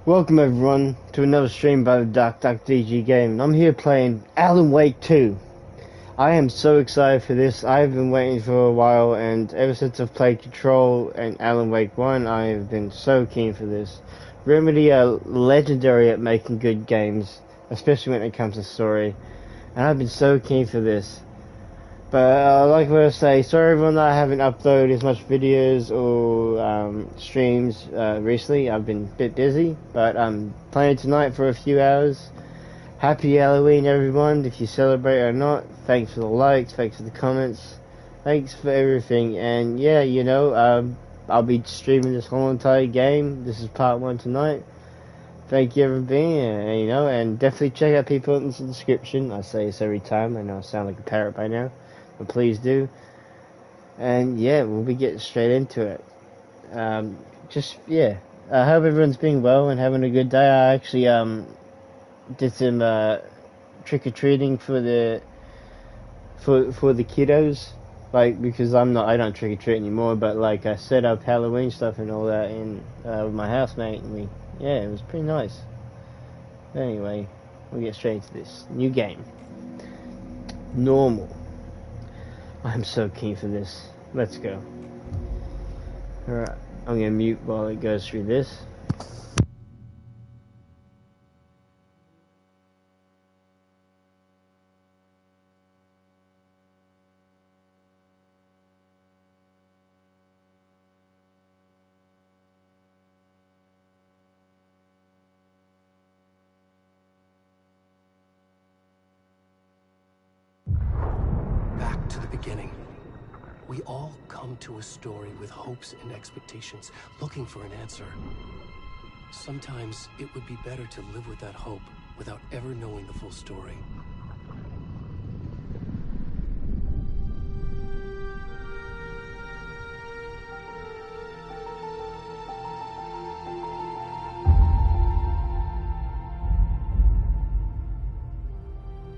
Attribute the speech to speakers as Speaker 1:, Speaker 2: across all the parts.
Speaker 1: Welcome everyone to another stream by the DarkDG game. I'm here playing Alan Wake 2. I am so excited for this. I've been waiting for a while, and ever since I've played Control and Alan Wake 1, I have been so keen for this. Remedy are legendary at making good games, especially when it comes to story, and I've been so keen for this. But like I was say, sorry everyone that I haven't uploaded as much videos or streams recently. I've been a bit busy, but I'm playing tonight for a few hours. Happy Halloween everyone, if you celebrate or not. Thanks for the likes, thanks for the comments, thanks for everything. And yeah, you know, I'll be streaming this whole entire game. This is part 1 tonight. Thank you for being here, you know, and definitely check out people in the description. I say this every time. I know I sound like a parrot by now, but please do. And yeah, we'll be getting straight into it. Yeah, I hope everyone's being well and having a good day. I actually did some trick-or-treating for the kiddos, like, because I don't trick-or-treat anymore, but like I set up Halloween stuff and all that in with my housemate, and it was pretty nice. Anyway, we'll get straight into this new game. Normal. I'm so keen for this. Let's go. Alright, I'm gonna mute while it goes through this.
Speaker 2: Back to the beginning. We all come to a story with hopes and expectations, looking for an answer. Sometimes it would be better to live with that hope without ever knowing the full story.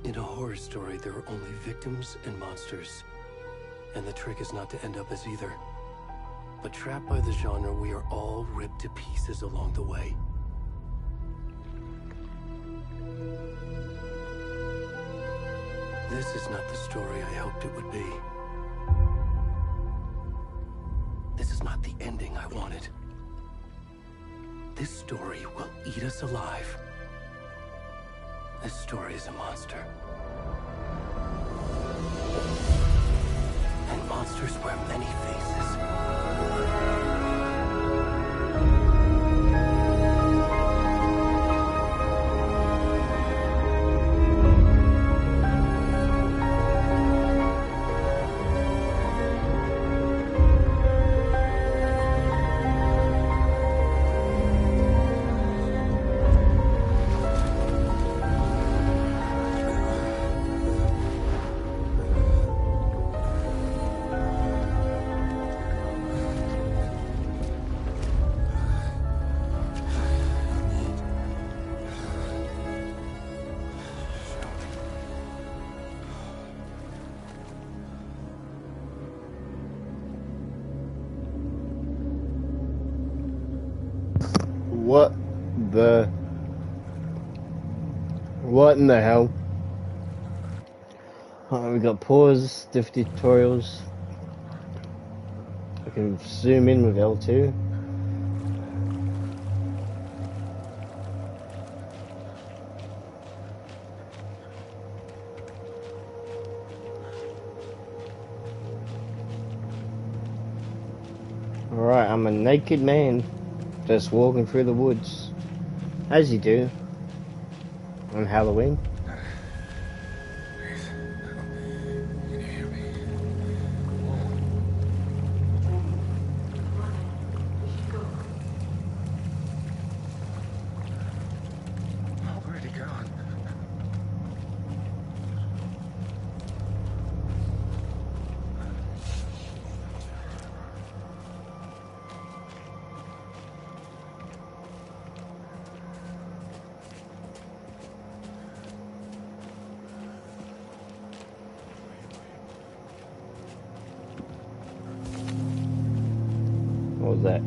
Speaker 2: In a horror story, there are only victims and monsters. And the trick is not to end up as either. But trapped by the genre, we are all ripped to pieces along the way. This is not the story I hoped it would be. This is not the ending I wanted. This story will eat us alive. This story is a monster. And monsters wear many faces.
Speaker 1: What in the hell? We got pause, diff tutorials. I can zoom in with L2. Alright, I'm a naked man just walking through the woods. As you do on Halloween.
Speaker 3: Can you hear me? Oh, where'd he gone?
Speaker 1: What was that?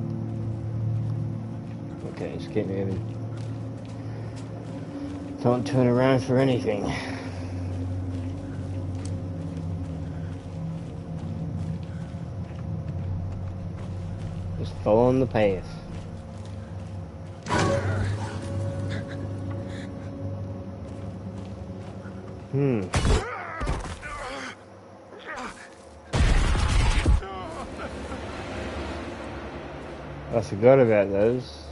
Speaker 1: Okay, it's getting moving. Don't turn around for anything. Just follow on the path. I forgot about those.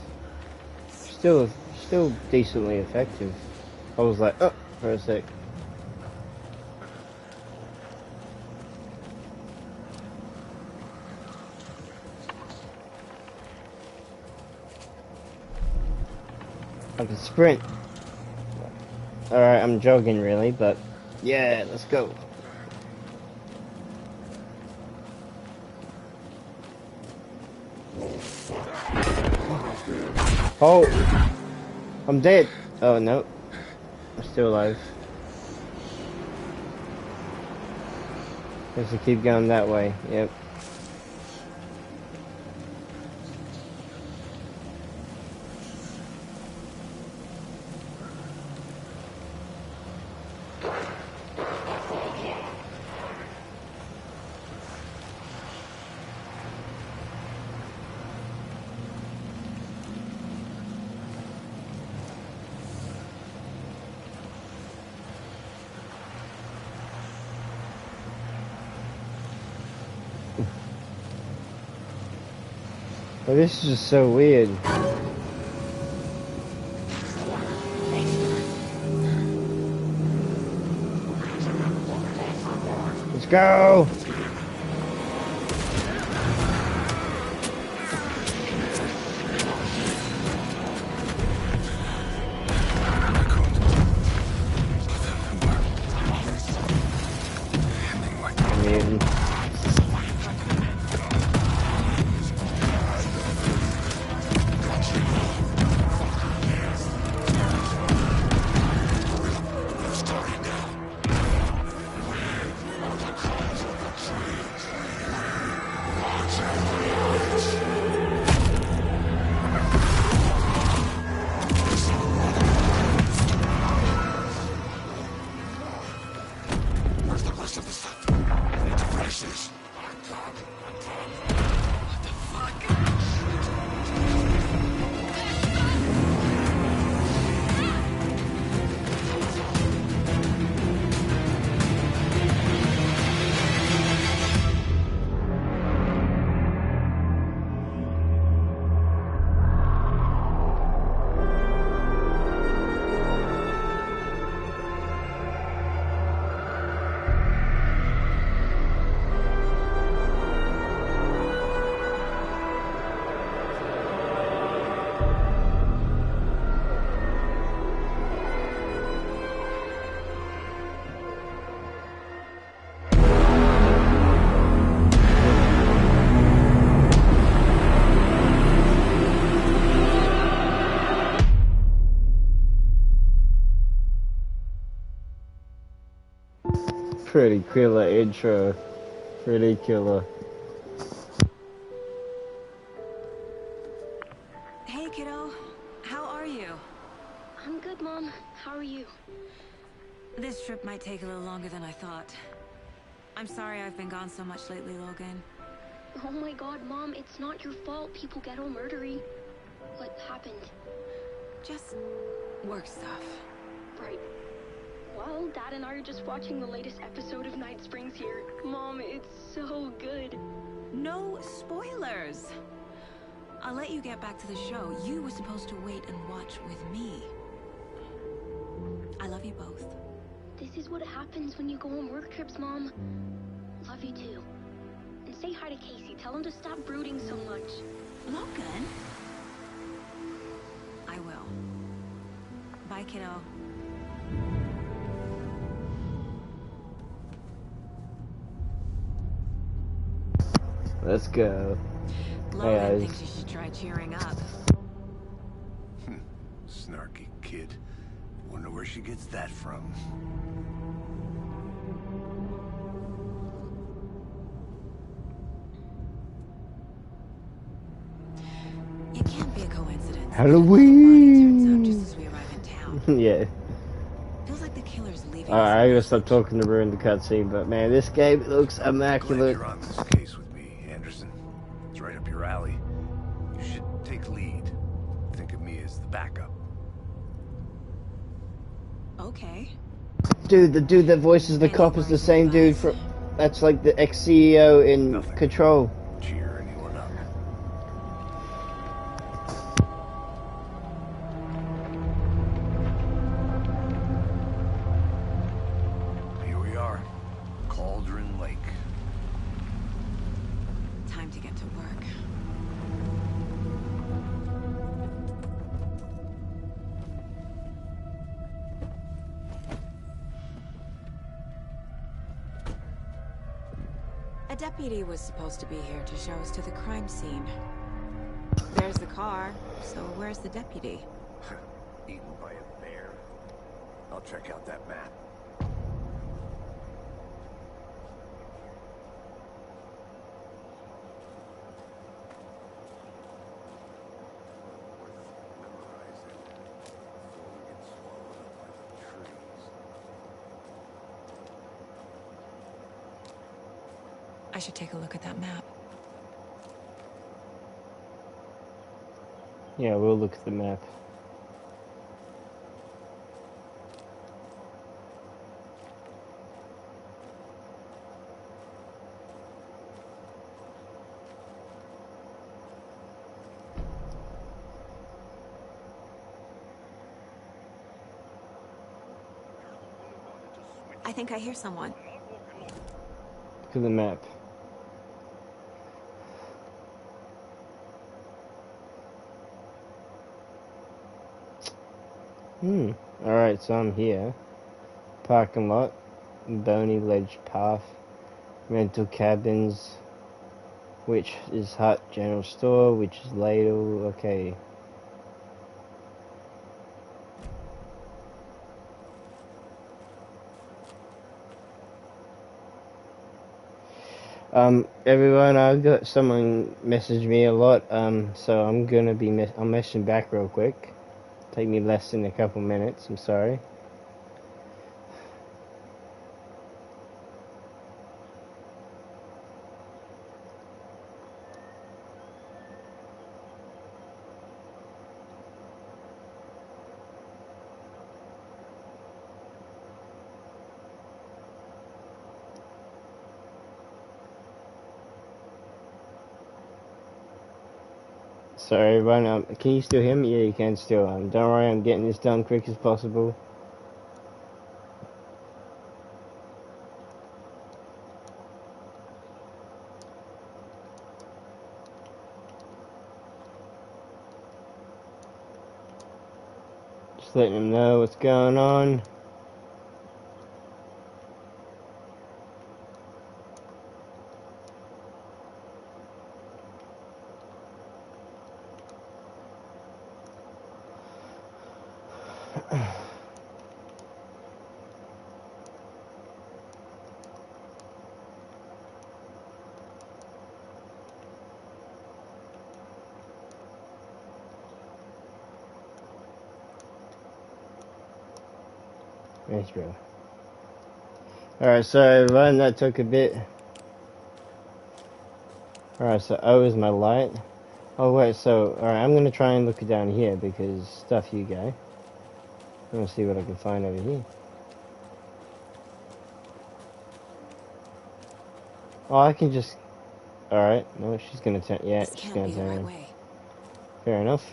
Speaker 1: Still decently effective. I was like, oh, for a sec. I can sprint. Alright, I'm jogging really, but yeah, let's go. Oh, I'm dead. Oh no, I'm still alive. Guess I keep going that way. Yep. Oh, this is just so weird. Let's go! Mutant. Pretty killer intro. Pretty killer.
Speaker 4: Hey, kiddo. How are you?
Speaker 5: I'm good, Mom. How are you?
Speaker 4: This trip might take a little longer than I thought. I'm sorry I've been gone so much lately, Logan.
Speaker 5: Oh my god, Mom, it's not your fault people get all murdery. What happened?
Speaker 4: Just work stuff.
Speaker 5: Right. Well, Dad and I are just watching the latest episode of Night Springs here. Mom, it's so good.
Speaker 4: No spoilers! I'll let you get back to the show. You were supposed to wait and watch with me. I love you both.
Speaker 5: This is what happens when you go on work trips, Mom. Love you too. And say hi to Casey. Tell him to stop brooding so much.
Speaker 4: Logan? I will. Bye, kiddo.
Speaker 1: Let's go.
Speaker 4: Logan thinks you should try cheering up.
Speaker 6: Snarky kid. Wonder where she gets that from.
Speaker 4: It can't be a coincidence.
Speaker 1: Halloween!
Speaker 4: Turns up just as we arrive in town.
Speaker 1: Yeah.
Speaker 4: killer's leaving.
Speaker 1: Alright, I gotta stop talking to ruin the cutscene, but man, this game looks
Speaker 6: Glad
Speaker 1: immaculate.
Speaker 6: you're on this case with me, Anderson. It's right up your alley. You should take lead. Think of me as the backup.
Speaker 4: Okay.
Speaker 1: Dude, the dude that voices the cop is the same dude from... That's like the ex-CEO in
Speaker 6: Nothing.
Speaker 1: Control.
Speaker 6: Cheer anyone up. Here we are. Cauldron Lake.
Speaker 4: Time to get to work. A deputy was supposed to be here to show us to the crime scene. There's the car, so where's the deputy?
Speaker 6: Eaten by a bear. I'll check out that map. Memorize it before we get swallowed up by the trees.
Speaker 4: I should take a look at that map.
Speaker 1: Yeah, we'll look at the map.
Speaker 4: I think I hear someone.
Speaker 1: Look at the map. Alright, so I'm here. Parking lot. Bony Ledge Path. Rental cabins. Which is hut. General store. Which is ladle. Okay. Everyone, I've got someone message me a lot, so I'm gonna be, I'm messaging back real quick. Take me less than a couple minutes, I'm sorry. Sorry everyone, can you still hear me? Yeah, you can still. Don't worry, I'm getting this done quick as possible. Just letting them know what's going on. Thanks, bro. Alright, so everyone, that took a bit. Alright, so O is my light. Oh wait, so, alright, I'm gonna try and look it down here because stuff you go. I'm gonna see what I can find over here. Oh, I can just... Alright, no, she's gonna turn... Yeah,
Speaker 4: This
Speaker 1: she's
Speaker 4: can't
Speaker 1: gonna
Speaker 4: be the
Speaker 1: turn
Speaker 4: right
Speaker 1: around.
Speaker 4: way.
Speaker 1: Fair enough.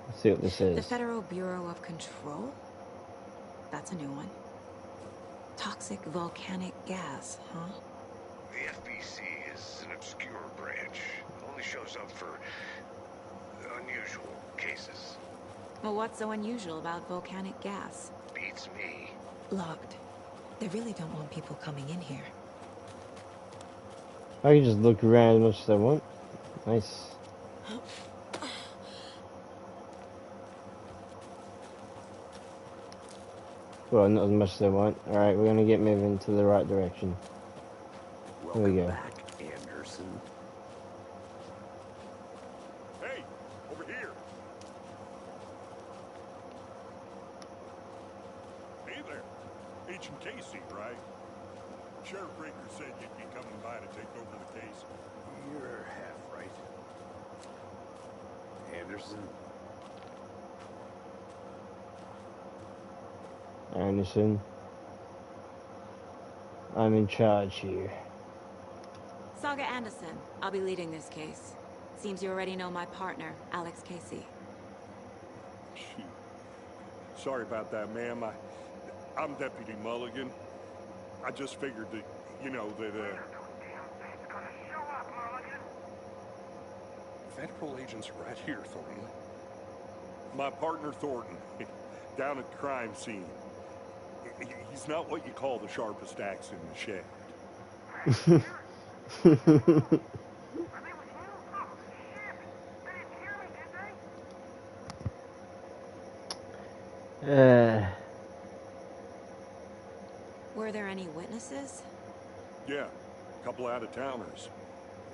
Speaker 1: Let's see what this
Speaker 4: The
Speaker 1: is.
Speaker 4: Federal Bureau of Control? That's a new one. Toxic volcanic gas, huh?
Speaker 6: The FBC is an obscure branch. Only shows up for unusual cases.
Speaker 4: Well, what's so unusual about volcanic gas?
Speaker 6: Beats me.
Speaker 4: Locked. They really don't want people coming in here.
Speaker 1: I can just look around as much as I want. Nice. Well, not as much as I want. Alright, we're gonna get moving to the right direction. Here we go.
Speaker 7: Back, Anderson.
Speaker 3: Hey, over here. Hey there. Agent Casey, right? Sheriff Breaker said you'd be coming by to take over the case.
Speaker 7: You're half right. Anderson.
Speaker 1: Anderson. I'm in charge here.
Speaker 4: Saga Anderson. I'll be leading this case. Seems you already know my partner, Alex Casey.
Speaker 3: Shoot. Sorry about that, ma'am. I'm Deputy Mulligan. I just figured that, you know, that,
Speaker 7: Federal agents are right here, Thornton.
Speaker 3: my partner Thornton, down at the crime scene. He's not what you call the sharpest axe in the shed.
Speaker 4: Were there any witnesses?
Speaker 3: Yeah, a couple out-of-towners.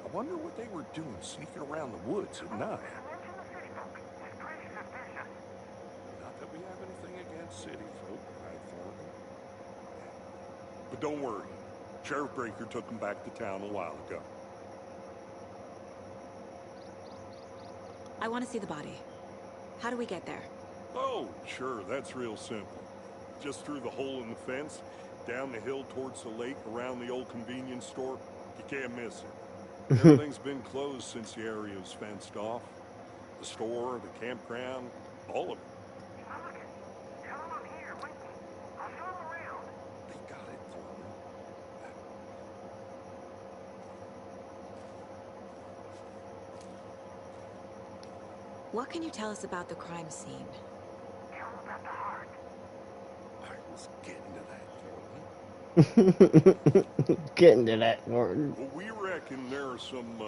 Speaker 3: I wonder what they were doing sneaking around the woods at night. Not that we have anything against city folk, right, Thornton? But don't worry. Sheriff Breaker took them back to town a while ago.
Speaker 4: I want to see the body. How do we get there?
Speaker 3: Oh, sure, that's real simple. Just through the hole in the fence, down the hill towards the lake, around the old convenience store. You can't miss it. Everything's been closed since the area was fenced off. The store, the campground, all of it. They got it, Thornton.
Speaker 4: What can you tell us about the crime scene?
Speaker 3: I was getting to that, Thornton.
Speaker 1: Getting to that, Norton.
Speaker 3: Well, we reckon there are some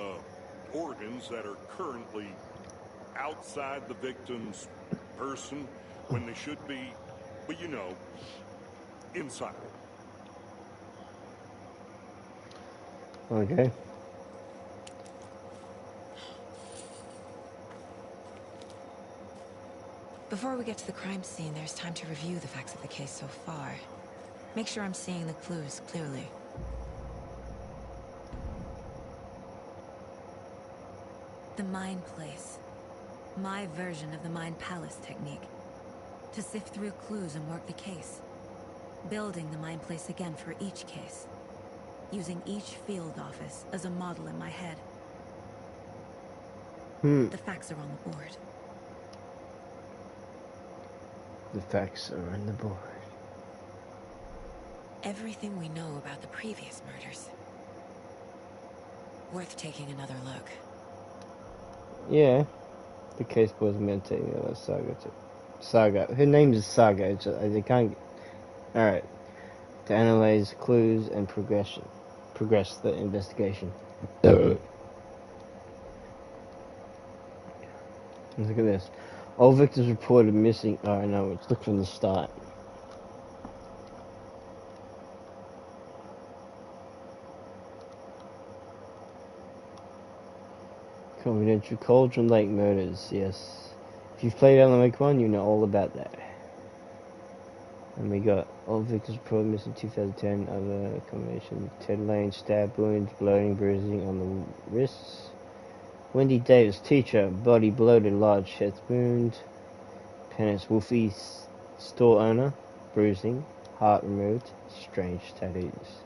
Speaker 3: organs that are currently outside the victim's person when they should be, well, you know, inside.
Speaker 1: Okay.
Speaker 4: Before we get to the crime scene, there's time to review the facts of the case so far. Make sure I'm seeing the clues clearly. The Mind Place. My version of the Mind Palace technique. To sift through clues and work the case. Building the Mind Place again for each case. Using each field office as a model in my head. The facts are on the board.
Speaker 1: The facts are on the board.
Speaker 4: Everything we know about the previous murders. Worth taking another look.
Speaker 1: Yeah. The case was meant to Saga too. Saga. Her name is Saga. It's just, I can't. Alright. To analyze clues and progress the investigation. Look at this. All victims reported missing. Oh no, let's look from the start. Confidential Cauldron Lake murders, yes. If you've played Alan Wake 1, you know all about that. And we got all victims reported missing 2010, other combination, Ted Lane, stab wounds, bloating, bruising on the wrists. Wendy Davis, teacher, body bloated, large head wound. Penance Wolfie, store owner, bruising, heart removed, strange tattoos.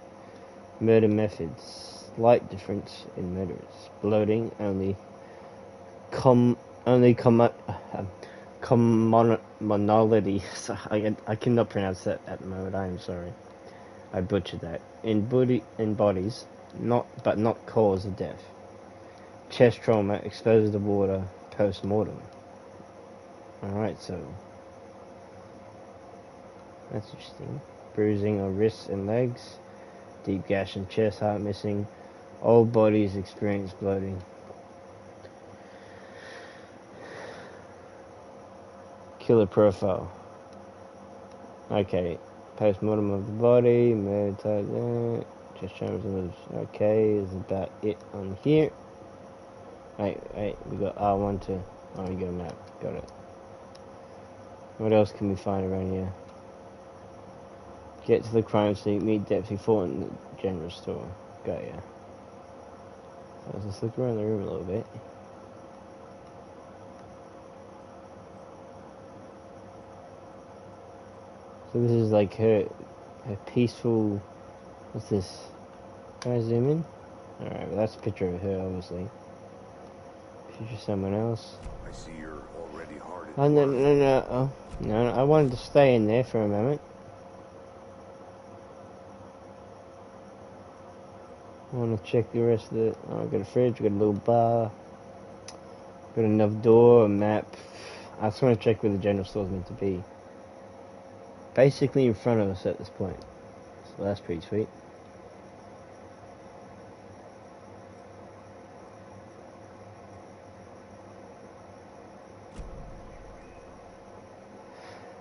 Speaker 1: Murder methods, slight difference in murderers. Bloating, only commonality. I cannot pronounce that at the moment. I am sorry. I butchered that. In bodies, but not cause of death. Chest trauma, exposure to water, post-mortem. Alright, so that's interesting. Bruising on wrists and legs, deep gash in chest, heart missing. All bodies experience bloating. Killer profile. Okay, Post-mortem of the body, murder type, just shows was okay, is about it on here. Wait, we got R1 too. Oh, we got a map, got it. What else can we find around here? Get to the crime scene, meet Deputy Fulton at the general store. Got ya. So let's just look around the room a little bit. So this is like her peaceful, what's this? Can I zoom in? Alright, well that's a picture of her, obviously. Picture of someone else.
Speaker 6: I see you're already hard at
Speaker 1: Oh, no. Oh, no, I wanted to stay in there for a moment. I want to check the rest of it. Oh, I got a fridge, got a little bar. Got another door, a map. I just want to check where the general store's meant to be. Basically in front of us at this point. So that's pretty sweet.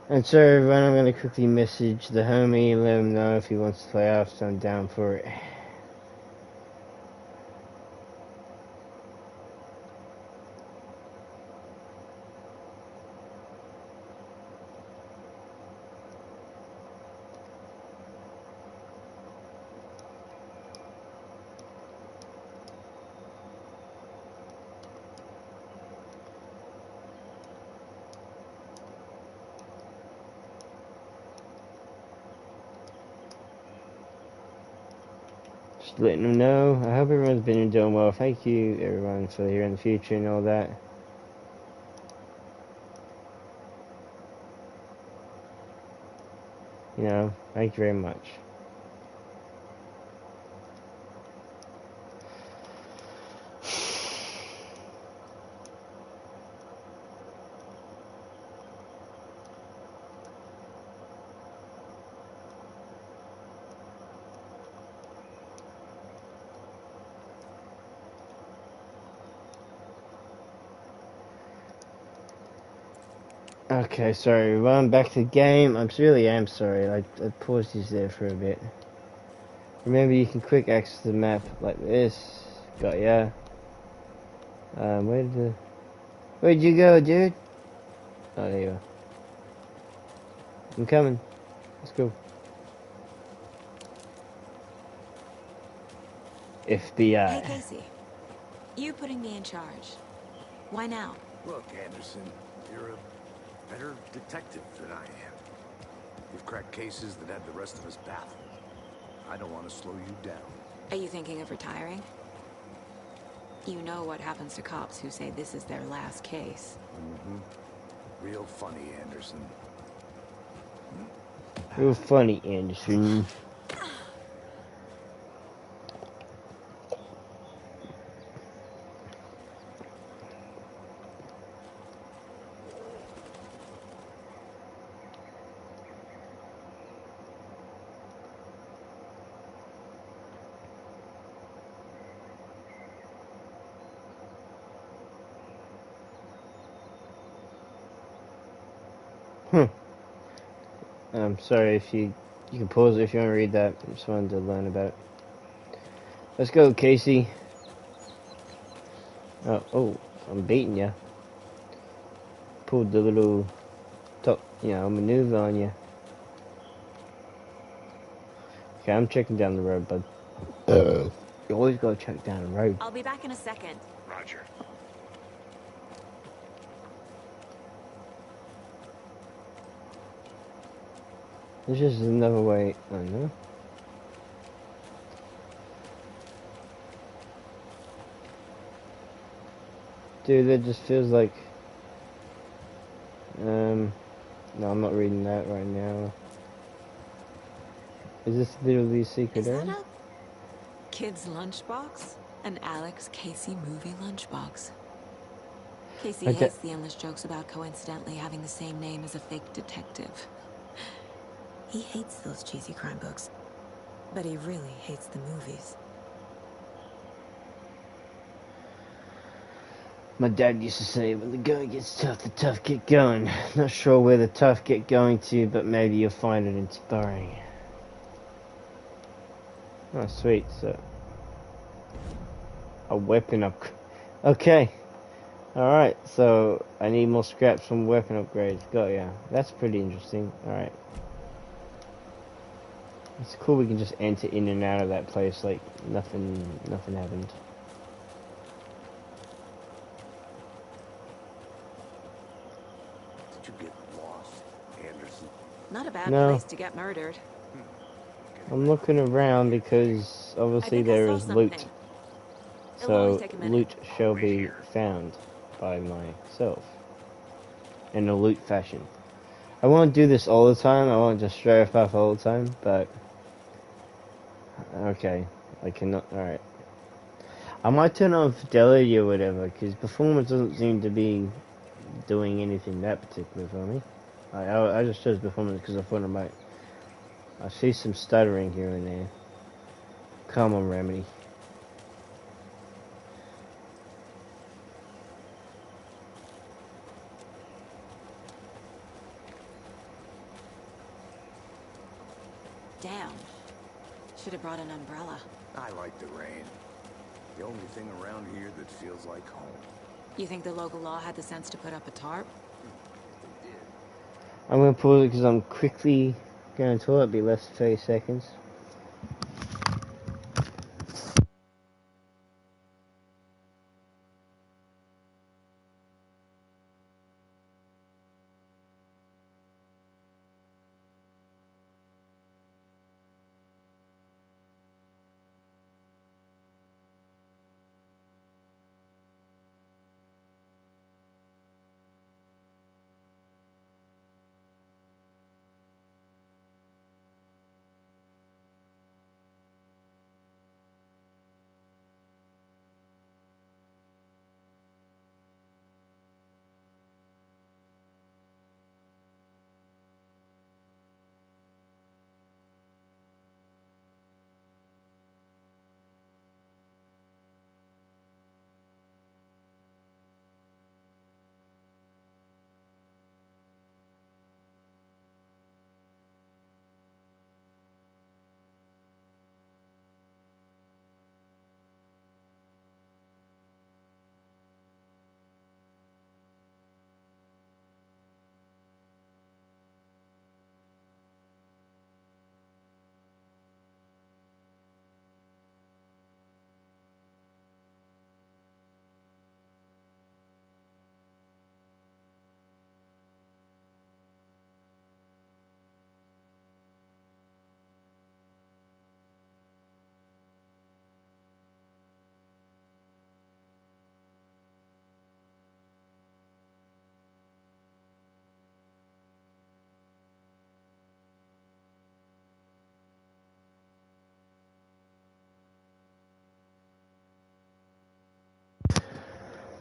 Speaker 1: And so everyone, I'm going to quickly message the homie, let him know if he wants to play after, I'm down for it. Just letting them know. I hope everyone's been doing well. Thank you everyone for here in the future and all that. You know, thank you very much. Okay, sorry, run back to the game. I really am sorry. I paused these there for a bit. Remember, you can quick access the map like this. Got ya. Where'd you go, dude? Oh, there you are. I'm coming. Let's go. FBI.
Speaker 4: Hey, Casey. You putting me in charge. Why now?
Speaker 6: Look, Anderson, you're a better detective than I am. You've cracked cases that had the rest of us baffled. I don't want to slow you down.
Speaker 4: Are you thinking of retiring? You know what happens to cops who say this is their last case.
Speaker 6: Mm-hmm. Real funny, Anderson.
Speaker 1: Real funny, Anderson. I'm sorry if you can pause it if you want to read that. I just wanted to learn about it. Let's go, Casey. Oh, I'm beating ya. Pulled the little top, maneuver on you. Okay, I'm checking down the road, bud. You always gotta check down the road.
Speaker 4: I'll be back in a second.
Speaker 6: Roger.
Speaker 1: There's just another way. I don't know. Dude, that just feels like. No, I'm not reading that right now. Is this literally a secret
Speaker 4: Is that
Speaker 1: area?
Speaker 4: a kid's lunchbox? An Alex Casey movie lunchbox. Casey
Speaker 1: Okay.
Speaker 4: hates the endless jokes about coincidentally having the same name as a fake detective. He hates those cheesy crime books, but he really hates the movies.
Speaker 1: My dad used to say, when the going gets tough, the tough get going. Not sure where the tough get going to, but maybe you'll find it inspiring. Oh, sweet. So, a weapon up. Okay. Alright, so I need more scraps from weapon upgrades. Got ya. That's pretty interesting. Alright. It's cool we can just enter in and out of that place like nothing happened.
Speaker 6: Did you get lost, Anderson?
Speaker 4: Not a bad
Speaker 1: No.
Speaker 4: place to get murdered.
Speaker 1: I'm looking around because obviously there is loot. So loot shall be found by myself. In a loot fashion. I won't do this all the time, I won't just stray off all the time, but okay, I cannot, alright. I might turn on fidelity or whatever, because performance doesn't seem to be doing anything that particular for me. I just chose performance because I thought I might. I see some stuttering here and there. Come on, Remedy.
Speaker 4: Damn. Should have brought an umbrella.
Speaker 6: I like the rain. The only thing around here that feels like home.
Speaker 4: You think the local law had the sense to put up a tarp?
Speaker 6: They did.
Speaker 1: I'm going to pause it because I'm quickly going to toilet. Be less than 30 seconds.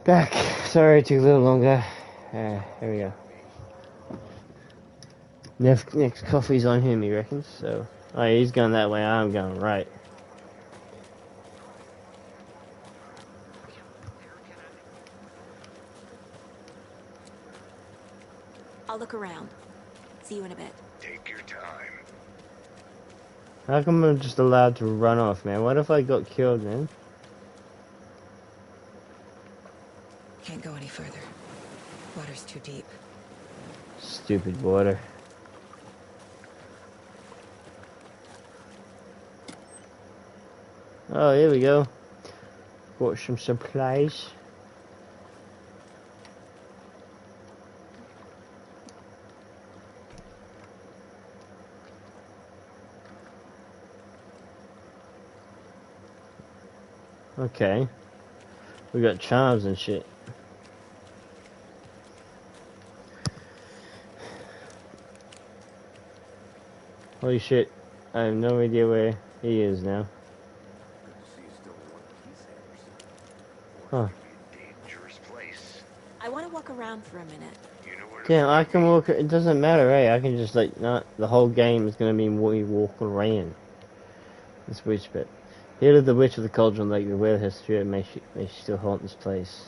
Speaker 1: Back. Sorry it took a little longer. Here we go. Next coffee's on him, he reckons. So, oh, yeah, he's going that way. I'm going right.
Speaker 4: I'll look around. See you in a bit.
Speaker 6: Take your time.
Speaker 1: How come I'm just allowed to run off, man? What if I got killed, man?
Speaker 4: Can't go any further. Water's too deep.
Speaker 1: Stupid water. Oh, here we go. Got some supplies. Okay. We got charms and shit. Holy shit. I have no idea where he is now. Huh.
Speaker 6: Dangerous place.
Speaker 4: I want to walk around for a minute.
Speaker 6: You know where to
Speaker 1: Damn, I
Speaker 6: find
Speaker 1: can
Speaker 6: me.
Speaker 1: walk. It doesn't matter, eh? I can just like not. The whole game is gonna be me walking around. This witch bit. Here lives the witch of the cauldron lake. The weather has fear. May she still haunt this place.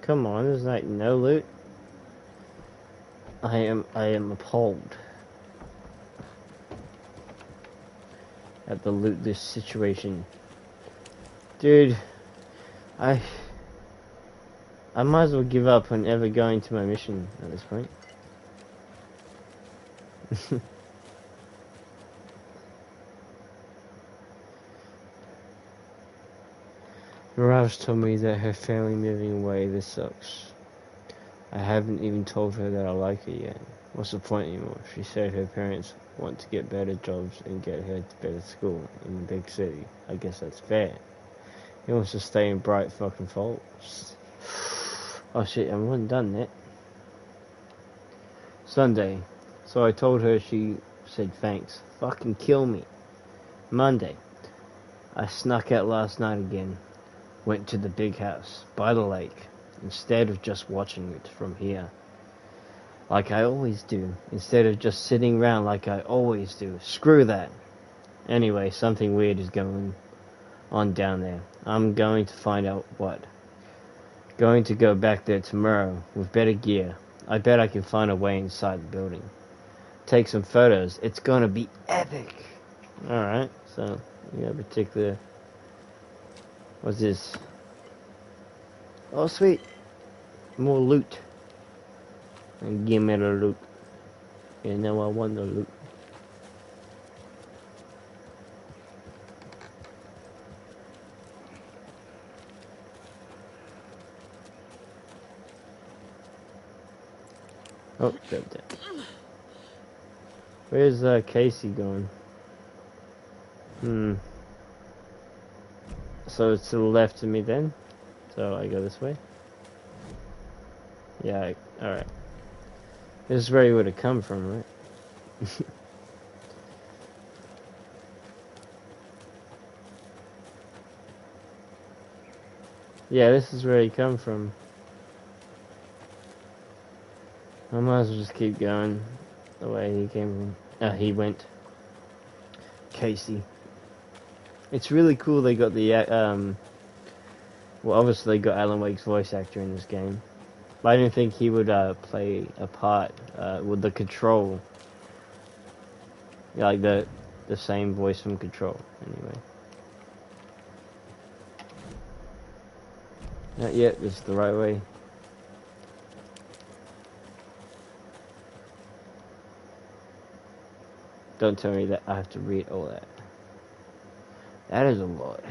Speaker 1: Come on, there's like no loot. I am appalled at the lootless situation. Dude, I might as well give up on ever going to my mission at this point. Mirage told me that her family moving away, this sucks. I haven't even told her that I like her yet. What's the point anymore? She said her parents want to get better jobs and get her to better school in the big city. I guess that's fair. He wants to stay in Bright fucking Falls. Oh shit, I wasn't done yet. Sunday. So I told her, she said thanks. Fucking kill me. Monday. I snuck out last night again. Went to the big house, by the lake, instead of just watching it from here. Like I always do. Instead of just sitting around like I always do. Screw that. Anyway, something weird is going on down there. I'm going to find out what. Going to go back there tomorrow with better gear. I bet I can find a way inside the building. Take some photos. It's gonna be epic. Alright, so you have a particular... What's this? Oh sweet. More loot. And give me the loot. You know I want the loot. Oh, grabbed that. Where's Casey going? So it's to the left of me then? So I go this way? Yeah, alright. This is where he would have come from, right? Yeah, this is where he come from. I might as well just keep going the way he came from. He went. Casey. It's really cool they got the, well, obviously they got Alan Wake's voice actor in this game. But I didn't think he would, play a part, with the Control. Yeah, like the same voice from Control, anyway. Not yet, this is the right way. Don't tell me that I have to read all that. That is a lot.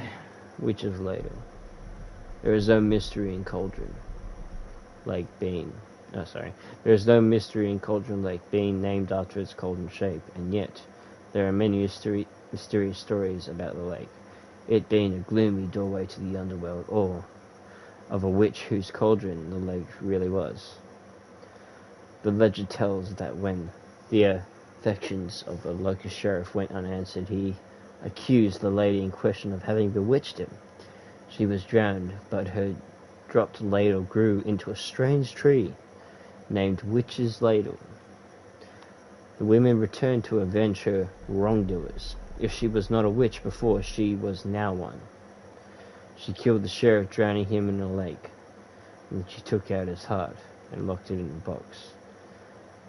Speaker 1: Which is later. There is no mystery in Cauldron Lake being... Oh, sorry. There is no mystery in Cauldron Lake being named after its cauldron shape, and yet there are many mysterious stories about the lake. It being a gloomy doorway to the underworld, or of a witch whose cauldron the lake really was. The legend tells that when the affections of the local sheriff went unanswered, he accused the lady in question of having bewitched him. She was drowned, but her dropped ladle grew into a strange tree named Witch's Ladle. The women returned to avenge her wrongdoers. If she was not a witch before, she was now one. She killed the sheriff, drowning him in a lake. And she took out his heart and locked it in a box.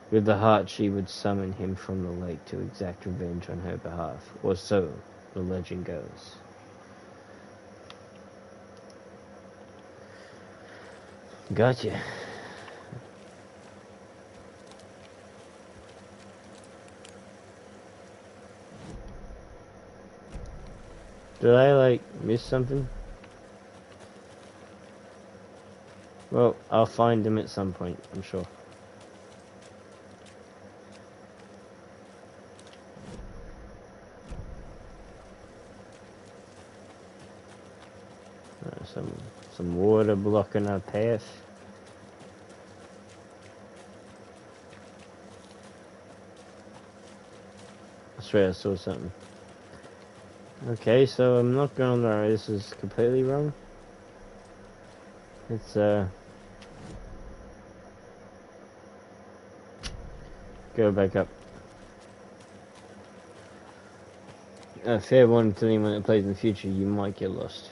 Speaker 1: With the heart, she would summon him from the lake to exact revenge on her behalf, or so the legend goes. Gotcha. Did I, like, miss something? Well, I'll find him at some point, I'm sure. Some water blocking our path. I swear I saw something. Okay, so I'm not going there. This is completely wrong. It's go back up. Fair warning to anyone that plays in the future, you might get lost.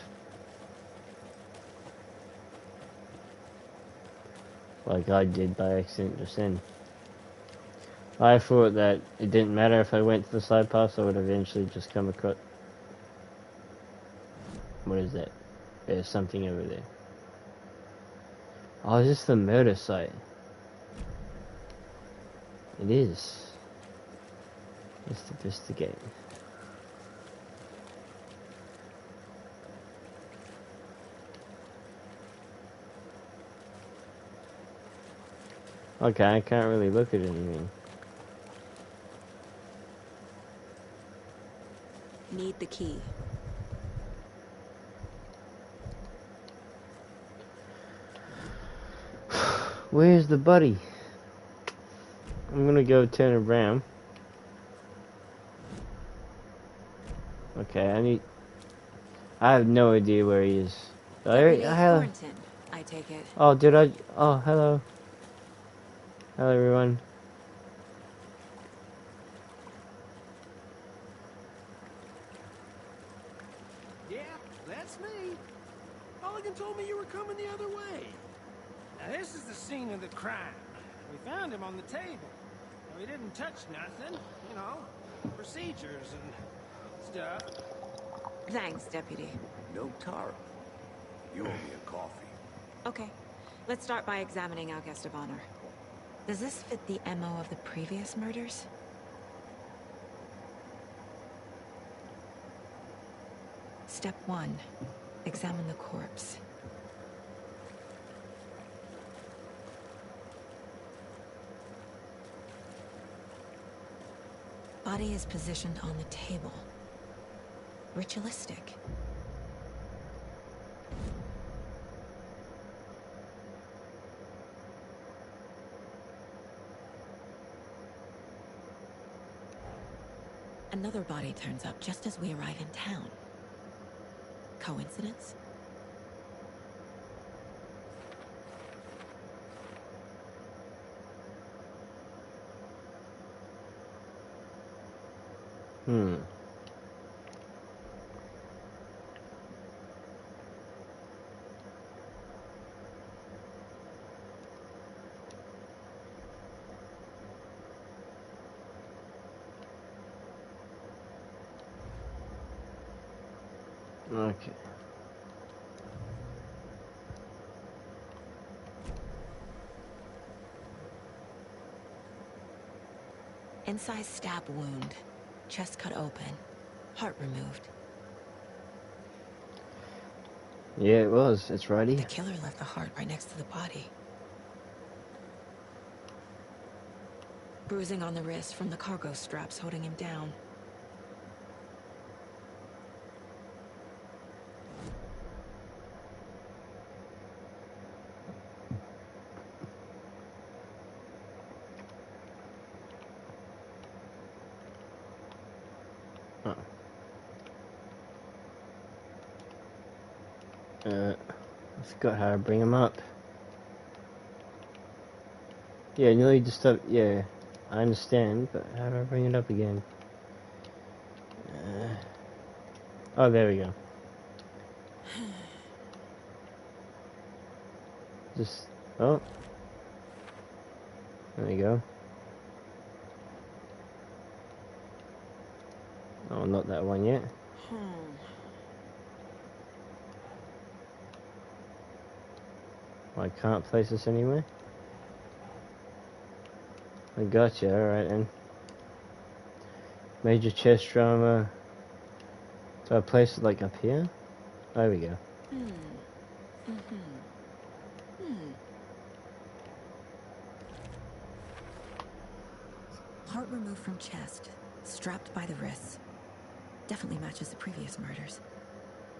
Speaker 1: like I did by accident just then. I thought that it didn't matter if I went to the side paths, I would eventually just come across... What is that? There's something over there. Oh, is this the murder site? It is. Let's investigate. Okay, I can't really look at anything.
Speaker 4: Need the key.
Speaker 1: Where's the buddy? I'm gonna go turn around. Okay, I have no idea where he is.
Speaker 4: Thornton, I take it.
Speaker 1: Oh, did I? Oh, hello. Hello, everyone.
Speaker 2: Yeah, that's me. Mulligan told me you were coming the other way.
Speaker 8: Now this is the scene of the crime. We found him on the table. We didn't touch nothing, you know, procedures and stuff.
Speaker 4: Thanks, Deputy.
Speaker 6: No Tara. You owe me a coffee.
Speaker 4: Okay, let's start by examining our guest of honor. Does this fit the MO of the previous murders? Step 1. Examine the corpse. Body is positioned on the table. Ritualistic. Another body turns up just as we arrive in town. Coincidence?
Speaker 1: Okay.
Speaker 4: Inside stab wound. Chest cut open. Heart removed.
Speaker 1: Yeah, it was. It's right here.
Speaker 4: The killer left the heart right next to the body. Bruising on the wrist from the cargo straps holding him down.
Speaker 1: I forgot how to bring him up. Yeah, nearly just up. Yeah, I understand, but how do I bring it up again? Oh, there we go. Just, oh. There we go. Oh, not that one yet. I can't place this anywhere. I gotcha, alright then. Major chest trauma. Do I place it like up here? There we go.
Speaker 4: Heart removed from chest, strapped by the wrists. Definitely matches the previous murders.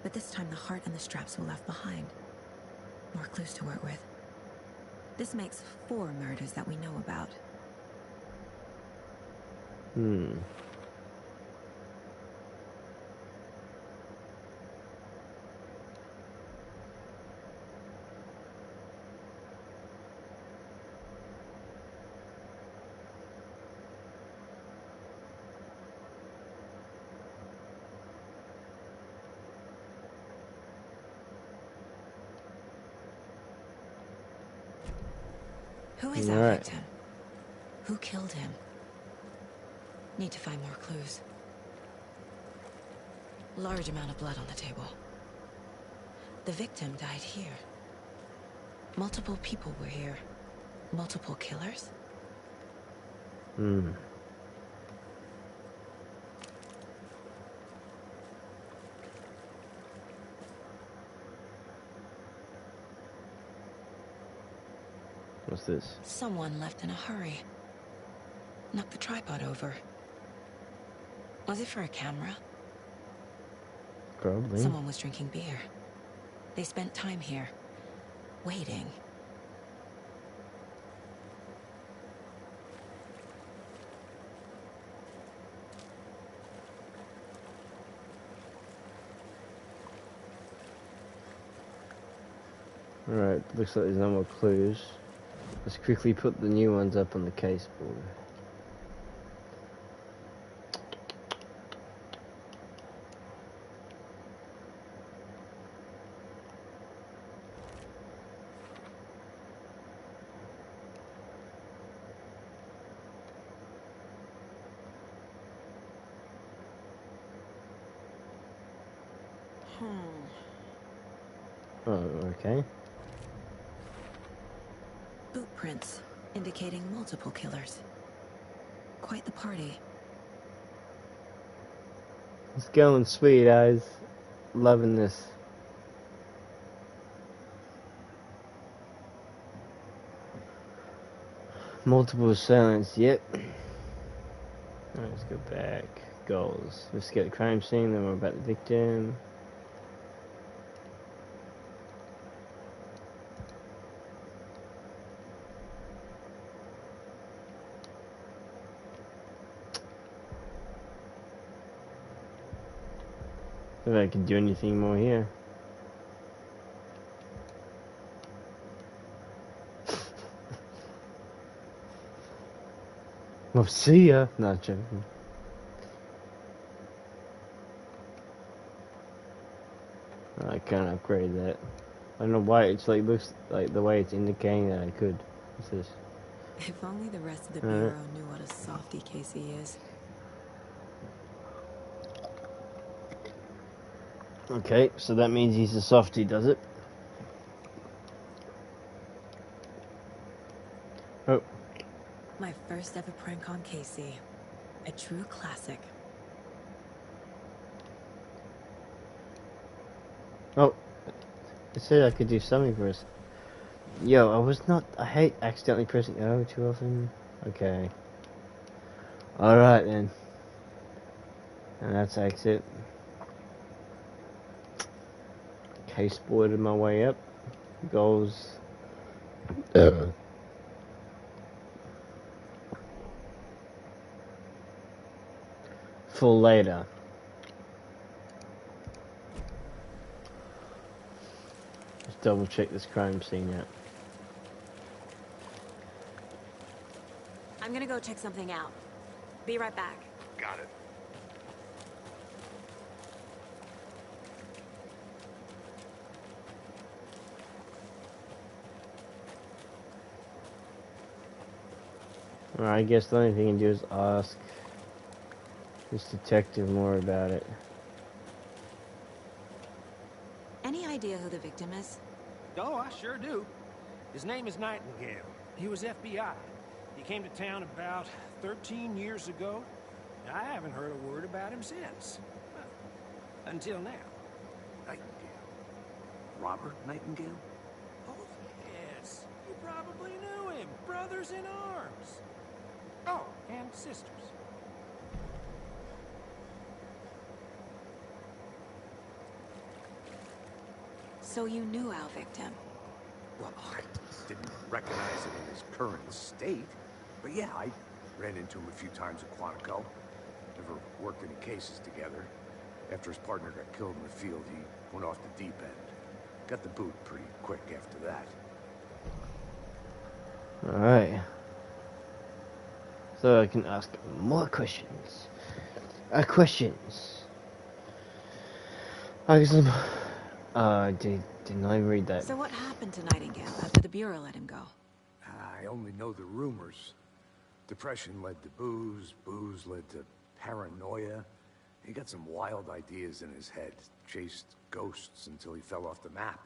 Speaker 4: But this time the heart and the straps were left behind. More clues to work with. This makes 4 murders that we know about. Who is our victim? Who killed him? Need to find more clues. Large amount of blood on the table. The victim died here. Multiple people were here. Multiple killers?
Speaker 1: What's this?
Speaker 4: Someone left in a hurry. Knocked the tripod over. Was it for a camera?
Speaker 1: Probably.
Speaker 4: Someone was drinking beer. They spent time here, waiting.
Speaker 1: Alright, looks like there's no more clues. Let's quickly put the new ones up on the case board. Oh, okay.
Speaker 4: Boot prints indicating multiple killers. Quite the party.
Speaker 1: It's going sweet, guys. Loving this. Multiple assailants, yep. Alright, let's go back. Goals. Let's get the crime scene, then we're about the victim. If I can do anything more here. Well, see ya. Not joking. I can't upgrade that. I don't know why it's like looks like the way it's indicating that I could. What's this?
Speaker 4: If only the rest of the bureau knew what a softy Casey is.
Speaker 1: Okay, so that means he's a softie, does it? Oh.
Speaker 4: My first ever prank on Casey. A true classic.
Speaker 1: Oh. It said I could do something for us. Yo, I hate accidentally pressing O too often. Okay. Alright then. And that's exit. Case boarded my way up. Goals. For later. Let's double check this crime scene out.
Speaker 4: I'm gonna go check something out. Be right back.
Speaker 6: Got it.
Speaker 1: Alright, I guess the only thing I can do is ask this detective more about it.
Speaker 4: Any idea who the victim is?
Speaker 8: Oh, I sure do. His name is Nightingale. He was FBI. He came to town about 13 years ago. I haven't heard a word about him since. Until now.
Speaker 6: Nightingale. Robert Nightingale?
Speaker 8: Oh, yes. You probably knew him. Brothers in arms. Oh, and sisters.
Speaker 4: So you knew our victim?
Speaker 6: Well, I didn't recognize him in his current state. But yeah, I ran into him a few times at Quantico. Never worked any cases together. After his partner got killed in the field, he went off the deep end. Got the boot pretty quick after that.
Speaker 1: Alright. So I can ask more questions. Questions. I guess didn't I read that?
Speaker 4: So what happened to Nightingale after the Bureau let him go?
Speaker 6: I only know the rumors. Depression led to booze, booze led to paranoia. He got some wild ideas in his head, chased ghosts until he fell off the map.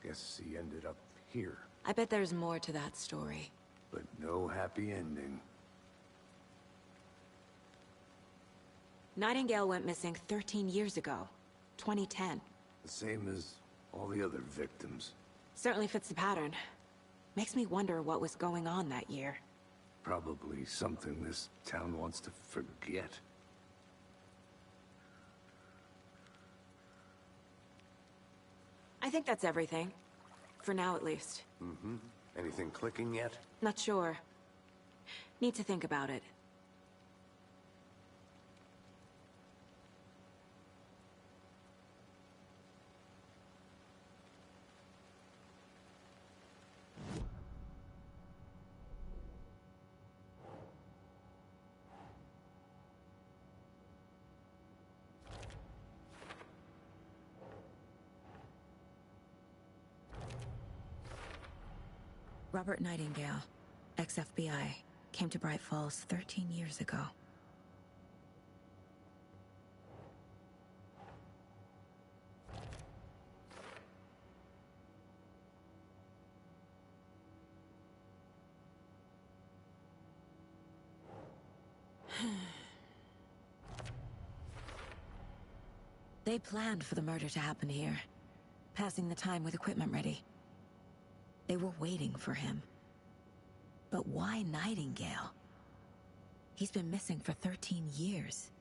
Speaker 6: Guess he ended up here.
Speaker 4: I bet there's more to that story.
Speaker 6: But no happy ending.
Speaker 4: Nightingale went missing 13 years ago. 2010.
Speaker 6: The same as all the other victims.
Speaker 4: Certainly fits the pattern. Makes me wonder what was going on that year.
Speaker 6: Probably something this town wants to forget.
Speaker 4: I think that's everything. For now, at least.
Speaker 6: Mm-hmm. Anything clicking yet?
Speaker 4: Not sure. Need to think about it. Robert Nightingale, ex-FBI, came to Bright Falls 13 years ago. They planned for the murder to happen here, passing the time with equipment ready. They were waiting for him. But why Nightingale? He's been missing for 13 years.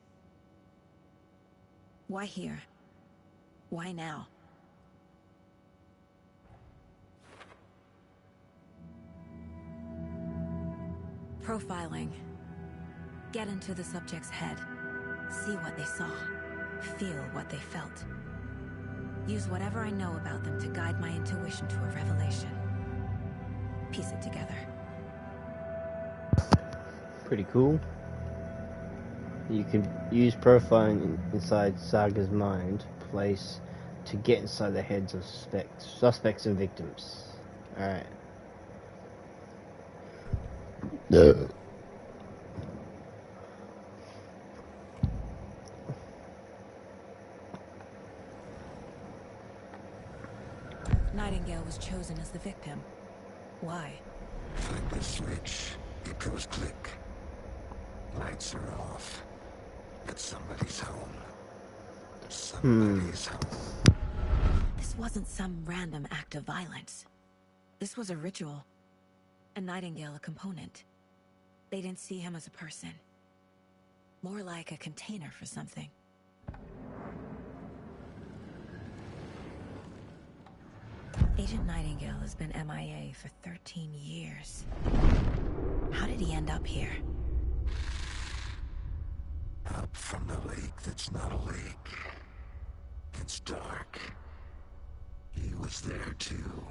Speaker 4: Why here? Why now? Profiling. Get into the subject's head. See what they saw. Feel what they felt. Use whatever I know about them to guide my intuition to a revelation. Piece it together.
Speaker 1: Pretty cool. You can use profiling inside Saga's mind place to get inside the heads of suspects and victims. Alright.
Speaker 4: Nightingale was chosen as the victim. Why?
Speaker 9: Flip the switch, it goes click. Lights are off. But somebody's home. Somebody's home.
Speaker 4: This wasn't some random act of violence. This was a ritual. And Nightingale a component. They didn't see him as a person. More like a container for something. Agent Nightingale has been MIA for 13 years. How did he end up here?
Speaker 9: Up from the lake that's not a lake. It's dark. He was there too.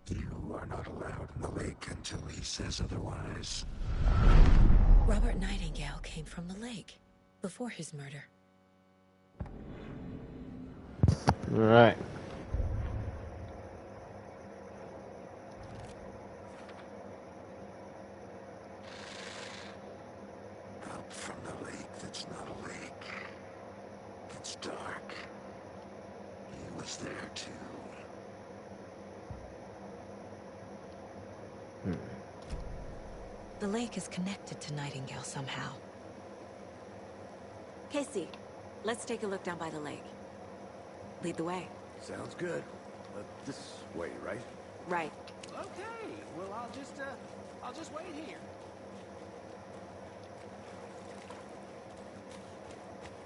Speaker 9: You are not allowed in the lake until he says otherwise.
Speaker 4: Robert Nightingale came from the lake before his murder.
Speaker 1: Alright.
Speaker 9: Up from the lake that's not a lake. It's dark. He was there too.
Speaker 4: The lake is connected to Nightingale somehow. Casey, let's take a look down by the lake. Lead the way.
Speaker 6: Sounds good. This way, right?
Speaker 4: Right.
Speaker 8: Okay, well, I'll just wait here.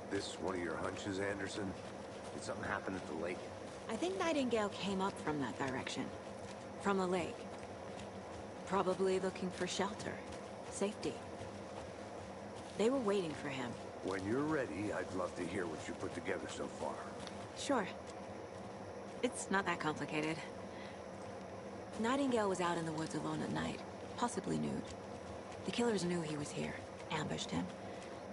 Speaker 6: This one of your hunches, Anderson? Did something happen at the lake?
Speaker 4: I think Nightingale came up from that direction. From the lake. Probably looking for shelter. Safety. They were waiting for him.
Speaker 6: When you're ready, I'd love to hear what you put together so far.
Speaker 4: Sure. It's not that complicated. Nightingale was out in the woods alone at night, possibly nude. The killers knew he was here, ambushed him,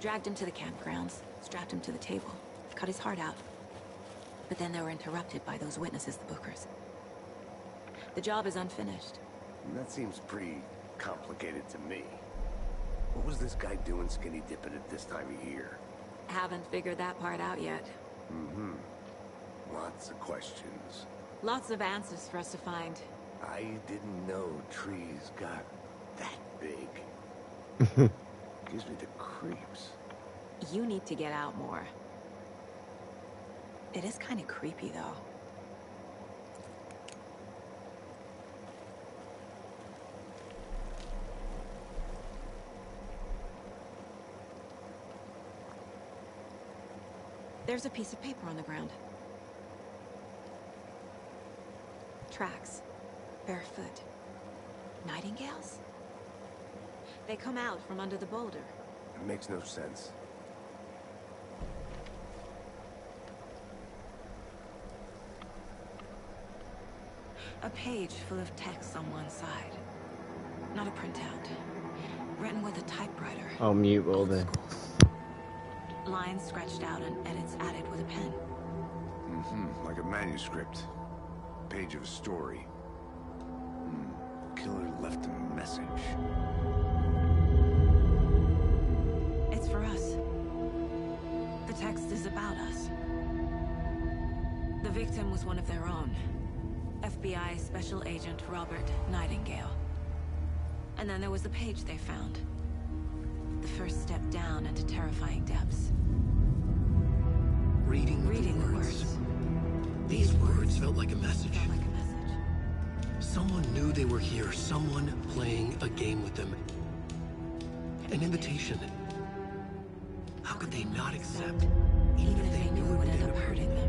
Speaker 4: dragged him to the campgrounds, strapped him to the table, cut his heart out. But then they were interrupted by those witnesses, the Bookers. The job is unfinished.
Speaker 6: That seems pretty complicated to me. What was this guy doing skinny dipping at this time of year?
Speaker 4: Haven't figured that part out yet.
Speaker 6: Mm-hmm. Lots of questions.
Speaker 4: Lots of answers for us to find.
Speaker 6: I didn't know trees got that big. Gives me the creeps.
Speaker 4: You need to get out more. It is kind of creepy, though. There's a piece of paper on the ground. Tracks. Barefoot. Nightingales? They come out from under the boulder.
Speaker 6: It makes no sense.
Speaker 4: A page full of text on one side. Not a printout. Written with a typewriter.
Speaker 1: I'll mute all
Speaker 4: Old
Speaker 1: the...
Speaker 4: school. Lines scratched out and edits added with a pen.
Speaker 6: Mm-hmm. Like a manuscript. Page of a story. Killer left a message.
Speaker 4: It's for us. The text is about us. The victim was one of their own. FBI Special Agent Robert Nightingale. And then there was the page they found. The first step down into terrifying depths.
Speaker 2: Reading the words. These words felt like a message.
Speaker 4: Felt like a message.
Speaker 2: Someone knew they were here. Someone playing a game with them. An invitation. How could they not accept?
Speaker 4: Even if they knew it would end up hurting them.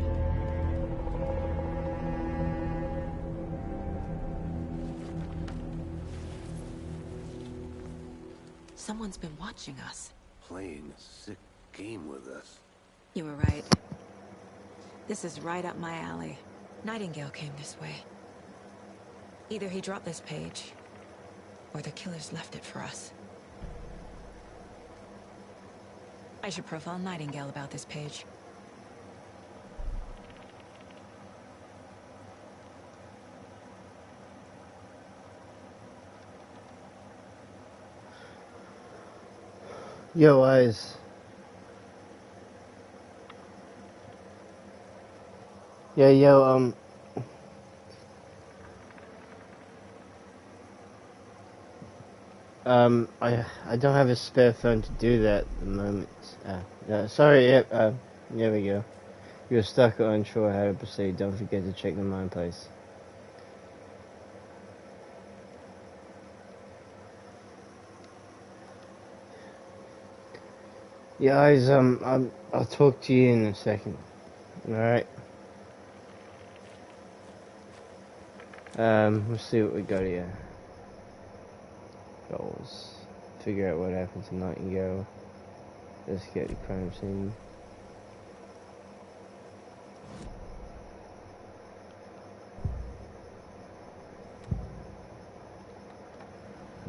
Speaker 4: Someone's been watching us.
Speaker 6: Playing a sick game with us.
Speaker 4: You were right. This is right up my alley. Nightingale came this way. Either he dropped this page, or the killers left it for us. I should profile Nightingale about this page.
Speaker 1: Yo, Eyes. Yeah, yo, I don't have a spare phone to do that at the moment. Sorry, yep, there we go. You're stuck or unsure how to proceed. Don't forget to check the mine place. Yeah, guys, I'll talk to you in a second. Alright. Let's see what we got here. Goals. Figure out what happened to Nightingale. Let's get the crime scene.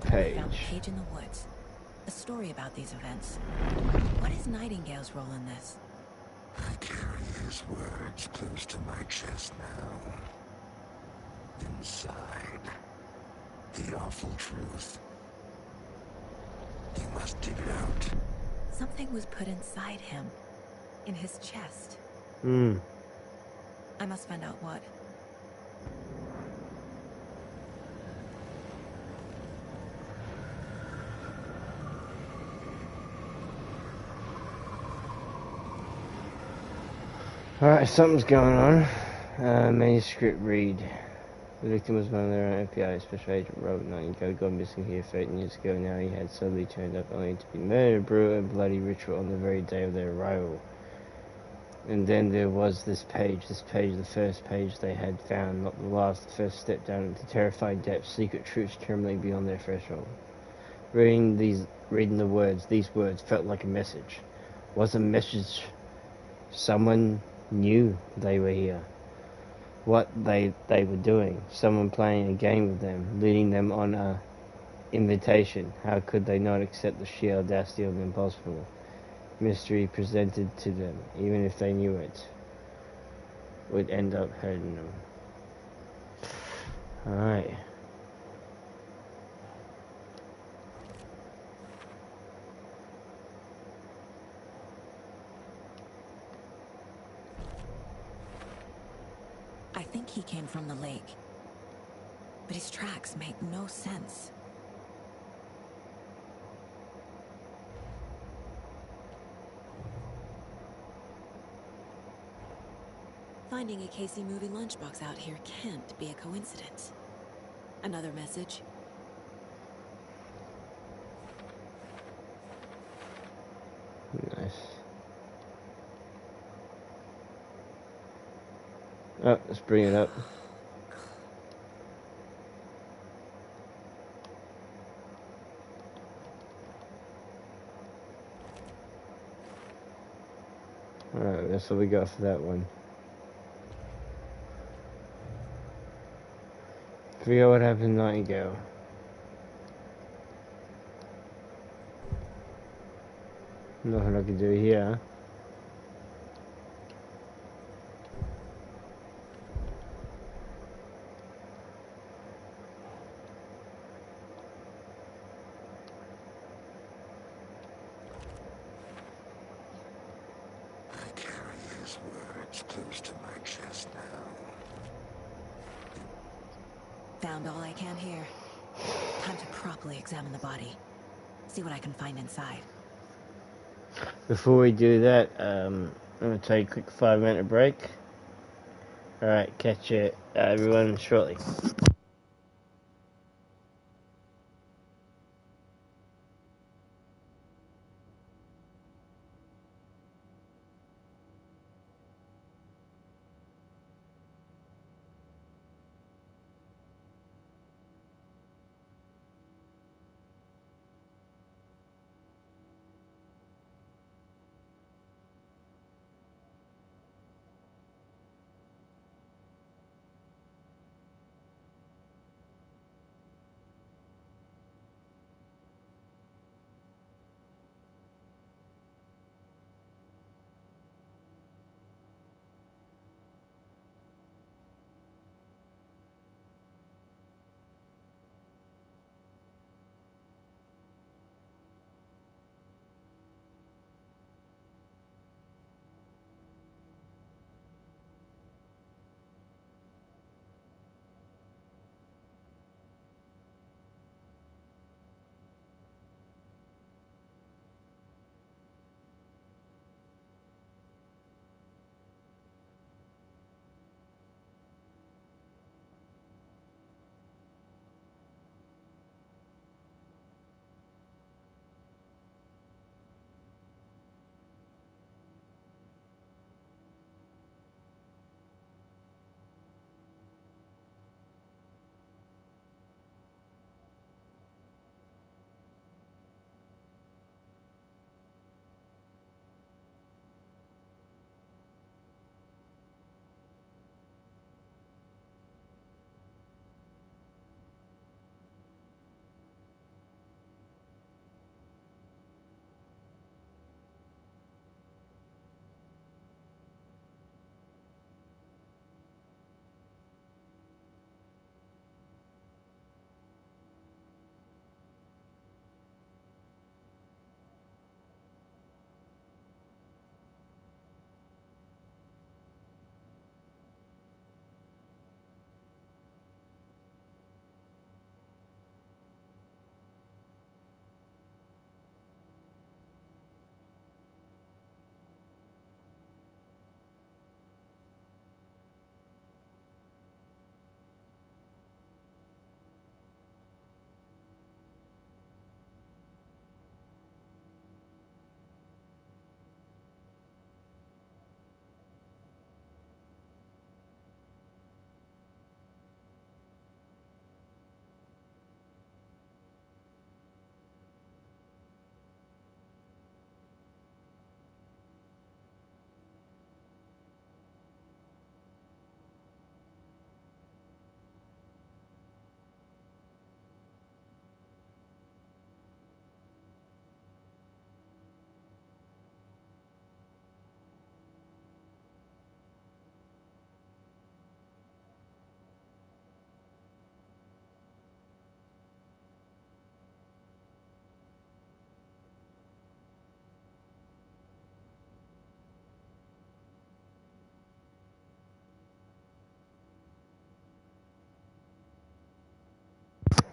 Speaker 1: Page.
Speaker 4: Found a page in the woods. A story about these events. What is Nightingale's role in this?
Speaker 9: I carry his words close to my chest now. Inside, the awful truth. You must dig it out.
Speaker 4: Something was put inside him. In his chest. I must find out what.
Speaker 1: Alright, something's going on. Manuscript read. The victim was one of their own FBI Special Agent Robert Nightingale, gone missing here 13 years ago. Now he had suddenly turned up only to be murdered, a brutal and bloody ritual on the very day of their arrival. And then there was this page, the first page they had found, not the last, the first step down into terrifying depths, secret truths trembling beyond their threshold. Reading the words, these words felt like a message. Was a message someone knew they were here? What they were doing? Someone playing a game with them, leading them on a invitation. How could they not accept the sheer audacity of the impossible? Mystery presented to them, even if they knew it, would end up hurting them. Alright.
Speaker 4: I think he came from the lake. But his tracks make no sense. Finding a Casey movie lunchbox out here can't be a coincidence. Another message.
Speaker 1: Nice. Oh, let's bring it up. Alright, that's what we got for that one. Forget what happened to Nightingale. Nothing I can do here.
Speaker 9: I carry his words close to my chest now.
Speaker 4: Found all I can here. Time to properly examine the body. See what I can find inside.
Speaker 1: Before we do that, I'm going to take a quick 5-minute break. Alright, catch you everyone shortly.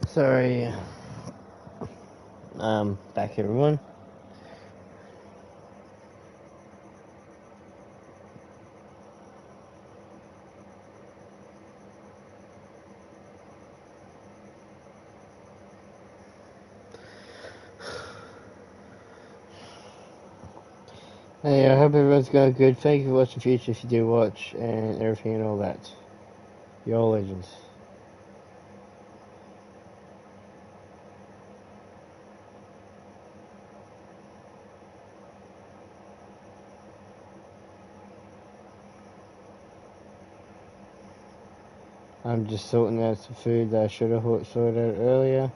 Speaker 1: Sorry. Back everyone. Hey, I hope everyone's going good. Thank you for watching Future if you do watch, and everything and all that. You're all legends. I'm just sorting out some food that I should have sorted out earlier.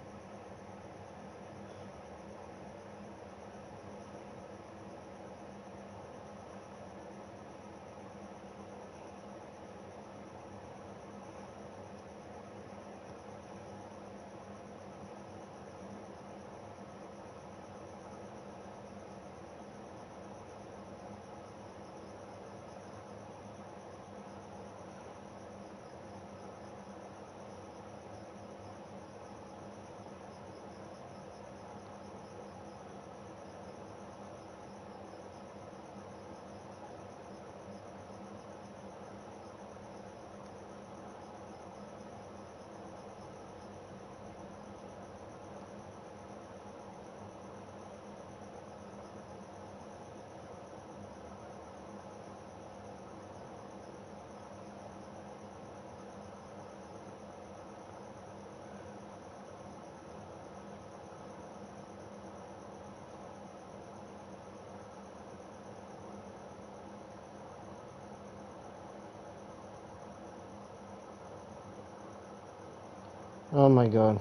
Speaker 1: Oh my god.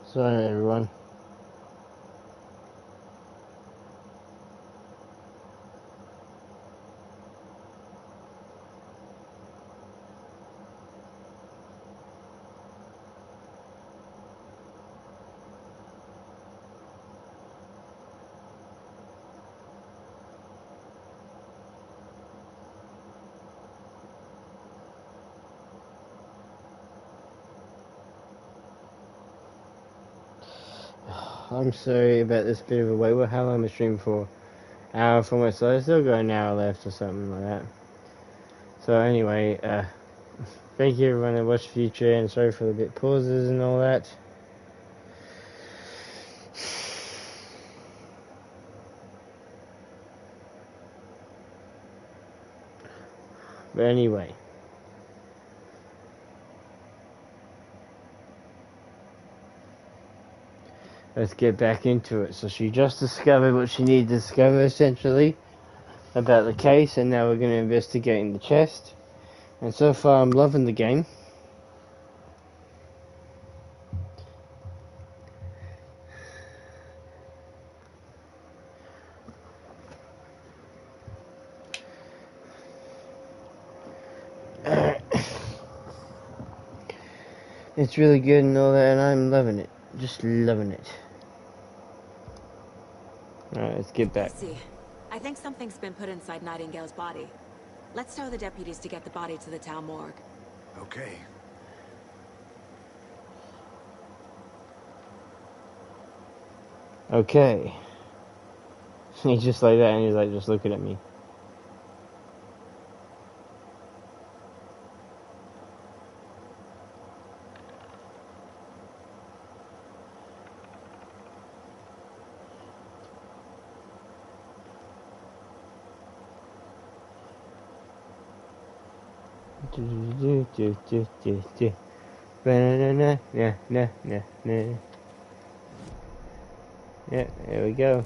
Speaker 1: Sorry everyone. I'm sorry about this bit of a wait. How long am I streaming for? Hour for my so I still got an hour left or something like that. So anyway, thank you everyone that watched Future, and sorry for the bit pauses and all that. But anyway. Let's get back into it. So she just discovered what she needed to discover, essentially, about the case, and now we're going to investigate in the chest. And so far, I'm loving the game. It's really good and all that, and I'm loving it. Just loving it. Alright, let's get back.
Speaker 4: See, I think something's been put inside Nightingale's body. Let's tell the deputies to get the body to the town morgue.
Speaker 6: Okay.
Speaker 1: Okay. He's just like that, and he's like just looking at me. Yeah, there we go.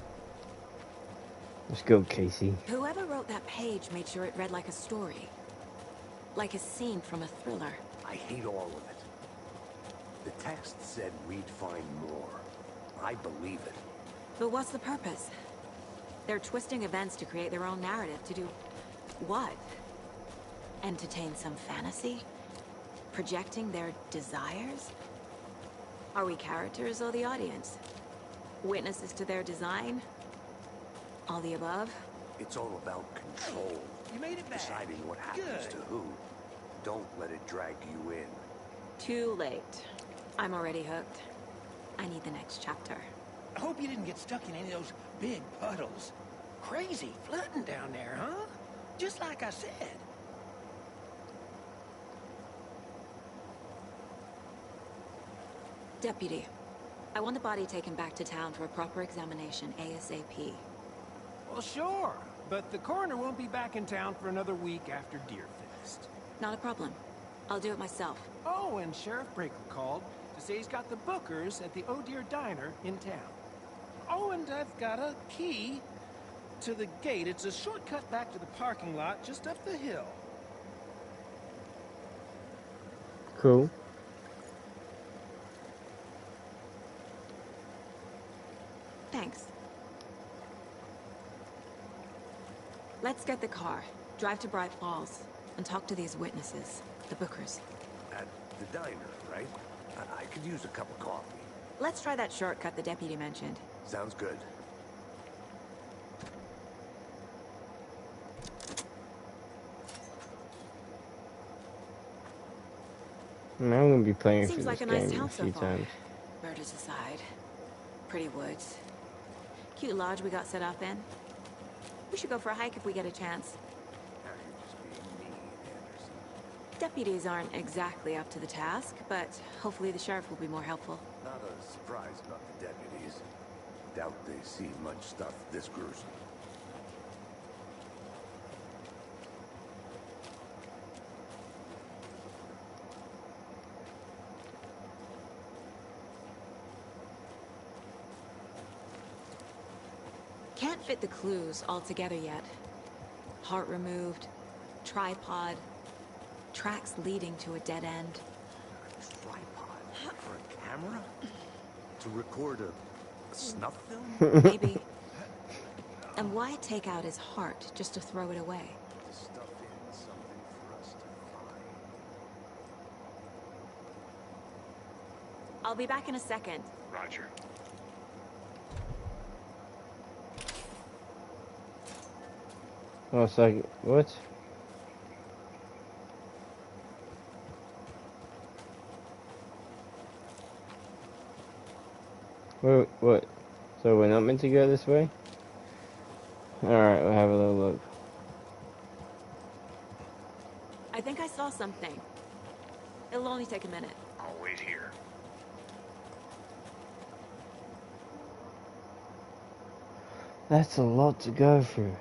Speaker 1: Let's go, Casey.
Speaker 4: Whoever wrote that page made sure it read like a story. Like a scene from a thriller.
Speaker 6: I hate all of it. The text said we'd find more. I believe it.
Speaker 4: But what's the purpose? They're twisting events to create their own narrative. To do what? Entertain some fantasy? Projecting their desires? Are we characters or the audience? Witnesses to their design? All the above?
Speaker 6: It's all about control.
Speaker 8: You made it back.
Speaker 6: Deciding what happens
Speaker 8: Good.
Speaker 6: to who. don't let it drag you in.
Speaker 4: Too late. I'm already hooked. I need the next chapter.
Speaker 8: I hope you didn't get stuck in any of those big puddles. Crazy flooding down there, huh? Just like I said.
Speaker 4: Deputy, I want the body taken back to town for a proper examination ASAP.
Speaker 8: Well, sure. But the coroner won't be back in town for another week after Deerfest.
Speaker 4: Not a problem. I'll do it myself.
Speaker 8: Oh, and Sheriff Breaker called to say he's got the Bookers at the Oh Deer Diner in town. Oh, and I've got a key to the gate. It's a shortcut back to the parking lot just up the hill.
Speaker 1: Cool.
Speaker 4: Thanks. Let's get the car, drive to Bright Falls, and talk to these witnesses, the Bookers.
Speaker 6: At the diner, right? I could use a cup of coffee.
Speaker 4: Let's try that shortcut the deputy mentioned.
Speaker 6: Sounds good.
Speaker 1: Now I'm gonna be playing
Speaker 4: Seems
Speaker 1: through
Speaker 4: like
Speaker 1: this
Speaker 4: a nice
Speaker 1: game
Speaker 4: town
Speaker 1: a
Speaker 4: so
Speaker 1: few
Speaker 4: far.
Speaker 1: times.
Speaker 4: Murders aside. Pretty woods. Cute lodge we got set up in. We should go for a hike if we get a chance.
Speaker 6: Now you're just being mean, Anderson.
Speaker 4: Deputies aren't exactly up to the task, but hopefully the sheriff will be more helpful.
Speaker 6: Not a surprise about the deputies. Doubt they see much stuff this gruesome.
Speaker 4: Can't fit the clues all together yet. Heart removed, tripod, tracks leading to a dead end.
Speaker 6: Tripod? For a camera? To record a snuff film?
Speaker 4: Maybe. And why take out his heart just to throw it away?
Speaker 6: To stuff in something for us to find.
Speaker 4: I'll be back in a second.
Speaker 6: Roger.
Speaker 1: Oh, it's like, what? Wait, what? So we're not meant to go this way? Alright, we'll have a little look.
Speaker 4: I think I saw something. It'll only take a minute.
Speaker 6: I'll wait here.
Speaker 1: That's a lot to go through.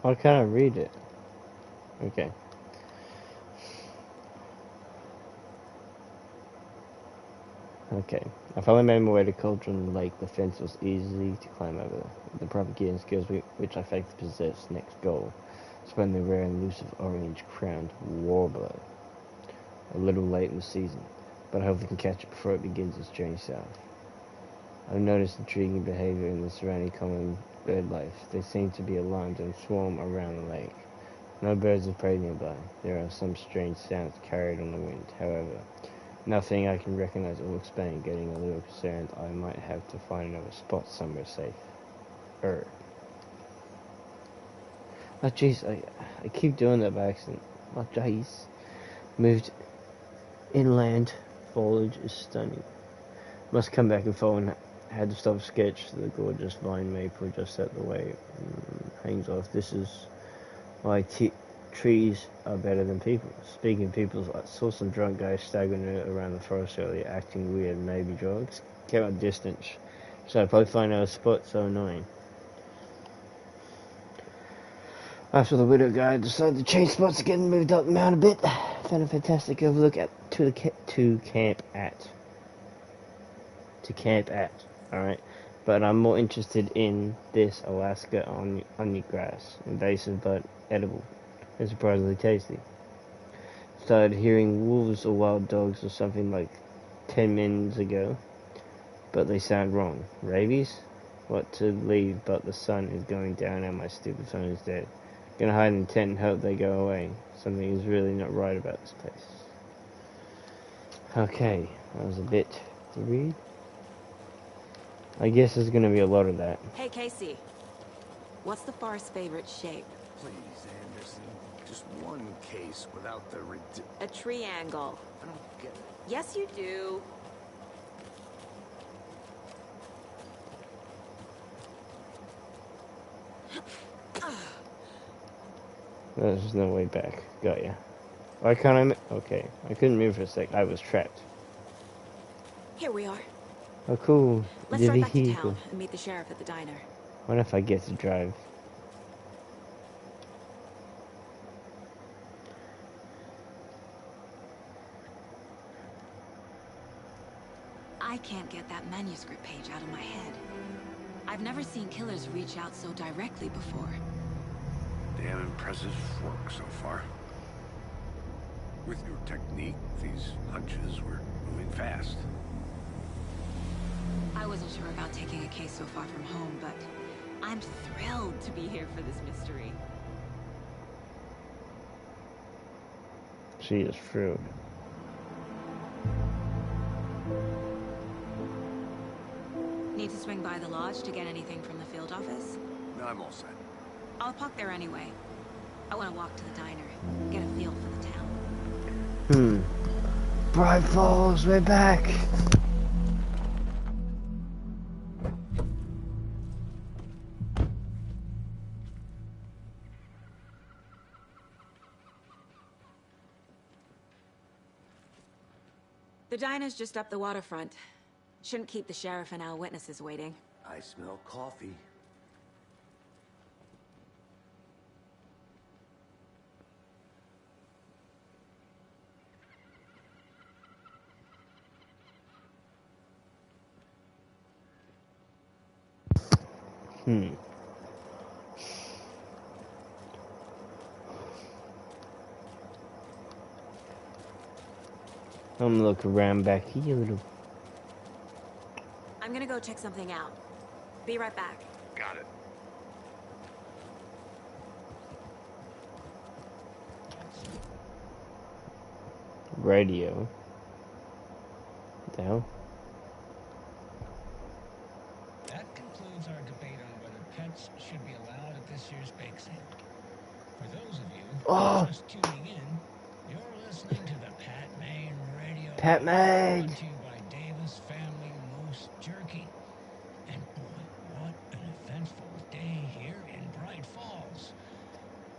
Speaker 1: Why can't I read it? Okay. Okay. I finally made my way to Cauldron Lake. The fence was easy to climb over. The proper gearing skills which I faked to possess. Next goal. Spend the rare and elusive orange-crowned warbler. A little late in the season, but I hope we can catch it before it begins its journey south. I've noticed intriguing behavior in the surrounding common bird life. They seem to be alarmed and swarm around the lake. No birds of prey nearby. There are some strange sounds carried on the wind. However, nothing I can recognize or explain. Getting a little concerned, I might have to find another spot somewhere safe. Oh jeez, I keep doing that by accident. Oh jeez. Moved inland. Foliage is stunning. Must come back and follow and had to stop sketch. The gorgeous vine maple just at the way hangs off. This is why trees are better than people. Speaking of people, I saw some drunk guys staggering around the forest earlier, acting weird, maybe drugs. Kept a distance, so I probably find out a spot so annoying. After the widow guy decided to change spots, getting moved up the mountain a bit. Found a fantastic overlook to camp at. Alright, but I'm more interested in this Alaska onion grass, invasive but edible, and surprisingly tasty. Started hearing wolves or wild dogs or something like 10 minutes ago, but they sound wrong. Rabies? What to leave, but the sun is going down and my stupid phone is dead. Gonna hide in a tent and hope they go away. Something is really not right about this place. Okay, that was a bit to read. I guess there's gonna be a lot of that.
Speaker 4: Hey, Casey. What's the far's favorite shape?
Speaker 6: Please, Anderson. Just one case without the
Speaker 4: A triangle.
Speaker 6: I don't get it.
Speaker 4: Yes, you do.
Speaker 1: There's no way back. Got ya. Why can't I? Okay, I couldn't move for a sec. I was trapped.
Speaker 4: Here we are.
Speaker 1: Oh, cool.
Speaker 4: Let's
Speaker 1: The
Speaker 4: drive back to
Speaker 1: vehicle.
Speaker 4: town and meet the sheriff at the diner.
Speaker 1: What if I get to drive?
Speaker 4: I can't get that manuscript page out of my head. I've never seen killers reach out so directly before.
Speaker 6: Damn impressive work so far. With your technique, these hunches were moving fast.
Speaker 4: I wasn't sure about taking a case so far from home, but I'm thrilled to be here for this mystery.
Speaker 1: She is true.
Speaker 4: Need to swing by the lodge to get anything from the field office?
Speaker 6: No, I'm all set.
Speaker 4: I'll park there anyway. I want to walk to the diner, get a feel for the town.
Speaker 1: Bright Falls, we're back!
Speaker 4: The diner's just up the waterfront. Shouldn't keep the sheriff and our witnesses waiting.
Speaker 6: I smell coffee.
Speaker 1: I'm gonna look around back here a little.
Speaker 4: I'm gonna go check something out. Be right back.
Speaker 6: Got it.
Speaker 1: Radio. What the hell?
Speaker 8: That concludes our debate on whether pets should be allowed at this year's bake sale. For those of you who are just tuning in, you're listening to the Pat Maine Radio.
Speaker 1: Pat Maine!
Speaker 8: Brought to you by Davis Family Moose Jerky. And boy, what an eventful day here in Bright Falls.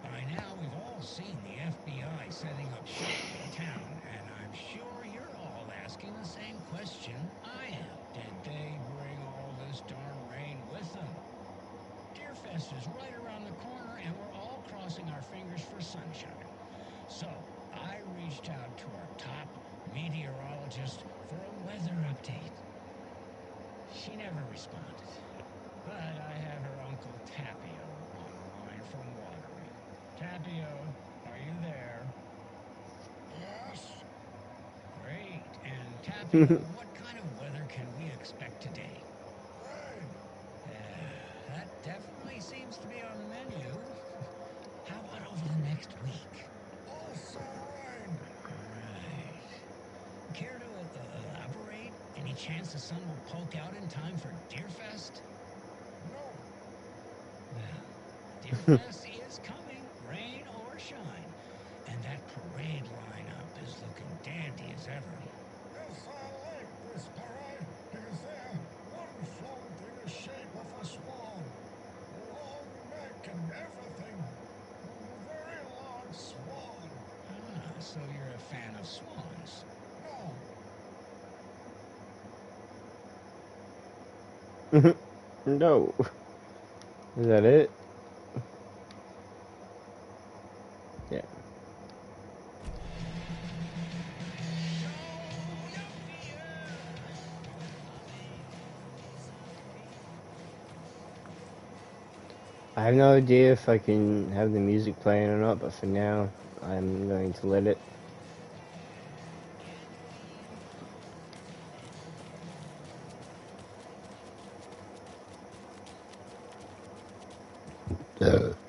Speaker 8: By now, we've all seen the FBI setting up shop in town, and I'm sure you're all asking the same question I am. Did they bring all this darn rain with them? Deerfest is right around the corner, and we're all crossing our fingers for sunshine. So, I reached out to our top meteorologist for a weather update. She never responded, but I have her Uncle Tapio on the line from Watering. Tapio, are you there? Yes. Great. And Tapio, what kind of weather can we expect today? Rain. That definitely seems to be on the menu. How about over the next week? Also rain. Right. Care to elaborate? Any chance the sun will poke out in time for Deerfest? No. Well, Deerfest is coming, rain or shine. And that parade lineup is looking dandy as ever. Yes, I like this parade because they're one float in the shape of a swan. Long neck and everything. A very long swan. Ah, so you're a fan of swans? No.
Speaker 1: No. Is that it? Yeah. I have no idea if I can have the music playing or not, but for now, I'm going to let it.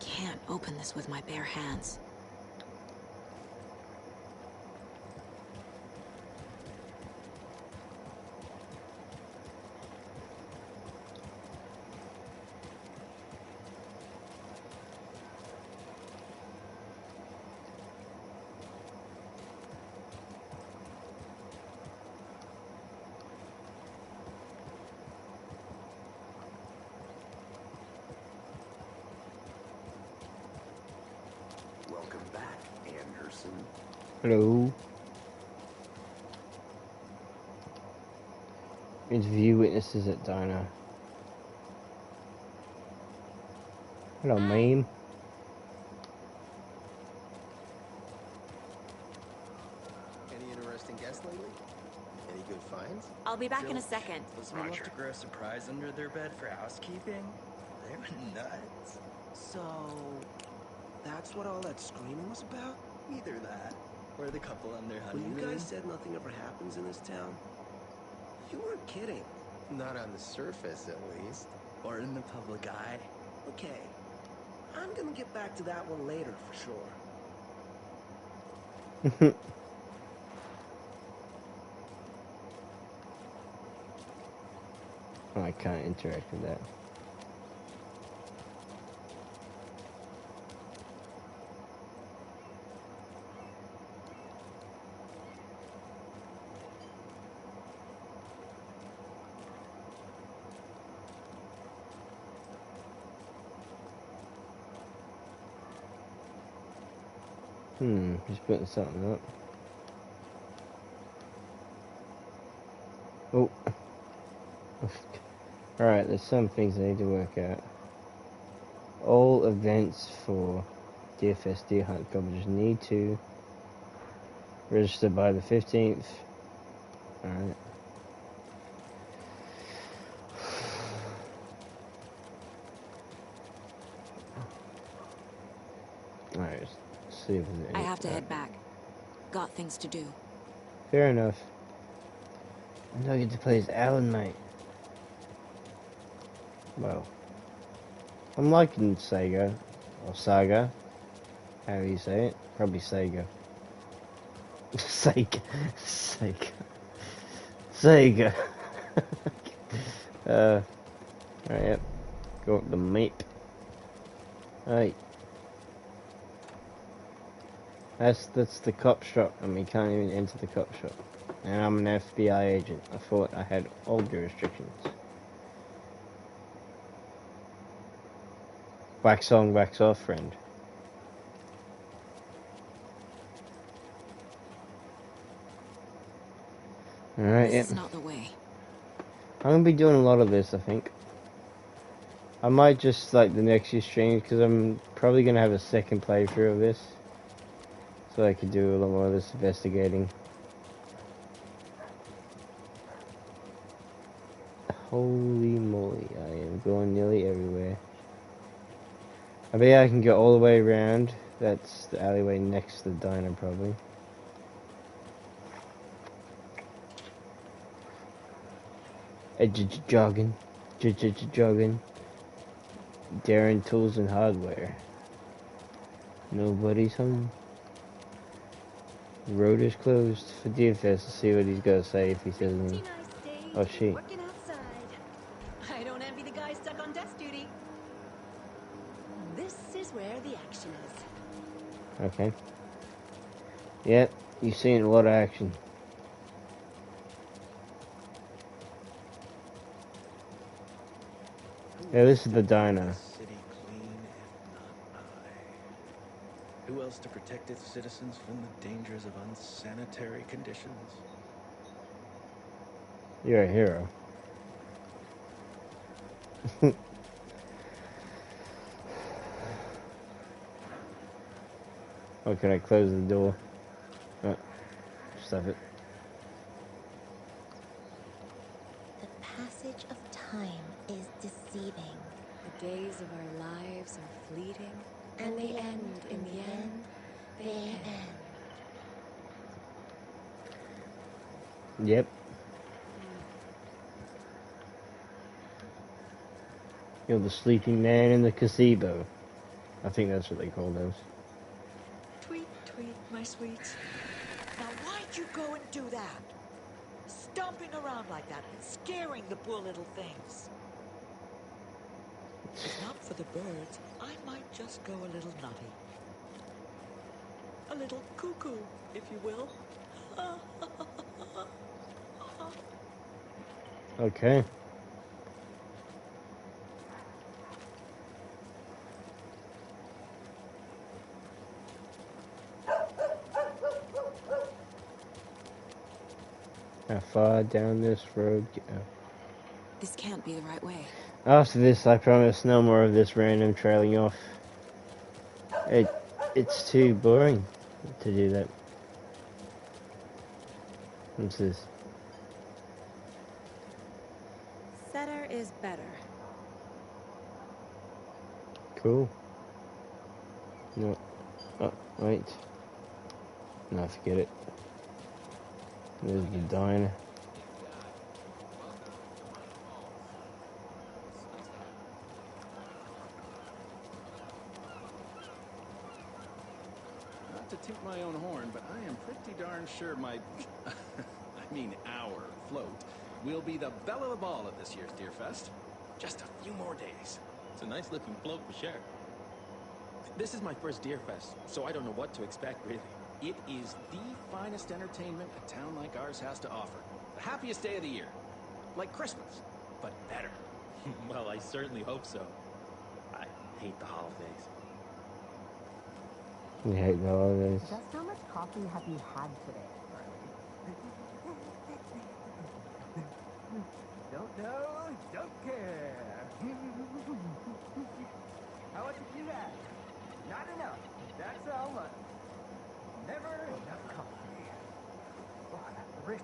Speaker 4: Can't open this with my bare hands.
Speaker 1: Hello. Interview witnesses at diner. Hello, ma'am.
Speaker 10: Any interesting guests lately? Any good finds?
Speaker 4: I'll be back in a second.
Speaker 11: Doesn't he love to grow a surprise under their bed for housekeeping? They were nuts.
Speaker 10: So, that's what all that screaming was about?
Speaker 11: Either that, or the couple on their
Speaker 10: When
Speaker 11: honeymoon.
Speaker 10: you guys said nothing ever happens in this town, you weren't kidding. Not on the surface, at least.
Speaker 11: Or in the public eye.
Speaker 10: Okay, I'm gonna get back to that one later for sure.
Speaker 1: I can't interact with that. Just putting something up. Oh. Alright, there's some things I need to work out. All events for DFS Deer Hunt coverage need to register by the 15th. Alright. Alright, let's see if there's
Speaker 4: I
Speaker 1: any-
Speaker 4: have to head back. Got things to do.
Speaker 1: Fair enough. I don't get to play as Alan, mate. Well, I'm liking Sega, or Saga, how do you say it? Probably Sega. Sega. Sega. Right, yep. Go up the map. Right. That's the cop shop, and we can't even enter the cop shop. And I'm an FBI agent. I thought I had all jurisdictions. Wax on, wax off, friend. Alright,
Speaker 4: This
Speaker 1: yep.
Speaker 4: is not the way.
Speaker 1: I'm gonna be doing a lot of this, I think. I might just, like, the next few streams, because I'm probably gonna have a second playthrough of this. So I could do a lot more of this investigating. Holy moly, I am going nearly everywhere. I bet I can go all the way around. That's the alleyway next to the diner, probably. Jogging. Jogging. Darren Tools and Hardware. Nobody's home. Road is closed for DFS. Let's see what he's gonna say if he says anything. Oh, she.
Speaker 12: Working outside. I don't envy the guy stuck on desk duty. This is where the action is.
Speaker 1: Okay. Yep, you've seen a lot of action. Yeah, this is the diner.
Speaker 11: City clean, if not I. Who else to protect its citizens from the dangers of unsanitary conditions?
Speaker 1: You're a hero. Oh, can I close the door? Oh, stop it.
Speaker 12: The passage of time is deceiving.
Speaker 13: The days of our lives are fleeting,
Speaker 12: And they end in the end. They end.
Speaker 1: Yep. You're the sleeping man in the gazebo. I think that's what they call those.
Speaker 14: Tweet, tweet, my sweets. Now why'd you go and do that? Stomping around like that, scaring the poor little things. If not for the birds, I might just go a little nutty. A little cuckoo, if you will.
Speaker 1: Okay. How far down this road go?
Speaker 4: This can't be the right way.
Speaker 1: After this, I promise no more of this random trailing off. It's too boring to do that. What's this?
Speaker 4: Setter is better.
Speaker 1: Cool. No. Oh, wait. No, forget it. There's the diner.
Speaker 11: Not to toot my own horn, but I am pretty darn sure my... I mean our float will be the belle of the ball at this year's Deerfest. Just a few more days.
Speaker 15: It's a nice looking float for sure. This is my first Deerfest, so I don't know what to expect, really.
Speaker 11: It is the finest entertainment a town like ours has to offer. The happiest day of the year. Like Christmas, but better.
Speaker 15: Well, I certainly hope so. I hate the holidays.
Speaker 1: You hate the holidays.
Speaker 16: Just how much coffee have you had today,
Speaker 17: Don't know, don't care. How much have you had? Not enough. That's how much. Never enough coffee. Oh, that rich,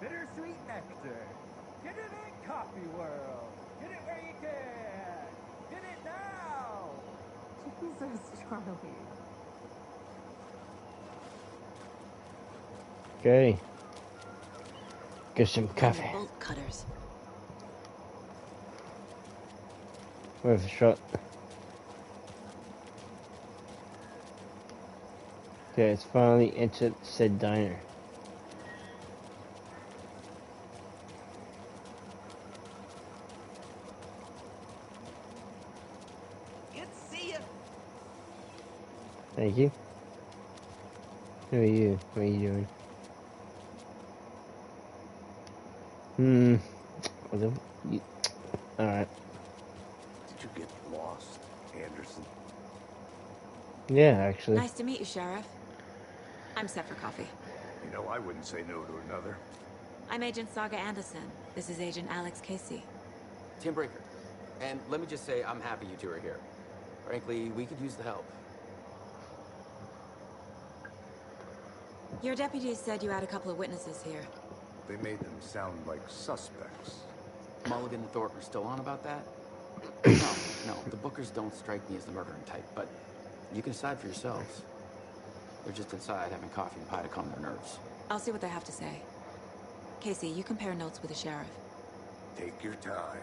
Speaker 17: bittersweet nectar. Get it in Coffee World. Get it where you can. Get it now.
Speaker 16: Jesus, Charlie.
Speaker 1: Okay. Get some coffee.
Speaker 4: Bolt cutters.
Speaker 1: Worth a shot. Okay, it's finally entered said diner.
Speaker 14: Good to see you.
Speaker 1: Thank you. Who are you? What are you doing? Alright.
Speaker 6: Did you get lost, Anderson?
Speaker 1: Yeah, actually.
Speaker 4: Nice to meet you, Sheriff. I'm set for coffee.
Speaker 6: You know, I wouldn't say no to another.
Speaker 4: I'm Agent Saga Anderson. This is Agent Alex Casey.
Speaker 18: Tim Breaker. And let me just say, I'm happy you two are here. Frankly, we could use the help.
Speaker 4: Your deputies said you had a couple of witnesses here.
Speaker 6: They made them sound like suspects.
Speaker 18: Mulligan and Thorpe are still on about that? No, the Bookers don't strike me as the murdering type, but you can decide for yourselves. They're just inside having coffee and pie to calm their nerves.
Speaker 4: I'll see what they have to say. Casey, you compare notes with the sheriff.
Speaker 6: Take your time.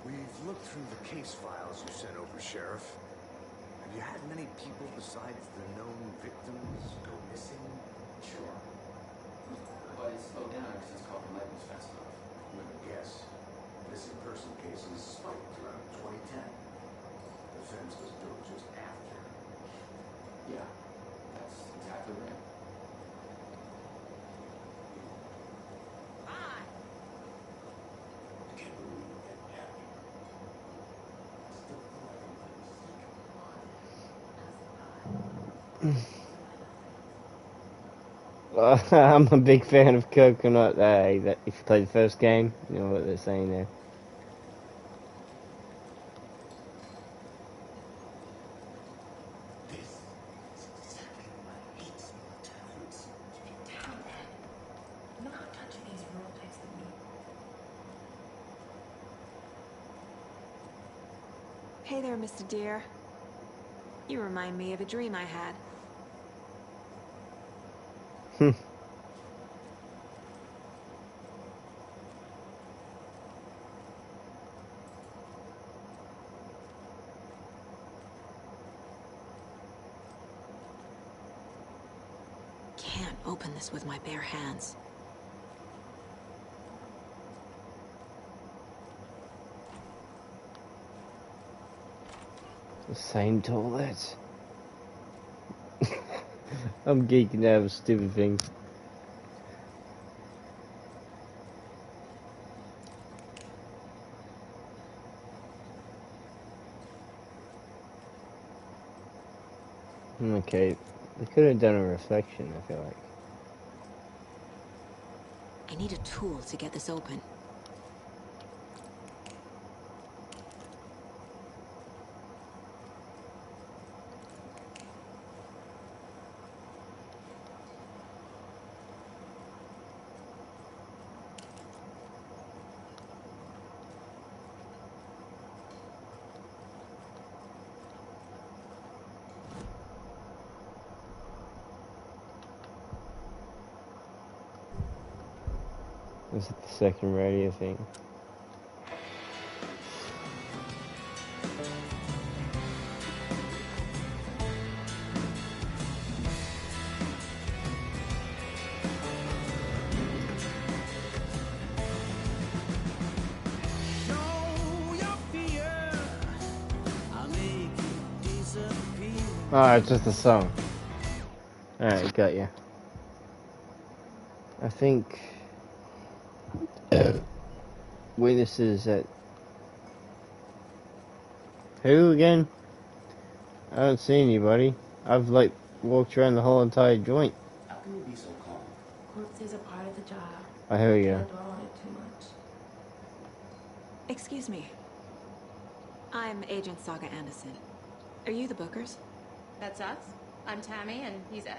Speaker 6: We've looked through the case files you sent over, Sheriff. Have you had many people besides the known victims go missing?
Speaker 18: Sure. But it's slowed down ever since Coffee Light was fast enough.
Speaker 6: Wouldn't guess. Missing person cases spiked around 2010. The fence was built just after.
Speaker 18: Yeah, that's exactly right.
Speaker 1: I'm a big fan of Coconut. That if you play the first game, you know what they're saying there.
Speaker 4: Hey there, Mr. Deer. You remind me of a dream I had. Can't open this with my bare hands.
Speaker 1: The same toilet. I'm geeking out with stupid things. Okay, they could have done a reflection, I feel like.
Speaker 4: I need a tool to get this open.
Speaker 1: This is the second radio thing. Oh, it's just a song. Alright, got you. I think witnesses at who again? I don't see anybody. I've like walked around the whole entire joint.
Speaker 19: How can you be so calm?
Speaker 13: Corpses are part of the job.
Speaker 1: I hear you.
Speaker 13: Can't dwell on it too much.
Speaker 4: Excuse me. I'm Agent Saga Anderson. Are you the Bookers?
Speaker 20: That's us. I'm Tammy, and he's Ed.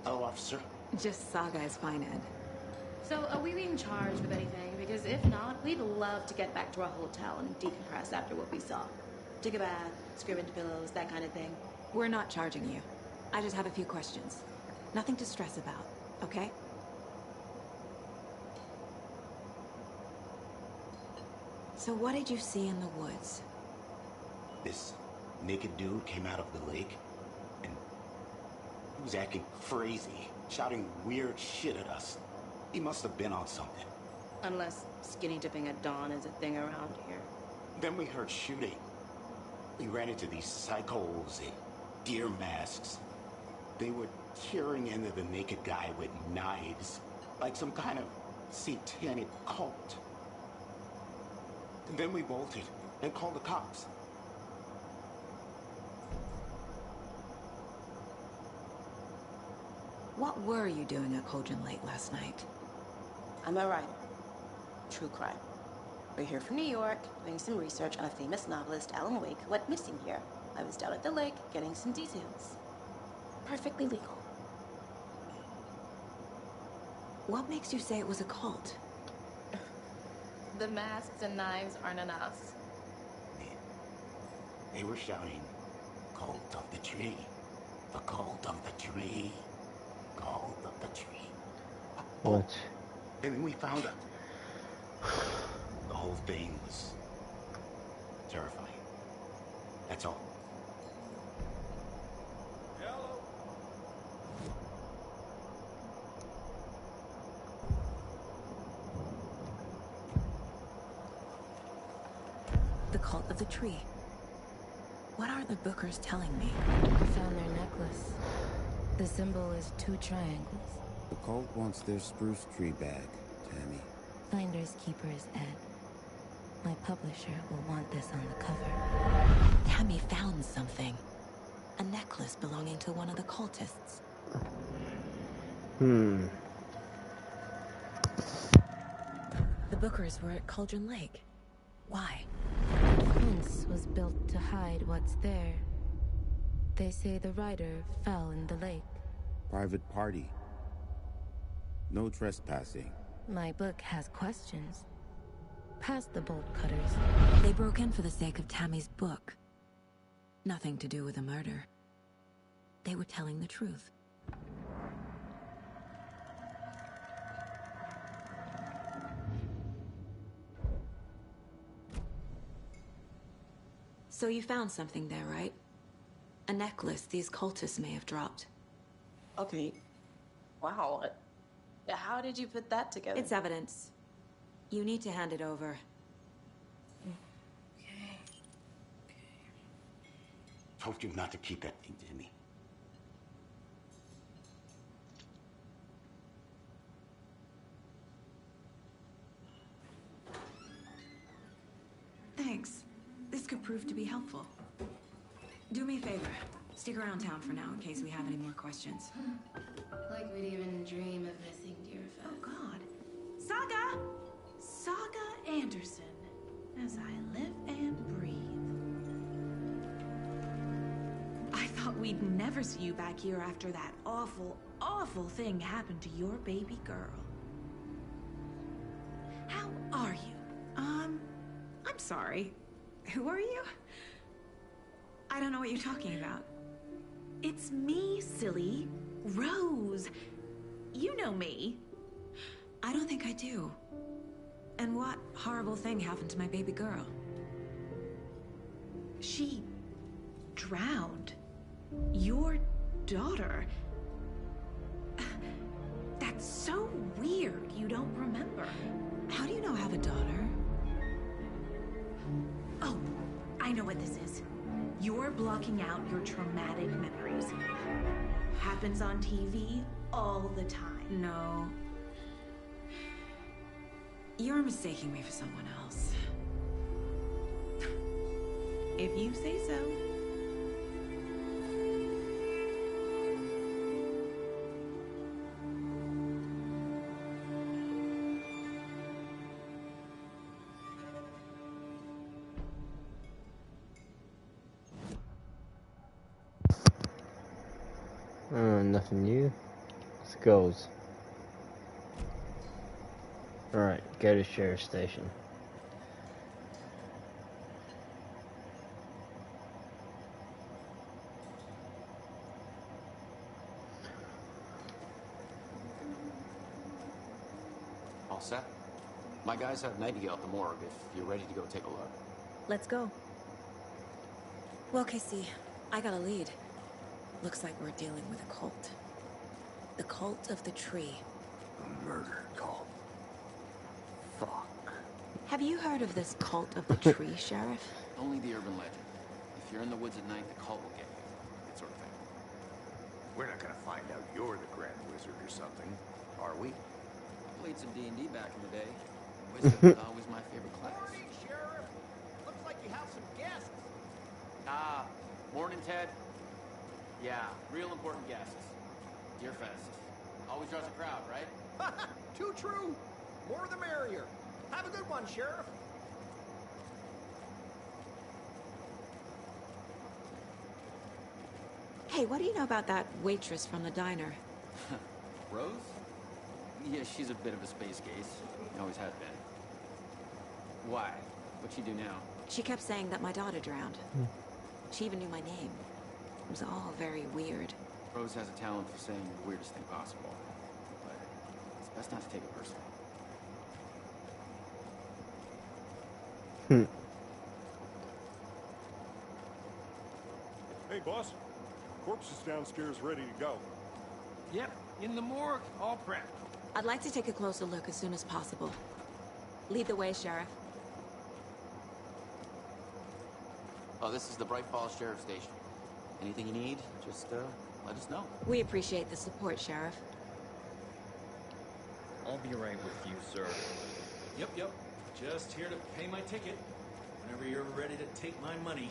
Speaker 19: Oh, officer.
Speaker 4: Just Saga is fine, Ed.
Speaker 20: So, are we being charged with anything? Because if not, we'd love to get back to our hotel and decompress after what we saw. Take a bath, scream into pillows, that kind of thing.
Speaker 4: We're not charging you. I just have a few questions. Nothing to stress about, okay? So what did you see in the woods?
Speaker 19: This naked dude came out of the lake, and he was acting crazy, shouting weird shit at us. He must have been on something.
Speaker 20: Unless skinny dipping at dawn is a thing around here.
Speaker 19: Then we heard shooting. We ran into these psychos in deer masks. They were tearing into the naked guy with knives, like some kind of satanic cult. And then we bolted and called the cops.
Speaker 4: What were you doing at Cauldron Lake last night?
Speaker 20: I'm a writer. True crime. We're here from New York, doing some research on a famous novelist, Alan Wake, who went missing here. I was down at the lake, getting some details. Perfectly legal.
Speaker 4: What makes you say it was a cult?
Speaker 20: The masks and knives aren't enough.
Speaker 19: They were shouting, "Cult of the tree. The cult of the tree. Cult of the tree."
Speaker 1: What?
Speaker 19: And then we found out. The whole thing was terrifying. That's all.
Speaker 4: The cult of the tree. What are the Bookers telling me?
Speaker 13: I found their necklace. The symbol is 2 triangles.
Speaker 21: The cult wants their spruce tree back, Tammy.
Speaker 13: Finders keepers, Ed. My publisher will want this on the cover.
Speaker 4: Tammy found something. A necklace belonging to one of the cultists. The Bookers were at Cauldron Lake. Why?
Speaker 13: The fence was built to hide what's there. They say the rider fell in the lake.
Speaker 21: Private party. No trespassing.
Speaker 13: My book has questions. Past the bolt cutters.
Speaker 4: They broke in for the sake of Tammy's book. Nothing to do with a murder. They were telling the truth. So you found something there, right? A necklace these cultists may have dropped.
Speaker 20: Okay. Wow. How did you put that together?
Speaker 4: It's evidence. You need to hand it over.
Speaker 20: Okay.
Speaker 19: Told you not to keep that thing to me.
Speaker 4: Thanks. This could prove to be helpful. Do me a favor. Stick around town for now in case we have any more questions.
Speaker 20: Like we'd even dream of missing Deerfest.
Speaker 4: Oh, God.
Speaker 5: Anderson, as I live and breathe. I thought we'd never see you back here after that awful, awful thing happened to your baby girl. How are you? I'm sorry. Who are you? I don't know what you're talking about. It's me, silly. Rose. You know me.
Speaker 4: I don't think I do. And what horrible thing happened to my baby girl?
Speaker 5: She drowned. Your daughter. That's so weird you don't remember.
Speaker 4: How do you know I have a daughter?
Speaker 5: Oh, I know what this is. You're blocking out your traumatic memories. Happens on TV all the time.
Speaker 4: No. You're mistaking me for someone else.
Speaker 5: If you say so.
Speaker 1: Nothing new. Skulls. Alright, go to sheriff's station.
Speaker 18: All set? My guys have Nightingale at the morgue if you're ready to go take a look.
Speaker 4: Let's go. Well, Casey, I got a lead. Looks like we're dealing with a cult. The cult of the tree.
Speaker 6: A murder cult. Fuck.
Speaker 4: Have you heard of this cult of the tree, Sheriff?
Speaker 18: Only the urban legend. If you're in the woods at night, the cult will get you. That sort of thing.
Speaker 6: We're not gonna find out you're the Grand Wizard or something, are we?
Speaker 18: Played some D&D back in the day. Wizard was always my favorite class.
Speaker 8: Morning, Sheriff. Looks like you have some guests.
Speaker 18: Ah, morning, Ted. Yeah, real important guests. Deerfest. Always draws a crowd, right?
Speaker 8: Too true. More the merrier. Have a good one, Sheriff.
Speaker 4: Hey, what do you know about that waitress from the diner?
Speaker 18: Rose? Yeah, she's a bit of a space case. Always has been. Why? What'd she do now?
Speaker 4: She kept saying that my daughter drowned. She even knew my name. It was all very weird.
Speaker 18: Rose has a talent for saying the weirdest thing possible. But it's best not to take it personally.
Speaker 3: Hey, boss. Corpse is downstairs ready to go.
Speaker 8: Yep, in the morgue, all prepped.
Speaker 4: I'd like to take a closer look as soon as possible. Lead the way, Sheriff.
Speaker 18: Oh, this is the Bright Falls Sheriff Station. Anything you need, just let us know.
Speaker 4: We appreciate the support, Sheriff.
Speaker 22: I'll be right with you, sir. Yep. Just here to pay my ticket. Whenever you're ready to take my money.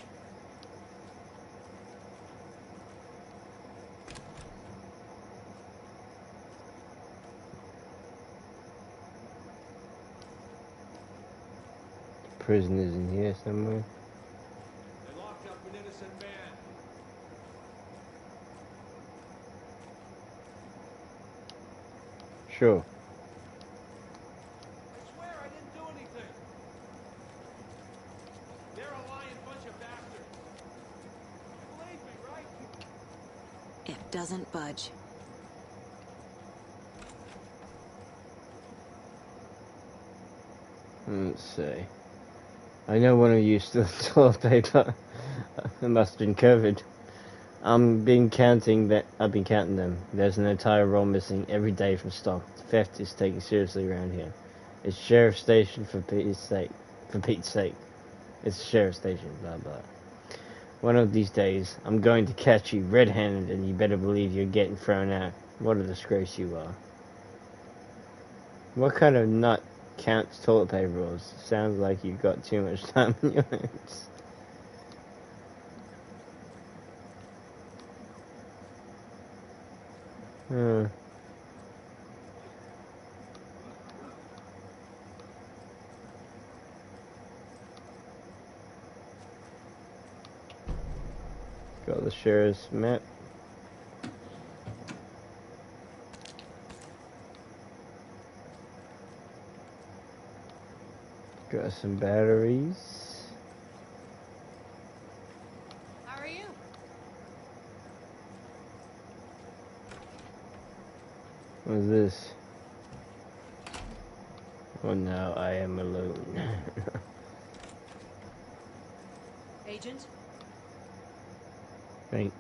Speaker 1: Prisoners in here somewhere.
Speaker 22: They locked up an innocent man.
Speaker 1: Sure.
Speaker 22: I swear I didn't do anything. They're a lying bunch of bastards. You believe me, right?
Speaker 4: It doesn't budge.
Speaker 1: Let's see. I know one of you still toilet paper. It must have been COVID. I've been counting them. There's an entire roll missing every day from stock. Theft is taken seriously around here. It's sheriff's station for Pete's sake. For Pete's sake. It's a sheriff's station, blah blah. One of these days, I'm going to catch you red-handed and you better believe you're getting thrown out. What a disgrace you are. What kind of nut counts toilet paper rolls? Sounds like you've got too much time on your hands. Got the sheriff's map. Got some batteries.
Speaker 2: How are you?
Speaker 1: What's this? Oh no, I am alone.
Speaker 2: Agent?
Speaker 1: Right.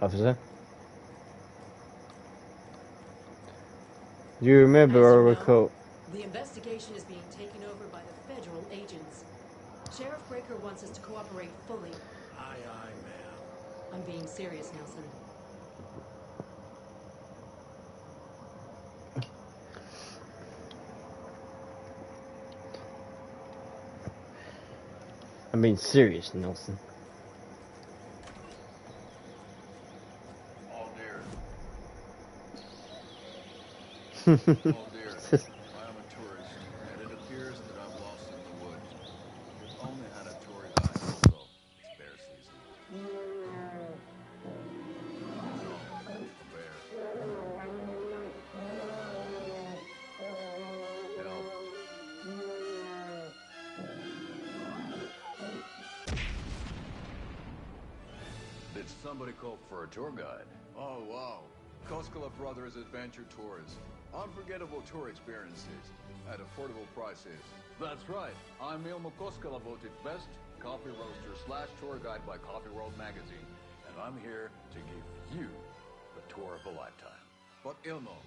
Speaker 1: Officer? Do you remember or recall?
Speaker 2: The investigation is being taken over by the federal agents. Sheriff Breaker wants us to cooperate fully.
Speaker 8: Aye, ma'am.
Speaker 2: I'm being serious, Nelson.
Speaker 1: I'm being serious, Nelson.
Speaker 7: Oh dear. Oh dear. I am a tourist, and it appears that I'm lost in the woods. We've only had a tour guide, so it's bear season. No, a bear. Help. Did somebody call for a tour guide? Oh, wow. Koskela Brothers Adventure Tours. Unforgettable tour experiences at affordable prices. That's right. I'm Ilmo Koskela, voted best coffee roaster / tour guide by Coffee World magazine. And I'm here to give you the tour of a lifetime. But Ilmo,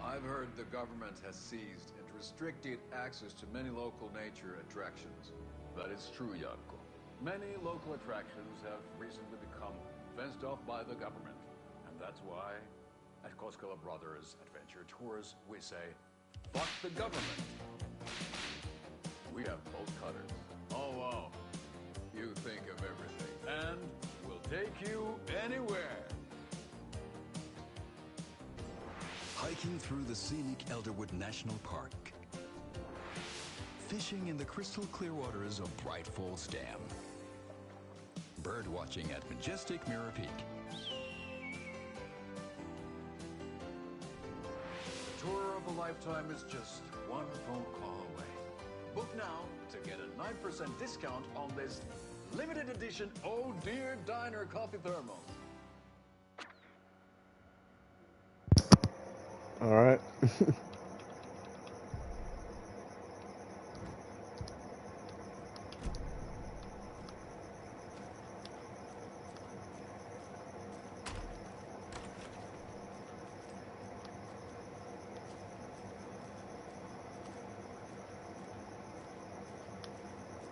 Speaker 7: I've heard the government has seized and restricted access to many local nature attractions. That is true, Janko. Many local attractions have recently become fenced off by the government. And that's why, at Koskela Brothers Adventure Tours, we say, fuck the government. We have bolt cutters. Oh, wow. You think of everything. And we'll take you anywhere.
Speaker 23: Hiking through the scenic Elderwood National Park. Fishing in the crystal clear waters of Bright Falls Dam. Bird watching at majestic Mirror Peak.
Speaker 7: The tour of a lifetime is just one phone call away. Book now to get a 9% discount on this limited edition Oh Dear Diner coffee thermos.
Speaker 1: Alright.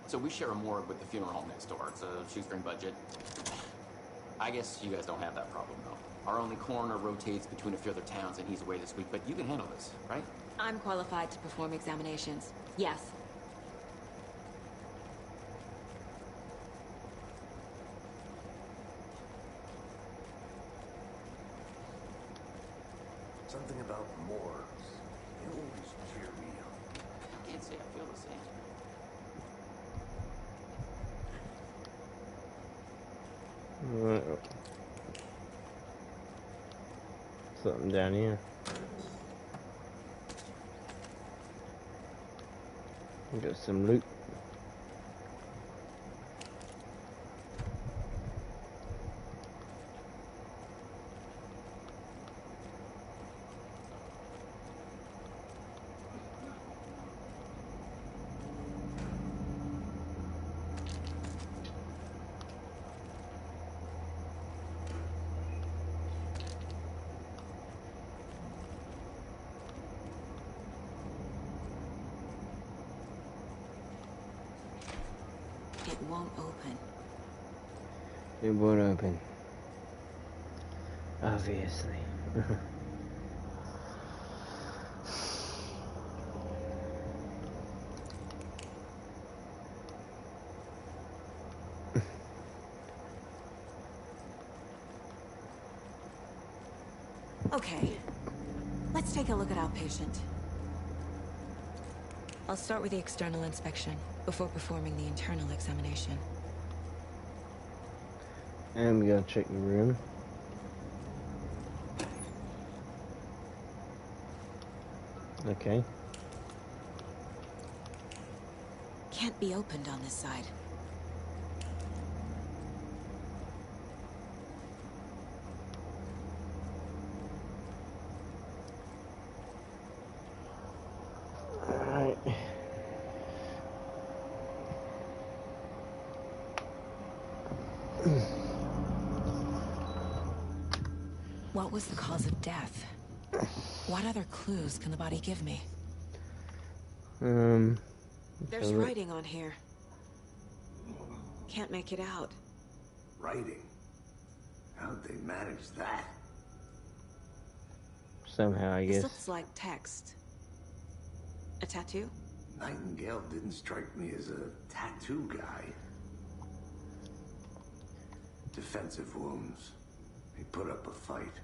Speaker 18: So we share a morgue with the funeral home next door. It's a shoestring budget. I guess you guys don't have that problem, though. Our only coroner rotates between a few other towns, and he's away this week, but you can handle this, right?
Speaker 4: I'm qualified to perform examinations. Yes.
Speaker 6: Something about morgues. They always cheer me up.
Speaker 18: I can't say I feel the same.
Speaker 1: Something down here. We got some loot.
Speaker 4: It won't open.
Speaker 1: It won't open. Obviously.
Speaker 4: Okay. Let's take a look at our patient. I'll start with the external inspection before performing the internal examination.
Speaker 1: And we gotta check the room. Okay.
Speaker 4: Can't be opened on this side.
Speaker 1: Alright.
Speaker 4: What was the cause of death? What other clues can the body give me? There's
Speaker 1: so-
Speaker 4: writing on here. Can't make it out.
Speaker 6: Writing? How'd they manage that?
Speaker 1: Somehow, I
Speaker 4: This
Speaker 1: guess.
Speaker 4: looks like text. A tattoo?
Speaker 6: Nightingale didn't strike me as a tattoo guy. Defensive wounds. He put up a fight.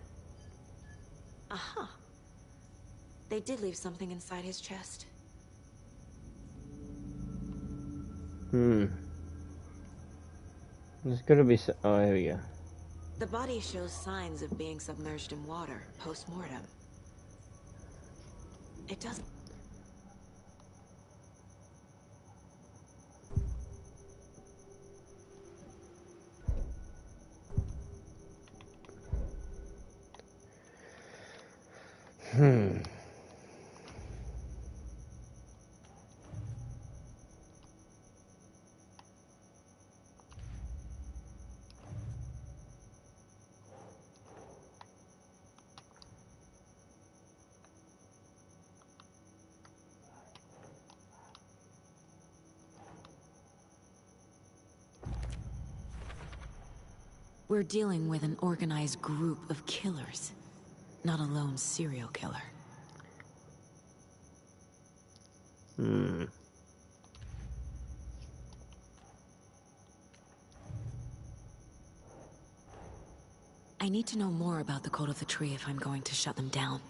Speaker 4: Aha. They did leave something inside his chest.
Speaker 1: There's gotta be so. Oh, here we go.
Speaker 4: The body shows signs of being submerged in water post-mortem. It doesn't... We're dealing with an organized group of killers, not a lone serial killer. I need to know more about the Code of the Tree if I'm going to shut them down.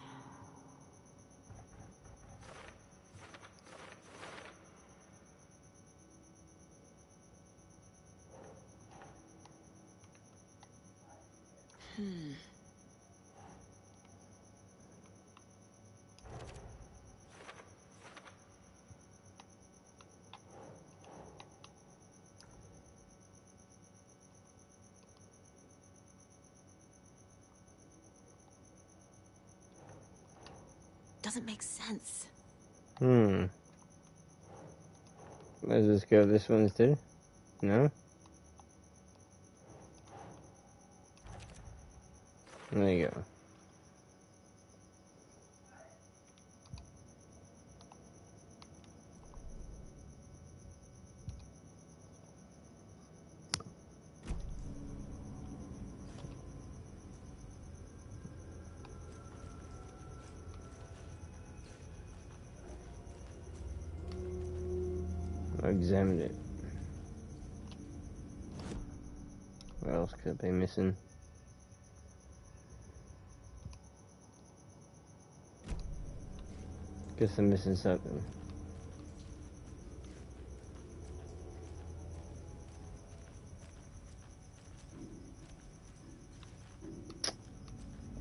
Speaker 4: Doesn't make sense.
Speaker 1: Let's just go this one's too. No? There you go. I examined it. What else could it be missing? Guess I'm missing something.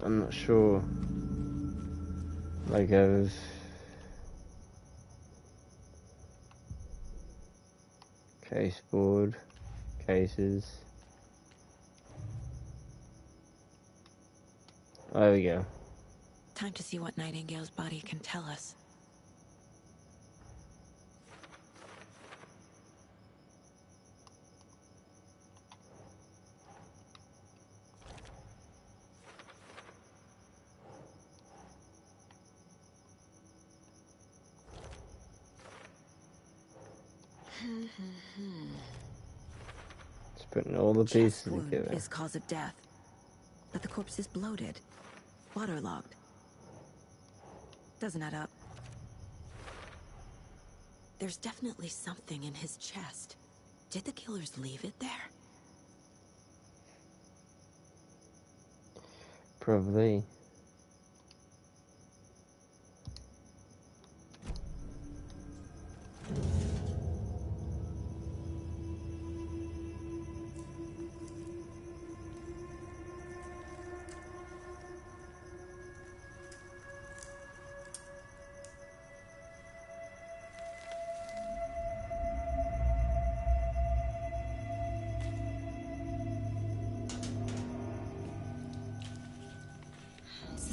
Speaker 1: I'm not sure. Like case board, cases. Oh, there we go.
Speaker 4: Time to see what Nightingale's body can tell us.
Speaker 1: Just putting all the pieces
Speaker 4: Chest wound
Speaker 1: together.
Speaker 4: is cause of death, but the corpse is bloated, waterlogged. Doesn't add up. There's definitely something in his chest. Did the killers leave it there?
Speaker 1: Probably.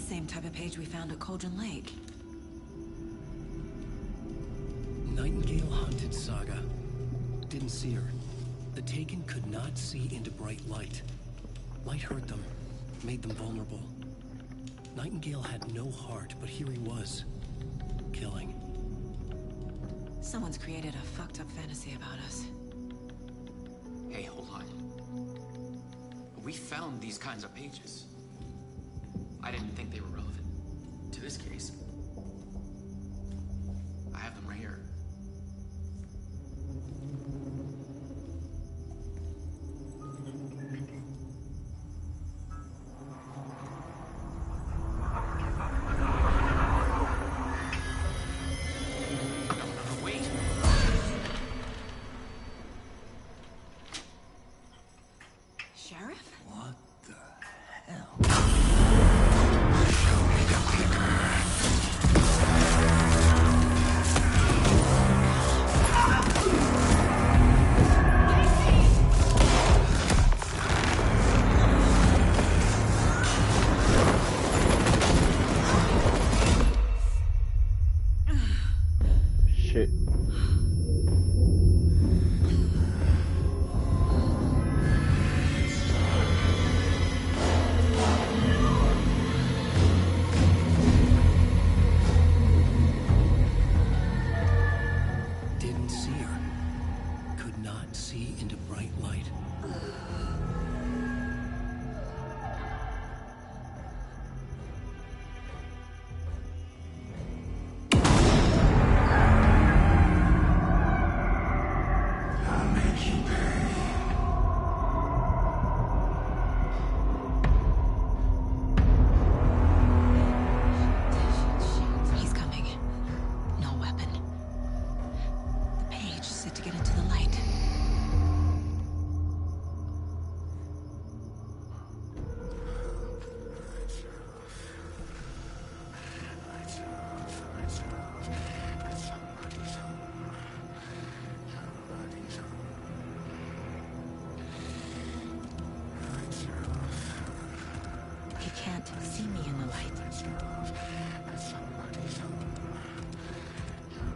Speaker 4: same type of page we found at Cauldron Lake.
Speaker 9: Nightingale Hunted Saga. Didn't see her. The Taken could not see into bright light. Light hurt them, made them vulnerable. Nightingale had no heart, but here he was, killing.
Speaker 4: Someone's created a fucked up fantasy about us.
Speaker 18: Hey, hold on. We found these kinds of pages. I didn't think they were relevant to this case. I have them right here.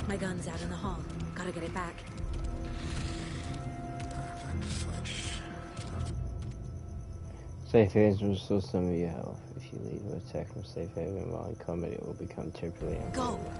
Speaker 4: My gun's out in the hall. Gotta get it back.
Speaker 1: Safe havens will restore some of your health. If you leave or attack from safe haven while in combat, it will become temporarily unavailable.
Speaker 4: Go!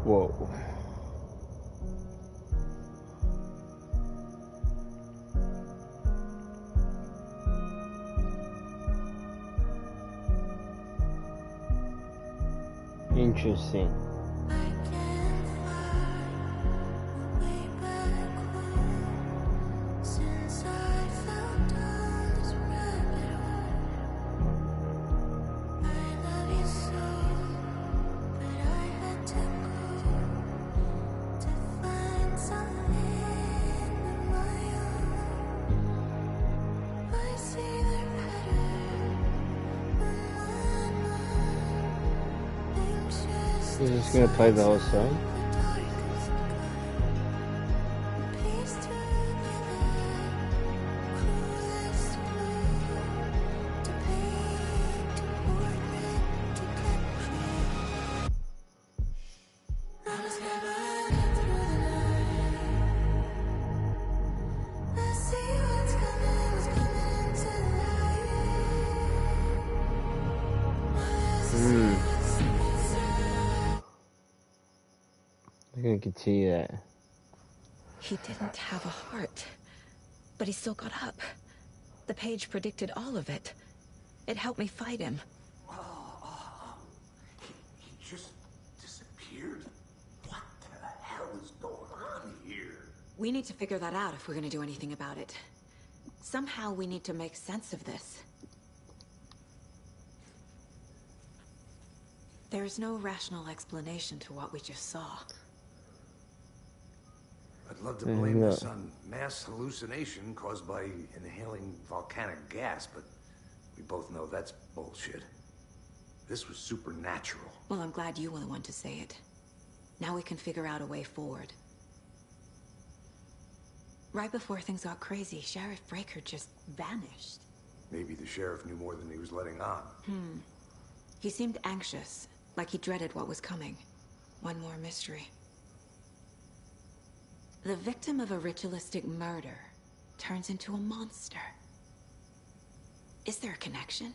Speaker 1: Whoa. Interesting. Is this gonna play the whole song? I'm gonna continue that.
Speaker 4: He didn't have a heart, but he still got up. The page predicted all of it. It helped me fight him.
Speaker 19: He just disappeared?
Speaker 20: We need to figure that out if we're gonna do anything about it. Somehow we need to make sense of this. There's no rational explanation to what we just saw.
Speaker 6: I'd love to blame this on mass hallucination caused by inhaling volcanic gas, but we both know that's bullshit. This was supernatural.
Speaker 20: Well, I'm glad you were the one to say it. Now we can figure out a way forward. Right before things got crazy, Sheriff Breaker just vanished.
Speaker 6: Maybe the sheriff knew more than he was letting on.
Speaker 20: He seemed anxious, like he dreaded what was coming. One more mystery. The victim of a ritualistic murder turns into a monster. Is there a connection?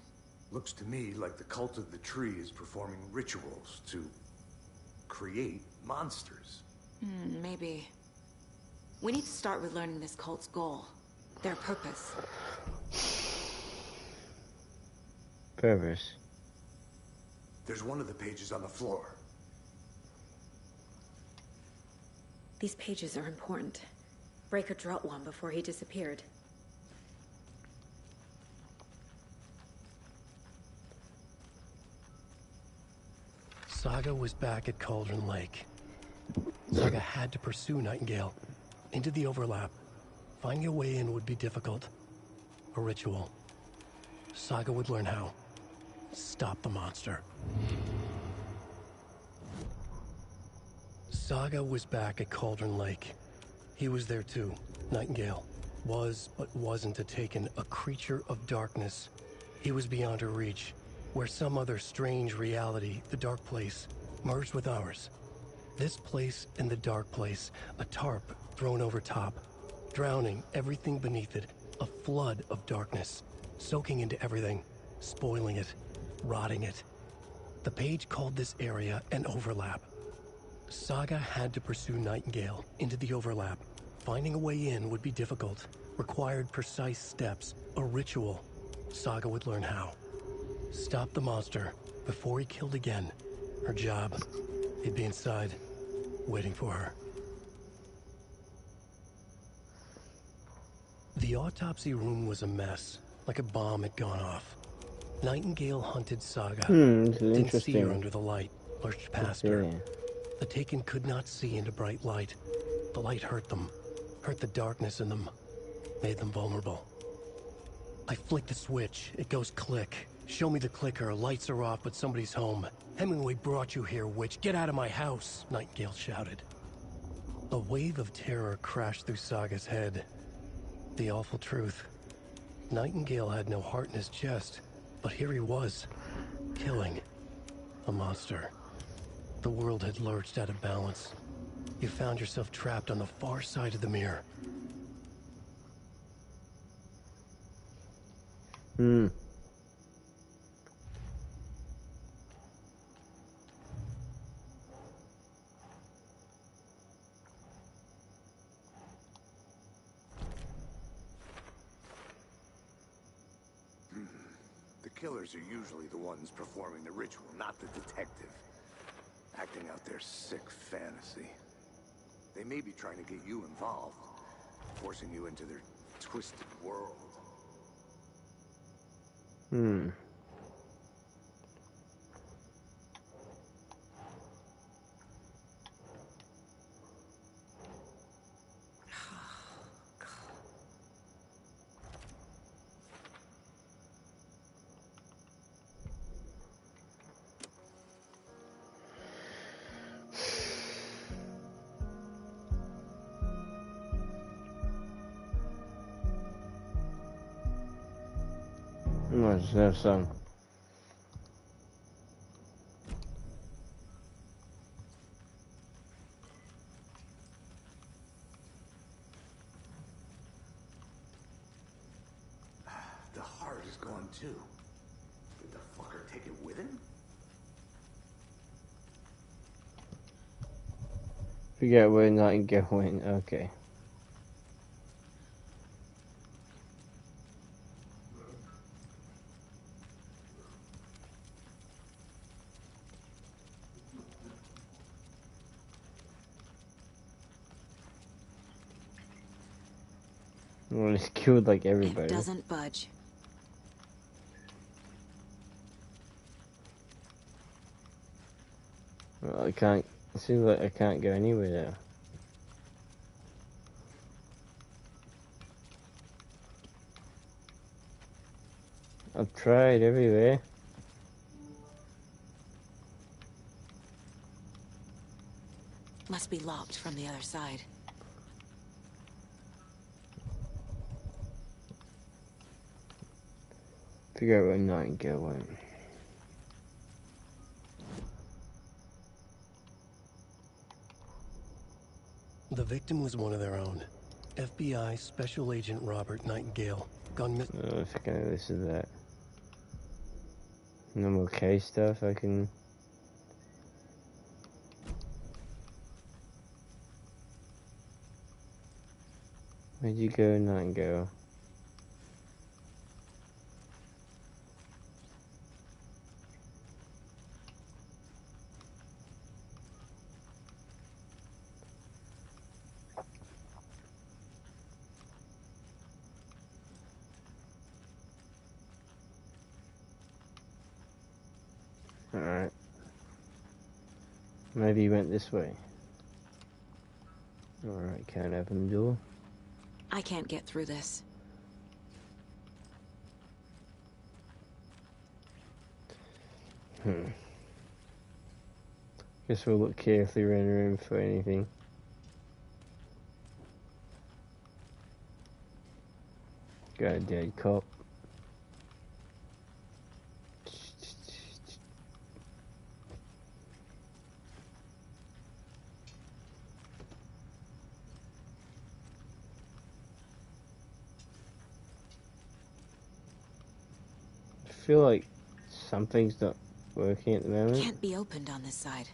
Speaker 6: Looks to me like the cult of the tree is performing rituals to create monsters.
Speaker 20: Maybe. We need to start with learning this cult's goal. Their purpose.
Speaker 1: Purpose.
Speaker 6: There's one of the pages on the floor.
Speaker 2: These pages are important. Breaker dropped one before he disappeared.
Speaker 9: Saga was back at Cauldron Lake. Saga had to pursue Nightingale into the overlap. Finding a way in would be difficult. A ritual. Saga would learn how. Stop the monster. Saga was back at Cauldron Lake. He was there too. Nightingale was, but wasn't a Taken, a creature of darkness. He was beyond her reach, where some other strange reality, the Dark Place, merged with ours. This place and the Dark Place, a tarp thrown over top, drowning everything beneath it, a flood of darkness, soaking into everything, spoiling it, rotting it. The page called this area an overlap. Saga had to pursue Nightingale into the overlap. Finding a way in would be difficult, required precise steps, a ritual. Saga would learn how. Stop the monster before he killed again. Her job, he'd be inside, waiting for her. The autopsy room was a mess, like a bomb had gone off. Nightingale hunted Saga. Didn't see her under the light, lurched past her. The Taken could not see into bright light. The light hurt them, hurt the darkness in them, made them vulnerable. I flick the switch, it goes click. Show me the clicker, lights are off, but somebody's home. Hemingway brought you here, witch. Get out of my house, Nightingale shouted. A wave of terror crashed through Saga's head. The awful truth. Nightingale had no heart in his chest, but here he was, killing a monster. The world had lurched out of balance. You found yourself trapped on the far side of the mirror.
Speaker 6: The killers are usually the ones performing the ritual, not the detective. Acting out their sick fantasy. They may be trying to get you involved, forcing you into their twisted world.
Speaker 1: Let's have some.
Speaker 6: The heart is gone too. Did the fucker take it with him?
Speaker 1: Forget where Nightingale went. Okay. Well, he's killed like
Speaker 4: It
Speaker 1: everybody.
Speaker 4: doesn't budge.
Speaker 1: Well, I can't. It seems like I can't go anywhere now. I've tried everywhere.
Speaker 4: Must be locked from the other side.
Speaker 1: Figure out where Nightingale went.
Speaker 9: The victim was one of their own. FBI Special Agent Robert Nightingale. Gone missing.
Speaker 1: Oh, if I can listen to that. No more case stuff I can... Where'd you go, Nightingale? Alright. Maybe he went this way. Alright, can't open the door.
Speaker 4: I can't get through this.
Speaker 1: Guess we'll look carefully around the room for anything. Got a dead cop. I feel like something's not working at the moment.
Speaker 4: Can't be opened on this side.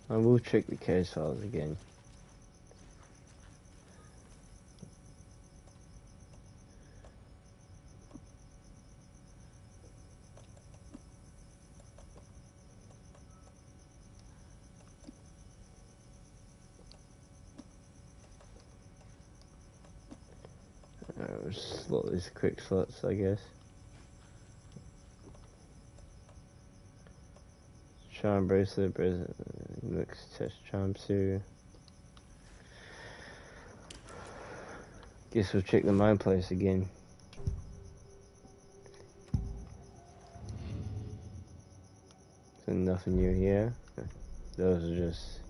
Speaker 1: I will check the case files again. We'll slot these quick slots, I guess. Charm bracelet, looks test charm suit. Guess we'll check the mine place again. So nothing new here. Those are just...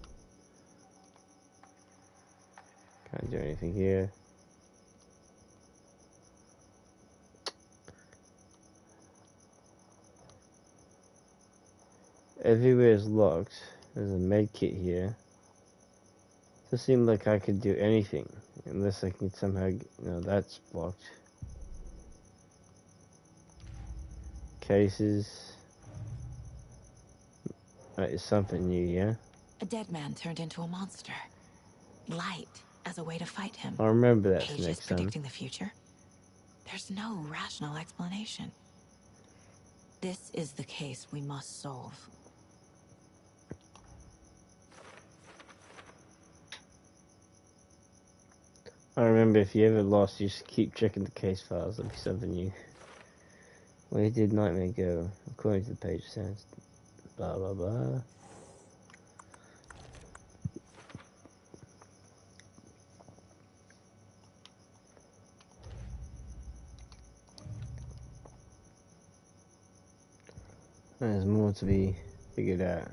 Speaker 1: Can't do anything here. Everywhere is locked. There's a med kit here. Doesn't seem like I could do anything unless I can somehow. No, that's blocked. Cases. That is something new, yeah?
Speaker 4: A dead man turned into a monster. Light as a way to fight him.
Speaker 1: I'll remember that for
Speaker 4: Pages
Speaker 1: next time.
Speaker 4: predicting the future. There's no rational explanation. This is the case we must solve.
Speaker 1: I remember if you ever lost, you just keep checking the case files. There'll be something new. Where did Nightmare go? According to the page sounds. Blah blah blah. There's more to be figured out.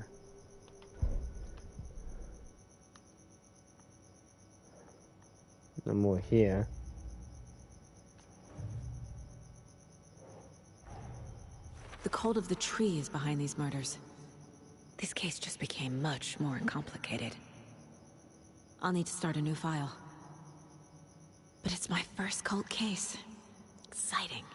Speaker 1: No more here.
Speaker 4: The cult of the tree is behind these murders. This case just became much more complicated. I'll need to start a new file. But it's my first cult case. Exciting.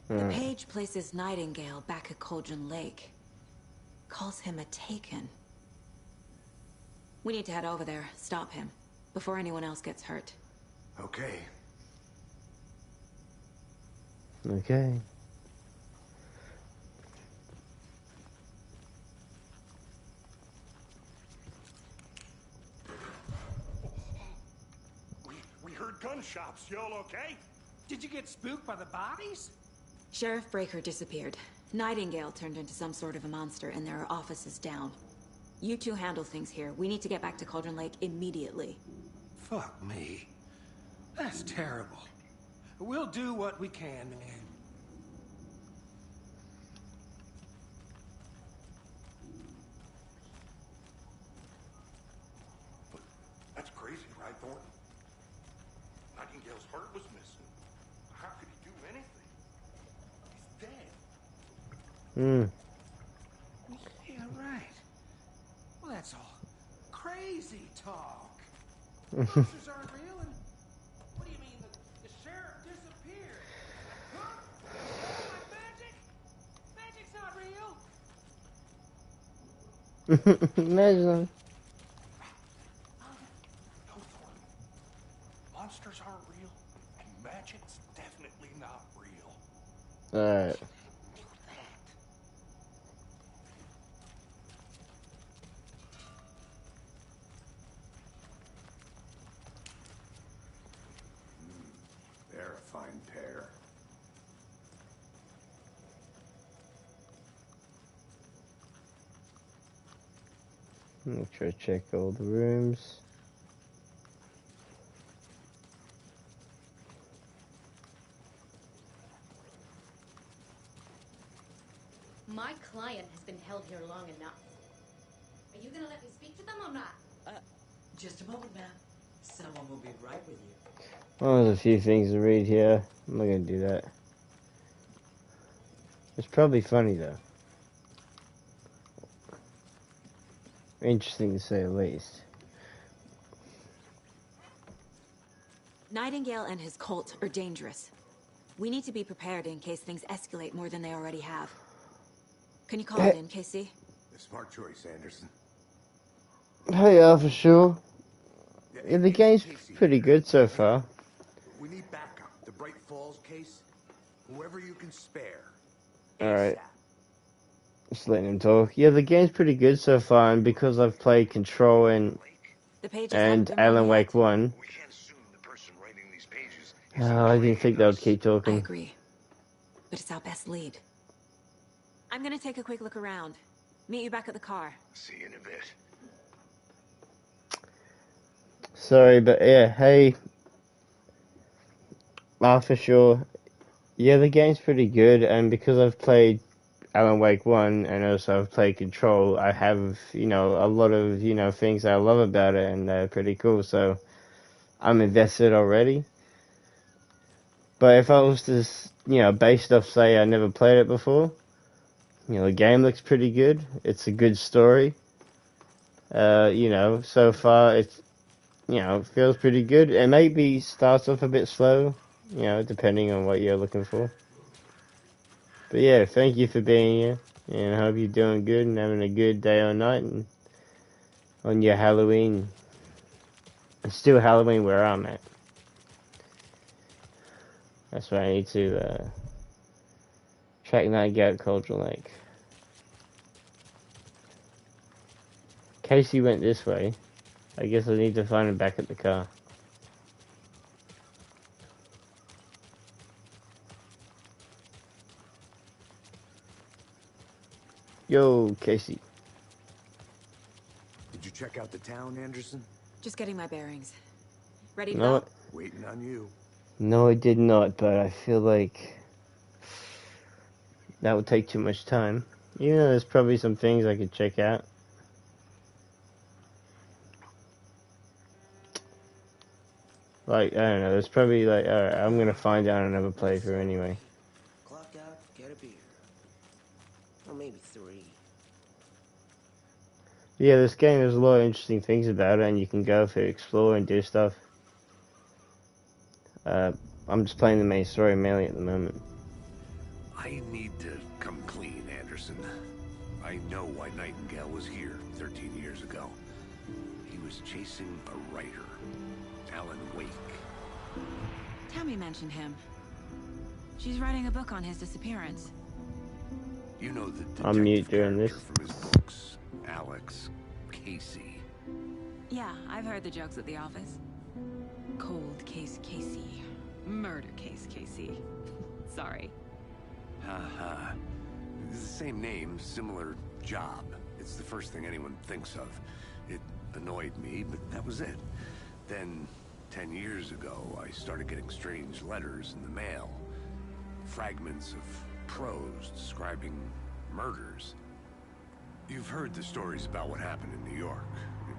Speaker 4: The page places Nightingale back at Cauldron Lake. Calls him a Taken. We need to head over there, stop him, before anyone else gets hurt.
Speaker 6: Okay.
Speaker 1: Okay.
Speaker 6: chops. You all okay?
Speaker 8: Did you get spooked by the bodies?
Speaker 4: Sheriff Breaker disappeared. Nightingale turned into some sort of a monster, and there are offices down. You two handle things here. We need to get back to Cauldron Lake immediately.
Speaker 8: Fuck me. That's terrible. We'll do what we can, man.
Speaker 3: That's crazy, right, Thornton? Nightingale's heart was missing. How could he do anything? He's dead.
Speaker 8: Yeah, right. Well, that's all crazy talk.
Speaker 1: Hmm.
Speaker 8: Monsters aren't real, and what do you mean the sheriff disappeared? Huh? Like magic? Magic's not real.
Speaker 1: Imagine.
Speaker 3: Monsters aren't real, and magic's definitely not real.
Speaker 1: Alright.
Speaker 6: They're a fine pair.
Speaker 1: Make sure to check all the rooms.
Speaker 2: My client has been held here long enough. Are you gonna let me speak to them or not?
Speaker 14: Just a moment, ma'am. Someone will be right with you.
Speaker 1: Oh, there's a few things to read here. I'm not gonna do that. It's probably funny though. Interesting to say the least.
Speaker 4: Nightingale and his cult are dangerous. We need to be prepared in case things escalate more than they already have. Can you call it in, Casey?
Speaker 6: A smart choice, Anderson.
Speaker 1: Hey, for sure. Yeah, the game's pretty good so far.
Speaker 6: We need backup. The Bright Falls case. Whoever you can spare.
Speaker 1: Alright. Just letting him talk. Yeah, the game's pretty good so far, and because I've played Control and Alan Wake 1, I didn't think they would keep talking.
Speaker 4: I agree. But it's our best lead. I'm gonna take a quick look around. Meet you back at the car.
Speaker 6: See you in a bit.
Speaker 1: Sorry, but yeah, hey. For sure. Yeah, the game's pretty good, and because I've played Alan Wake 1 and also I've played Control, I have, a lot of, things I love about it, and they're pretty cool, so I'm invested already. But if I was to, based off, say, I never played it before, the game looks pretty good. It's a good story. So far it's, feels pretty good. It maybe starts off a bit slow, depending on what you're looking for. But yeah, thank you for being here, and I hope you're doing good and having a good day or night and on your Halloween. It's still Halloween where I'm at. That's why I need to track Nightingale at Cauldron Lake. Casey went this way. I guess I need to find him back at the car. Yo, Casey.
Speaker 6: Did you check out the town, Anderson?
Speaker 4: Just getting my bearings. Ready to
Speaker 1: No,
Speaker 4: go?
Speaker 6: Waiting on you.
Speaker 1: no, I did not, but I feel like that would take too much time. Even though there's probably some things I could check out. Like, I don't know, there's probably like, alright, I'm gonna find out another playthrough anyway.
Speaker 10: Clock out, get a beer. Or maybe 3.
Speaker 1: Yeah, this game, there's a lot of interesting things about it, and you can go for explore and do stuff. I'm just playing the main story mainly at the moment.
Speaker 6: I need to come clean, Anderson. I know why Nightingale was here 13 years ago. He was chasing a writer, Alan Wake.
Speaker 4: Tammy mentioned him. She's writing a book on his disappearance.
Speaker 6: You know the
Speaker 1: I'm mute during this.
Speaker 6: from his books, Alex Casey.
Speaker 4: Yeah, I've heard the jokes at the office.
Speaker 5: Cold case Casey. Murder case Casey. Sorry.
Speaker 6: Haha. It's the same name, similar job. It's the first thing anyone thinks of. It annoyed me, but that was it. Then, 10 years ago, I started getting strange letters in the mail. Fragments of prose describing murders. You've heard the stories about what happened in New York.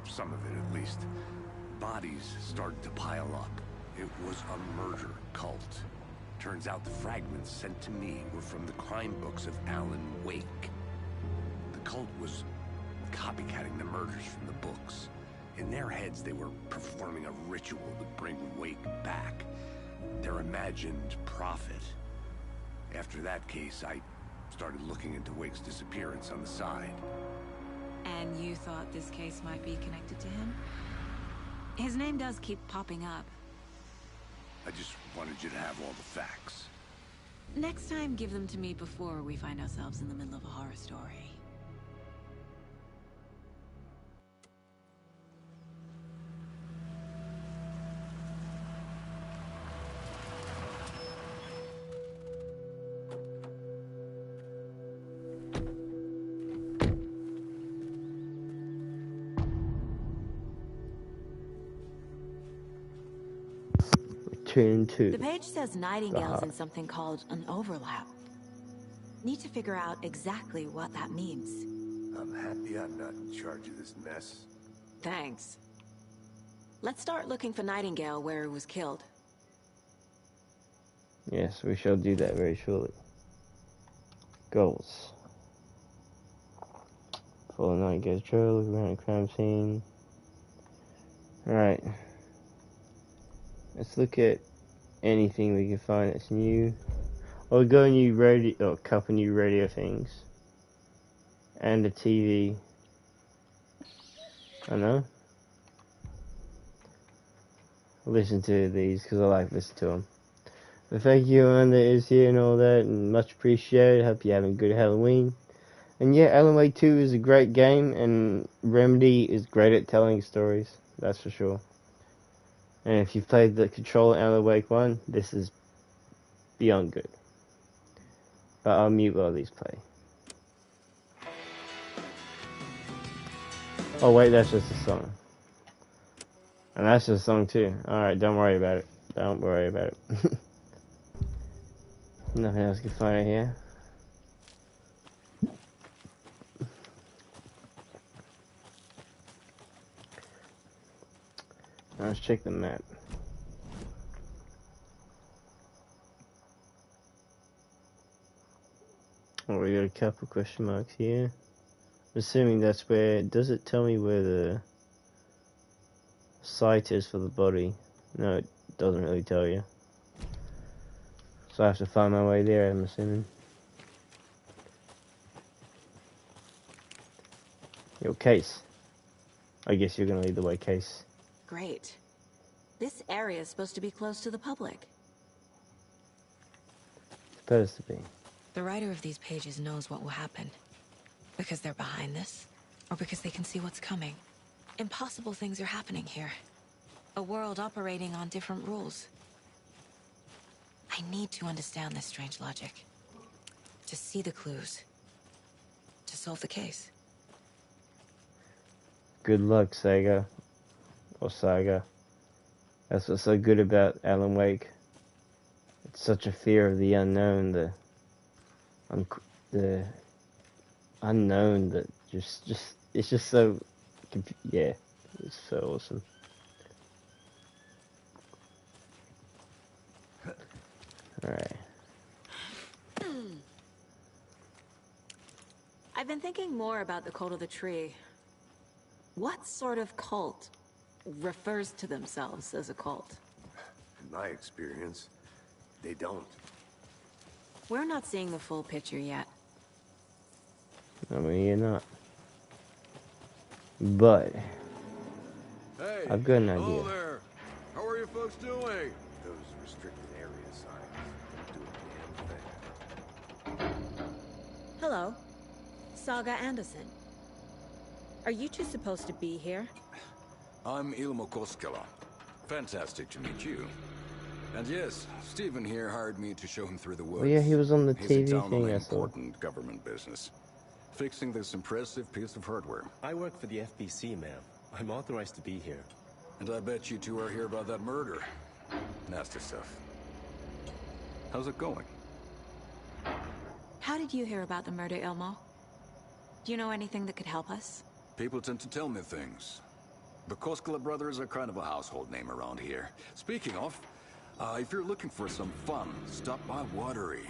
Speaker 6: Some of it, at least. Bodies started to pile up. It was a murder cult. Turns out the fragments sent to me were from the crime books of Alan Wake. The cult was copycatting the murders from the books. In their heads, they were performing a ritual to bring Wake back. Their imagined prophet. After that case, I started looking into Wake's disappearance on the side.
Speaker 5: And you thought this case might be connected to him? His name does keep popping up.
Speaker 6: I just wanted you to have all the facts.
Speaker 5: Next time, give them to me before we find ourselves in the middle of a horror story.
Speaker 1: The
Speaker 5: page says Nightingale's in something called an overlap. Need to figure out exactly what that means.
Speaker 6: I'm happy I'm not in charge of this mess.
Speaker 5: Thanks. Let's start looking for Nightingale where he was killed.
Speaker 1: Yes, we shall do that very shortly. Goals. Follow Nightingale's trail, look around the crime scene. Alright. Let's look at anything we can find that's new. Or go new radio, or a couple new radio things. And a TV. I know. Listen to these because I like listening to them. But thank you everyone that is here and all that, and much appreciated. Hope you're having a good Halloween. And yeah, Alan Wake 2 is a great game, and Remedy is great at telling stories. That's for sure. And if you've played the Control and Alan Wake 1, this is beyond good. But I'll mute while these play. Oh wait, that's just a song. And that's just a song too. Alright, don't worry about it. Don't worry about it. Nothing else can find out here. Now let's check the map. Oh, we got a couple question marks here. I'm assuming that's where. Does it tell me where the site is for the body? No, it doesn't really tell you. So I have to find my way there, I'm assuming. Your Case. I guess you're gonna lead the way, Case.
Speaker 5: Great. This area is supposed to be close to the public.
Speaker 1: Supposed to be.
Speaker 4: The writer of these pages knows what will happen. Because they're behind this, or because they can see what's coming. Impossible things are happening here. A world operating on different rules. I need to understand this strange logic. To see the clues. To solve the case.
Speaker 1: Good luck, Sega. Or Saga. That's what's so good about Alan Wake. It's such a fear of the unknown, the unknown that it's just so, yeah, it's so awesome. Alright.
Speaker 5: I've been thinking more about the Cult of the Tree. What sort of cult refers to themselves as a cult?
Speaker 6: In my experience, they don't.
Speaker 5: We're not seeing the full picture yet.
Speaker 1: I mean, you're not. But
Speaker 6: Hey,
Speaker 1: I've got an idea.
Speaker 6: hello there. How are you folks doing? Those restricted area signs don't do a damn thing.
Speaker 5: Hello. Saga Anderson. Are you two supposed to be here?
Speaker 7: I'm Ilmo Koskela,
Speaker 23: Fantastic to meet you. And yes, Stephen here hired me to show him through the woods.
Speaker 1: Oh yeah, he was on the
Speaker 23: He's in
Speaker 1: TV
Speaker 23: town
Speaker 1: thing
Speaker 23: on
Speaker 1: I saw.
Speaker 23: important government business. Fixing this impressive piece of hardware.
Speaker 11: I work for the FBC, ma'am. I'm authorized to be here.
Speaker 23: And I bet you two are here about that murder. Nasty stuff. How's it going?
Speaker 4: How did you hear about the murder, Ilmo? Do you know anything that could help us?
Speaker 23: People tend to tell me things. The Koskela brothers are kind of a household name around here. Speaking of, if you're looking for some fun, stop by Watery.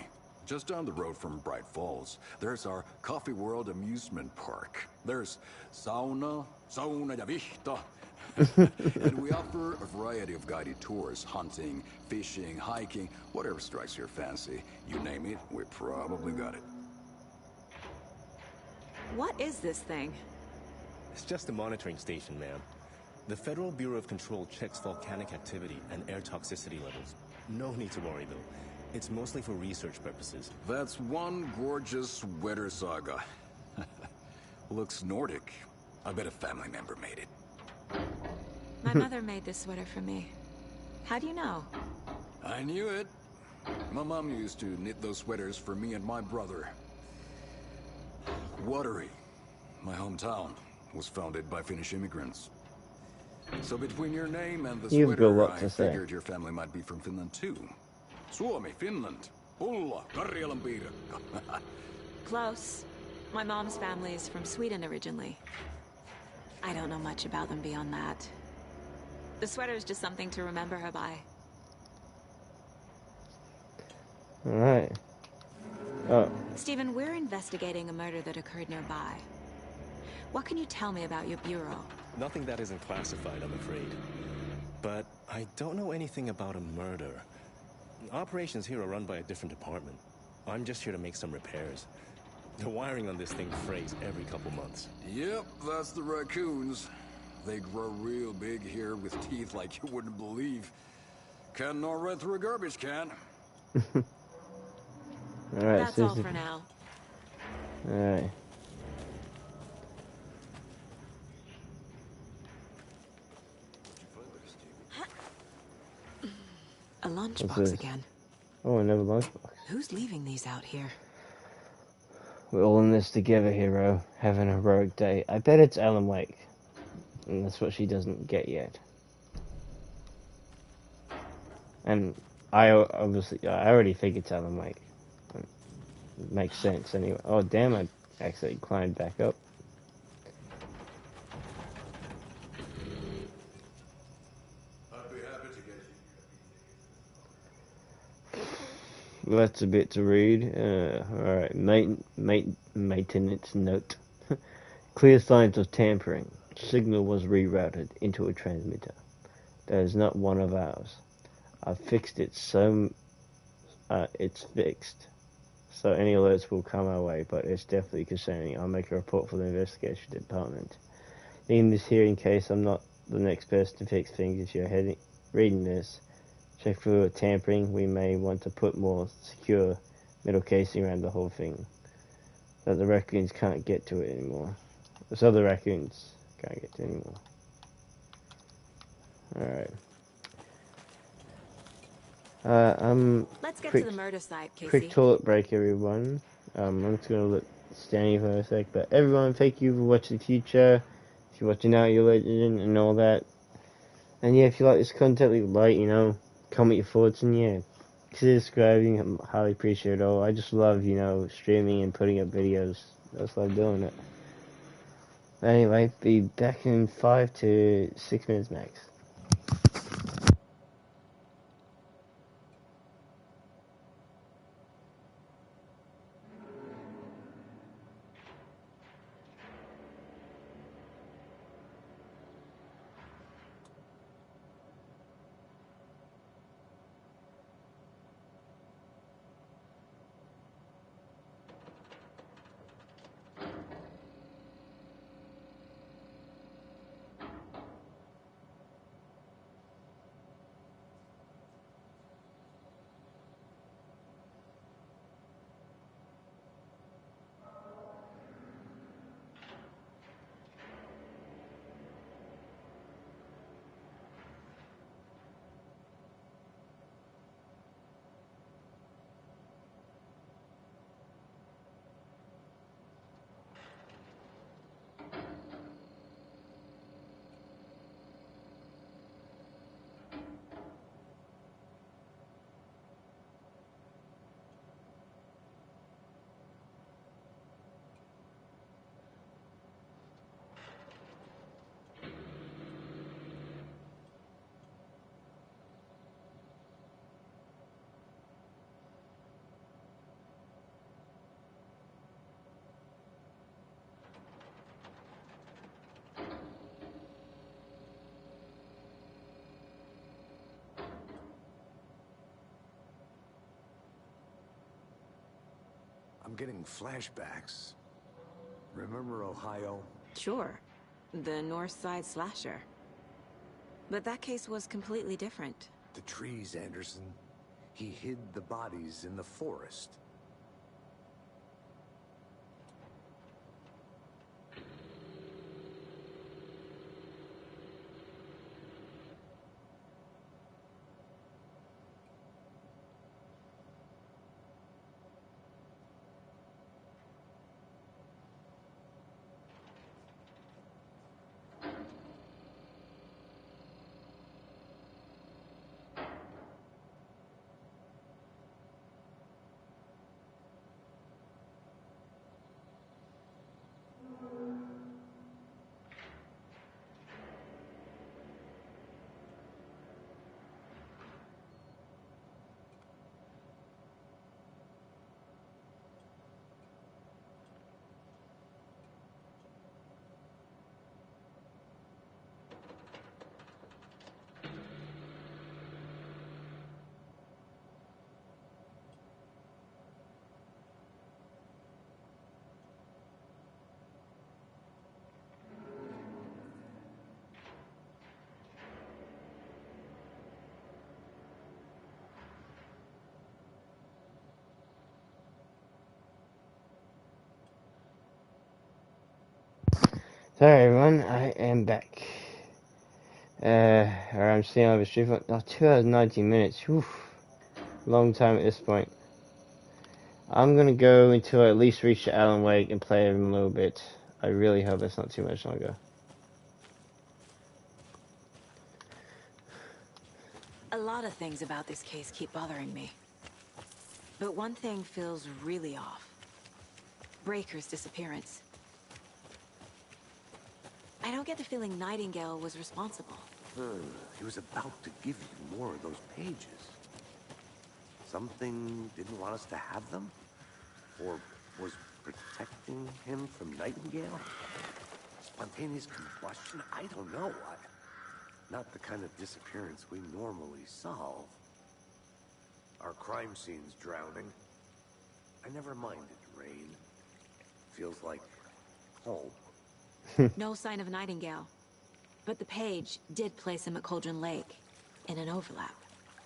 Speaker 23: Just down the road from Bright Falls, there's our Coffee World amusement park. There's sauna ja vihta. And we offer a variety of guided tours, hunting, fishing, hiking, whatever strikes your fancy. You name it, we probably got it.
Speaker 4: What is this thing?
Speaker 11: It's just a monitoring station, ma'am. The Federal Bureau of Control checks volcanic activity and air toxicity levels. No need to worry, though. It's mostly for research purposes.
Speaker 23: That's one gorgeous weather saga. Looks Nordic. I bet a family member made it.
Speaker 4: My mother made this sweater for me. How do you know?
Speaker 23: I knew it. My mom used to knit those sweaters for me and my brother. Watery, my hometown, was founded by Finnish immigrants. So between your name and the
Speaker 1: You've got
Speaker 23: sweater,
Speaker 1: what
Speaker 23: I
Speaker 1: to say.
Speaker 23: figured your family might be from Finland too. Suomi, Finland, Pulla, Karjalan piirakka.
Speaker 4: Close. My mom's family is from Sweden originally. I don't know much about them beyond that. The sweater is just something to remember her by.
Speaker 1: Alright. Oh.
Speaker 4: Stephen, we're investigating a murder that occurred nearby. What can you tell me about your bureau?
Speaker 11: Nothing that isn't classified, I'm afraid. But I don't know anything about a murder. Operations here are run by a different department. I'm just here to make some repairs. The wiring on this thing frays every couple months.
Speaker 23: Yep, that's the raccoons. They grow real big here with teeth like you wouldn't believe. Can gnaw right through a garbage can.
Speaker 1: Alright,
Speaker 4: that's all for now.
Speaker 1: Alright.
Speaker 4: A
Speaker 1: What's
Speaker 4: lunchbox
Speaker 1: this?
Speaker 4: again.
Speaker 1: Oh, another lunchbox.
Speaker 4: Who's leaving these out here?
Speaker 1: We're all in this together, hero. Having a heroic day. I bet it's Alan Wake. And that's what she doesn't get yet. And I already think it's Alan Wake. It makes sense anyway. Oh damn, I actually climbed back up.
Speaker 23: I'd be happy to get you.
Speaker 1: That's a bit to read. Alright, maintenance note. Clear signs of tampering. Signal was rerouted into a transmitter. That is not one of ours. I've fixed it so it's fixed. So any alerts will come our way, but it's definitely concerning. I'll make a report for the investigation department. Leaving this here in case I'm not the next person to fix things. If you're reading this, check for tampering. We may want to put more secure metal casing around the whole thing, so the raccoons can't get to it anymore. So the raccoons can't get to it anymore. Alright.
Speaker 4: Let's get to the murder site, Casey.
Speaker 1: Quick toilet break, everyone. I'm just gonna let stand here for a sec, but everyone, thank you for watching Future. If you're watching now, you're legend and all that. And yeah, if you like this content, leave a like, you know, comment your thoughts, and yeah, consider subscribing. I highly appreciate it all. I just love, you know, streaming and putting up videos. I just love doing it. Anyway, be back in 5 to 6 minutes max.
Speaker 6: I'm getting flashbacks. Remember Ohio?
Speaker 5: Sure. The North Side slasher. But that case was completely different.
Speaker 6: The trees, Anderson. He hid the bodies in the forest.
Speaker 1: Sorry everyone, I am back. Or I'm seeing over stream for 2 hours and 19 minutes. Whew. Long time at this point. I'm gonna go until I at least reach the Alan Wake and play him a little bit. I really hope it's not too much longer.
Speaker 4: A lot of things about this case keep bothering me. But one thing feels really off. Breaker's disappearance. I don't get the feeling Nightingale was responsible.
Speaker 6: He was about to give you more of those pages. Something didn't want us to have them? Or was protecting him from Nightingale? Spontaneous combustion? I don't know. Not the kind of disappearance we normally solve. Our crime scene's drowning. I never minded rain. Feels like home.
Speaker 4: No sign of Nightingale. But the page did place him at Cauldron Lake, in an overlap.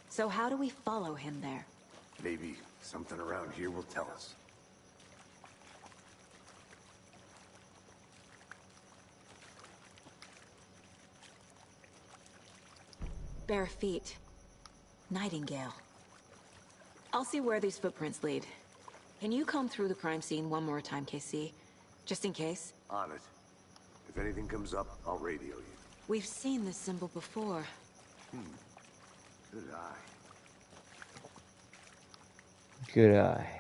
Speaker 4: So how do we follow him there?
Speaker 6: Maybe something around here will tell us.
Speaker 4: Bare feet. Nightingale. I'll see where these footprints lead. Can you comb through the crime scene one more time, KC? Just in case?
Speaker 6: On it. If anything comes up, I'll radio you.
Speaker 4: We've seen this symbol before.
Speaker 6: Good eye.
Speaker 1: Good eye.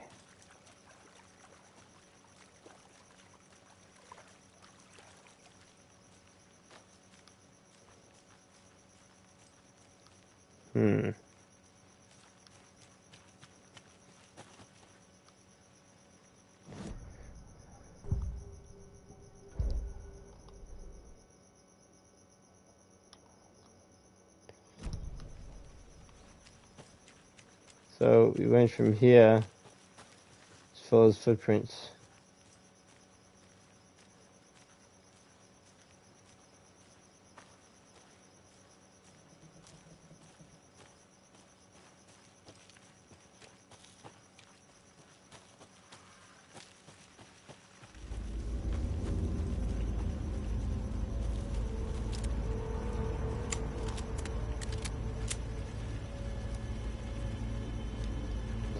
Speaker 1: So we went from here as far as footprints.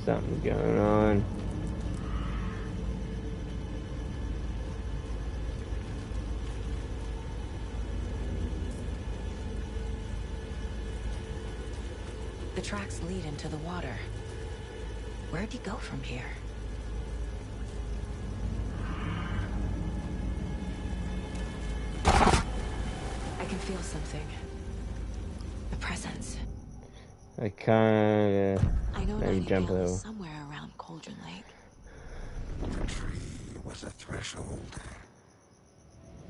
Speaker 1: Something going on.
Speaker 4: The tracks lead into the water. Where'd he go from here? I can feel something. A presence.
Speaker 1: I kinda
Speaker 4: I know
Speaker 1: maybe jump a
Speaker 4: Nightingale
Speaker 1: little.
Speaker 4: is somewhere around Cauldron Lake.
Speaker 21: The tree was a threshold.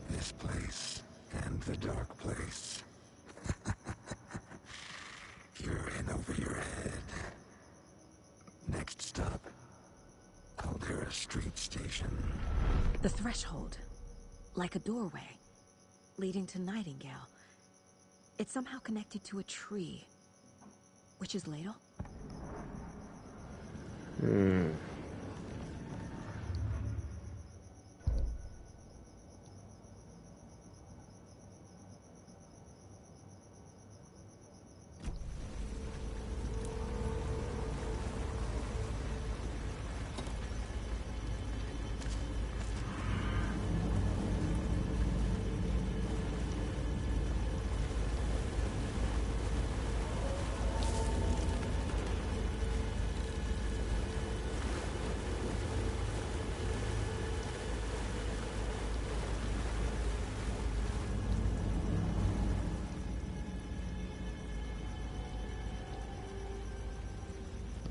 Speaker 21: This place and the dark place. You're in over your head. Next stop, Caldera street station.
Speaker 4: The threshold. Like a doorway. Leading to Nightingale. It's somehow connected to a tree. Witch's Ladle?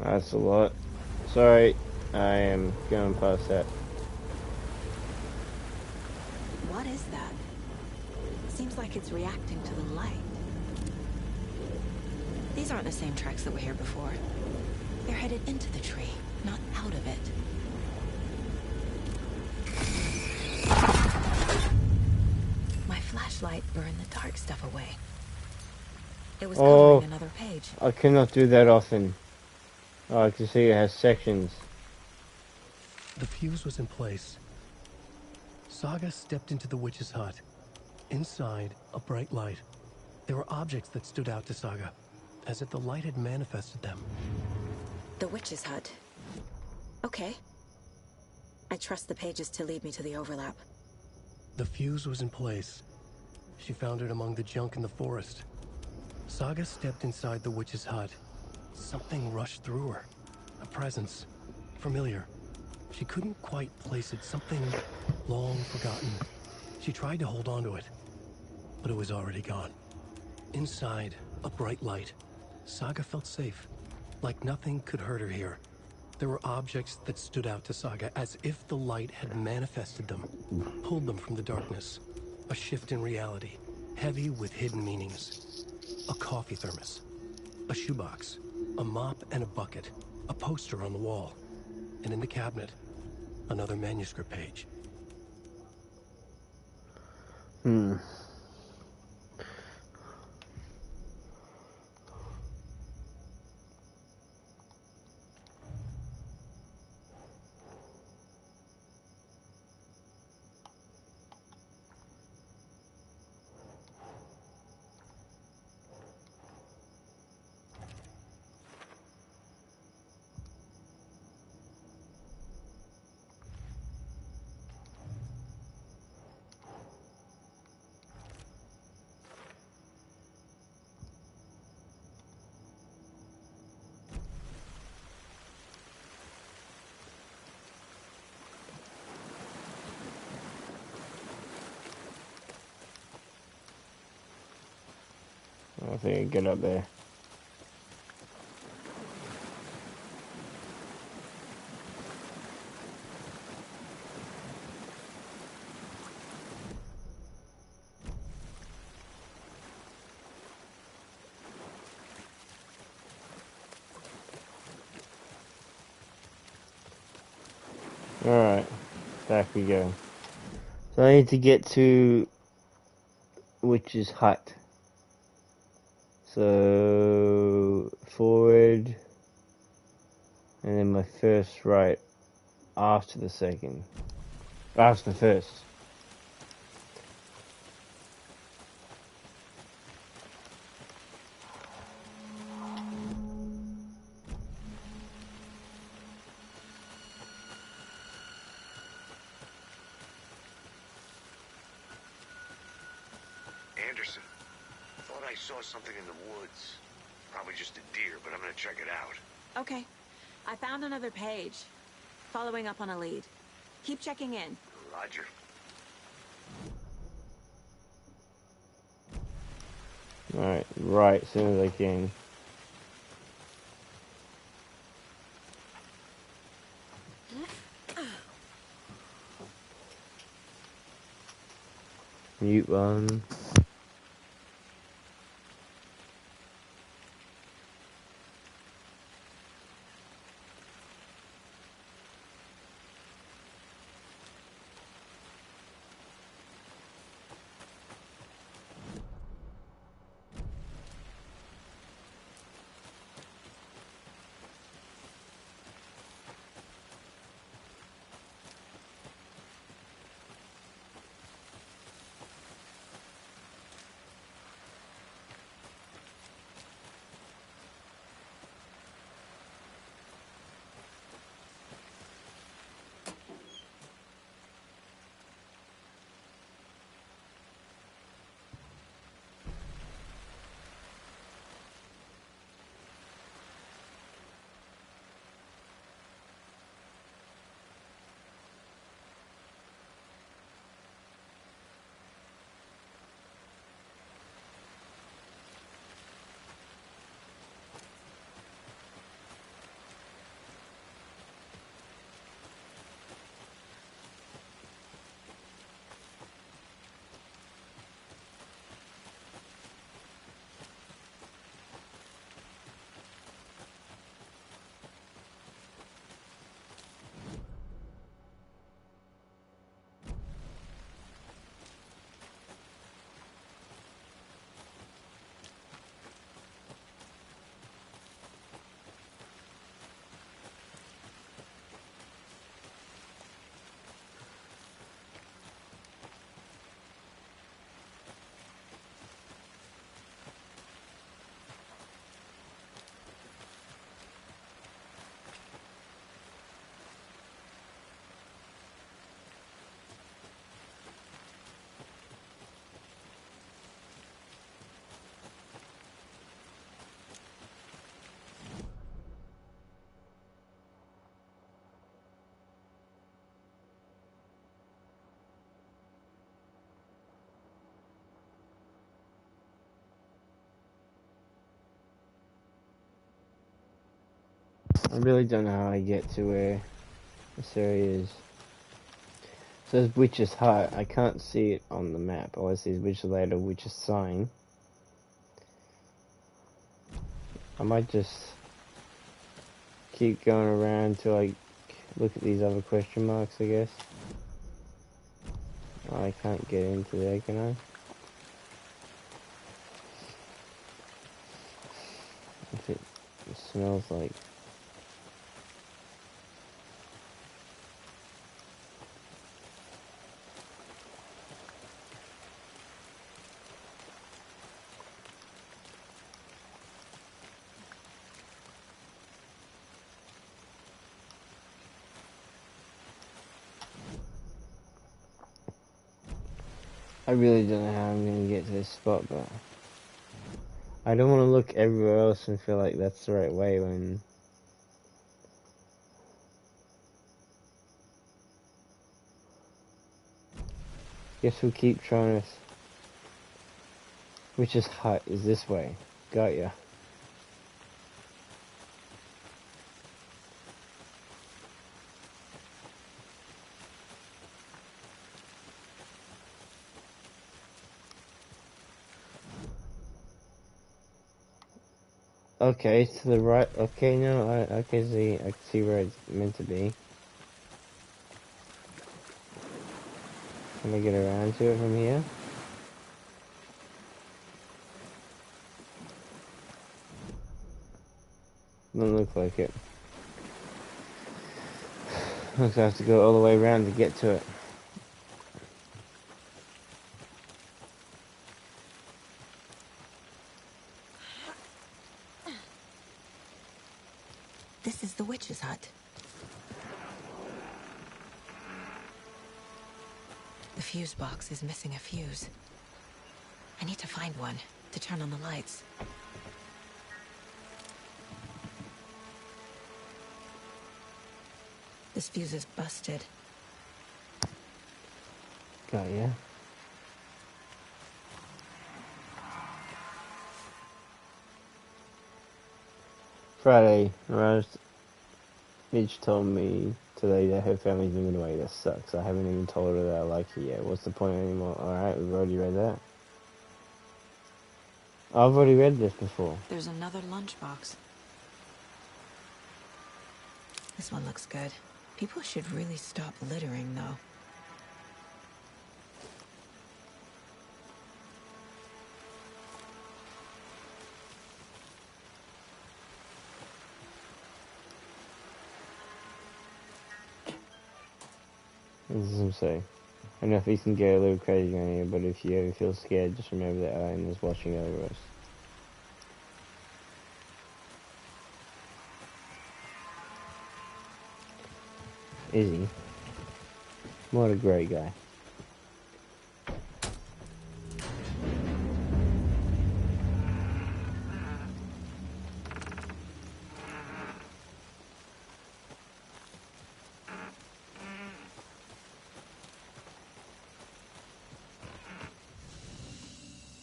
Speaker 1: That's a lot. Sorry, I am going past that.
Speaker 4: What is that? Seems like it's reacting to the light. These aren't the same tracks that were here before. They're headed into the tree, not out of it. My flashlight burned the dark stuff away. It was covering another page.
Speaker 1: I cannot do that often. Oh, I can see it has sections.
Speaker 9: The fuse was in place. Saga stepped into the witch's hut. Inside, a bright light. There were objects that stood out to Saga, as if the light had manifested them.
Speaker 4: The witch's hut. Okay. I trust the pages to lead me to the overlap.
Speaker 9: The fuse was in place. She found it among the junk in the forest. Saga stepped inside the witch's hut. Something rushed through her. A presence. Familiar. She couldn't quite place it. Something long forgotten. She tried to hold on to it, but it was already gone. Inside, a bright light. Saga felt safe. Like nothing could hurt her here. There were objects that stood out to Saga as if the light had manifested them, pulled them from the darkness. A shift in reality, heavy with hidden meanings. A coffee thermos. A shoebox. A mop and a bucket. A poster on the wall. And in the cabinet, another manuscript page.
Speaker 1: I think I can get up there. Alright, back we go. So I need to get to Witch's Hut. So forward, and then my first right after the second, after the first.
Speaker 6: Anderson, thought I saw something in the woods. Probably just a deer, but I'm gonna check it out.
Speaker 4: Okay. I found another page. Following up on a lead. Keep checking in.
Speaker 6: Roger.
Speaker 1: Alright, right, as soon as I can. Mute one. I really don't know how I get to where this area is. It says Witch's Hut. I can't see it on the map. All I see is Witch's Ladder, Witch's Sign. I might just keep going around till I look at these other question marks, I guess. Oh, I can't get into there, can I? If it smells like... I really don't know how I'm going to get to this spot, but I don't want to look everywhere else and feel like that's the right way when... Guess we'll keep trying this. Witch's Hut is this way. Got ya. Okay, to the right. Okay, no, I can see where it's meant to be. Can I get around to it from here? Doesn't look like it. Looks like I have to go all the way around to get to it.
Speaker 4: This is the witch's hut. The fuse box is missing a fuse. I need to find one to turn on the lights. This fuse is busted.
Speaker 1: Got ya. Friday, Rose, Midge told me today that her family's moving away. That sucks. I haven't even told her that I like her yet. What's the point anymore? Alright, we've already read that. I've already read this before.
Speaker 4: There's another lunchbox. This one looks good. People should really stop littering, though.
Speaker 1: What does it say? I know if you can get a little crazy on here, but if you ever feel scared, just remember that Alan is watching over us. Is he? What a great guy.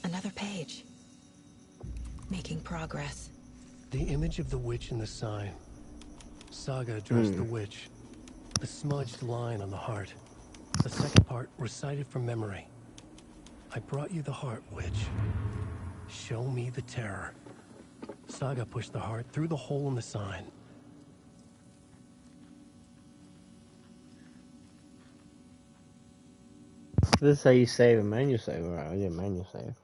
Speaker 4: Another page. Making progress.
Speaker 9: The image of the witch in the sign. Saga addressed the witch. The smudged line on the heart. The second part recited from memory. I brought you the heart, witch. Show me the terror. Saga pushed the heart through the hole in the sign.
Speaker 1: This is how you save a manual save. Alright, I did a manual save.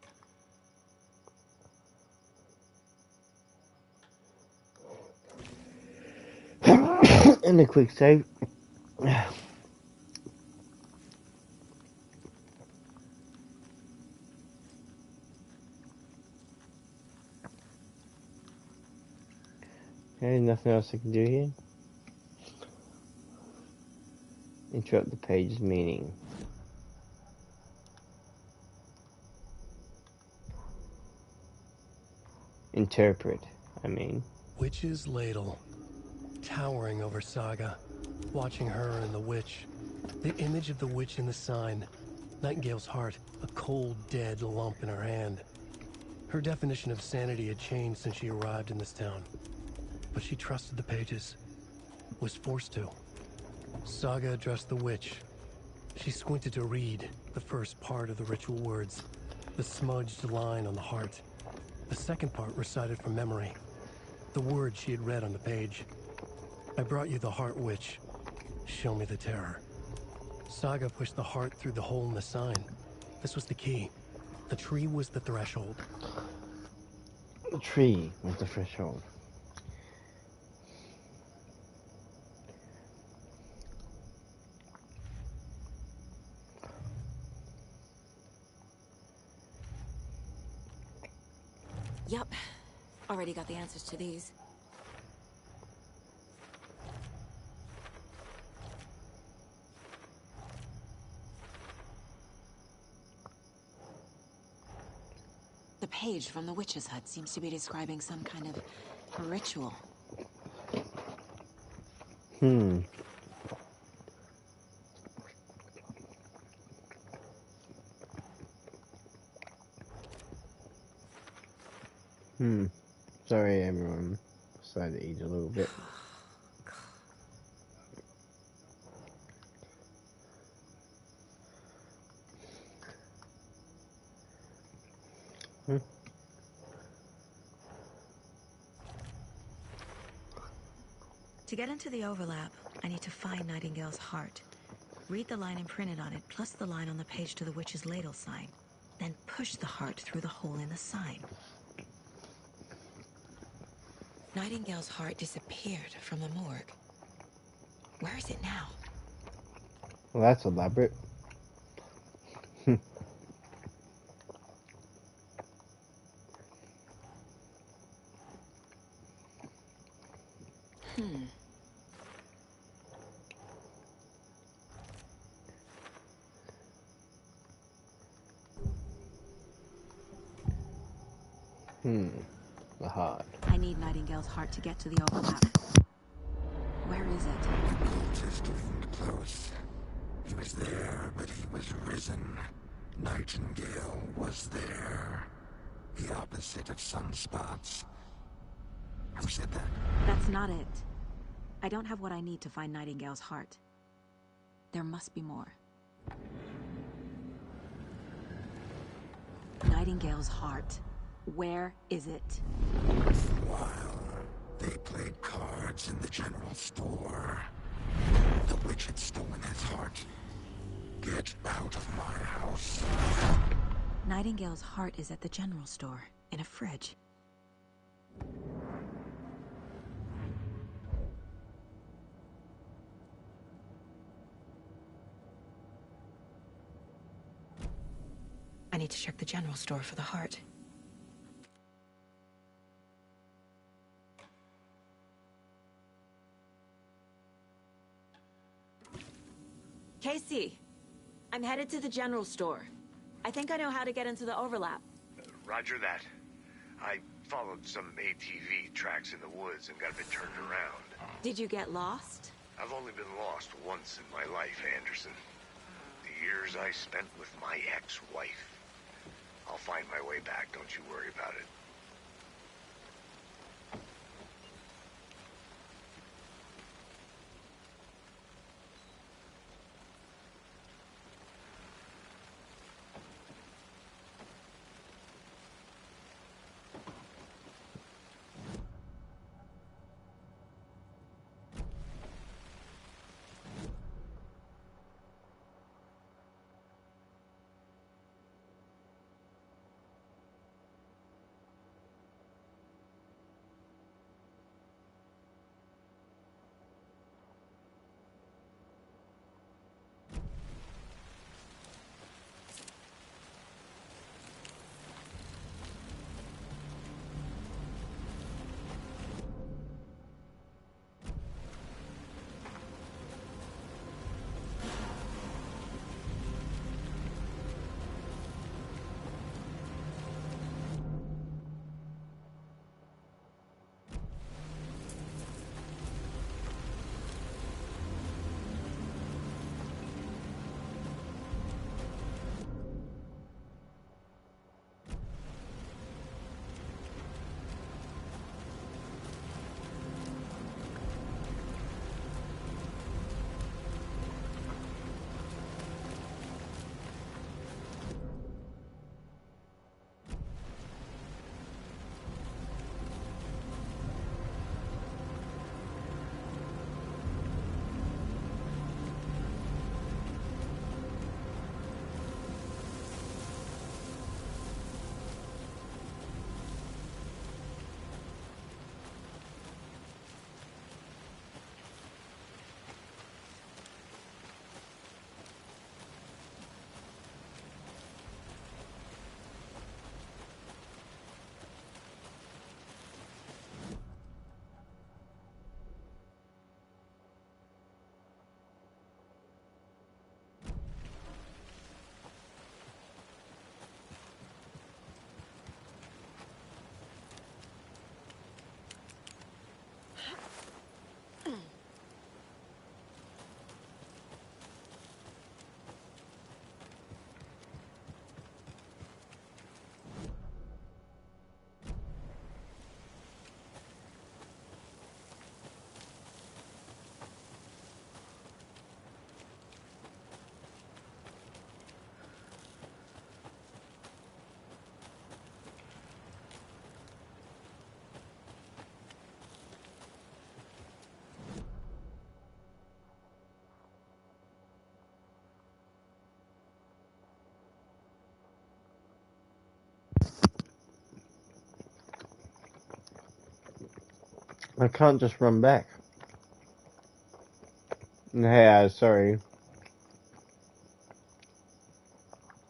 Speaker 1: And a quick save. Okay, nothing else I can do here. Interrupt the page's meaning. Interpret, I mean.
Speaker 9: Witch's ladle. Towering over Saga. Watching her and the witch. The image of the witch in the sign. Nightingale's heart. A cold, dead lump in her hand. Her definition of sanity had changed since she arrived in this town. but she trusted the pages. Was forced to. Saga addressed the witch. She squinted to read the first part of the ritual words, the smudged line on the heart. The second part recited from memory, the words she had read on the page. I brought you the heart witch. Show me the terror. Saga pushed the heart through the hole in the sign. This was the key. The tree was the threshold.
Speaker 1: The tree was the threshold.
Speaker 4: Yup. Already got the answers to these. The page from the witch's hut seems to be describing some kind of ritual.
Speaker 1: Sorry, everyone. Decided to eat a little bit.
Speaker 4: To get into the overlap, I need to find Nightingale's heart. Read the line imprinted on it, plus the line on the page to the witch's ladle sign. Then push the heart through the hole in the sign. Nightingale's heart disappeared from the morgue. Where is it now?
Speaker 1: Well, that's elaborate. The heart.
Speaker 4: I need Nightingale's heart to get to the overlap. Where is it?
Speaker 19: Just getting close. He was there, but he was risen. Nightingale was there. The opposite of sunspots. Who said that?
Speaker 4: That's not it. I don't have what I need to find Nightingale's heart. There must be more. Nightingale's heart. Where is it?
Speaker 19: While they played cards in the general store, the witch had stolen his heart. Get out of my house.
Speaker 4: Nightingale's heart is at the general store, in a fridge. I need to check the general store for the heart. Casey, I'm headed to the general store. I think I know how to get into the overlap.
Speaker 6: Roger that. I followed some ATV tracks in the woods and got a bit turned around.
Speaker 4: Did you get lost?
Speaker 6: I've only been lost once in my life, Anderson. The years I spent with my ex-wife. I'll find my way back, don't you worry about it.
Speaker 1: I can't just run back. Hey, sorry.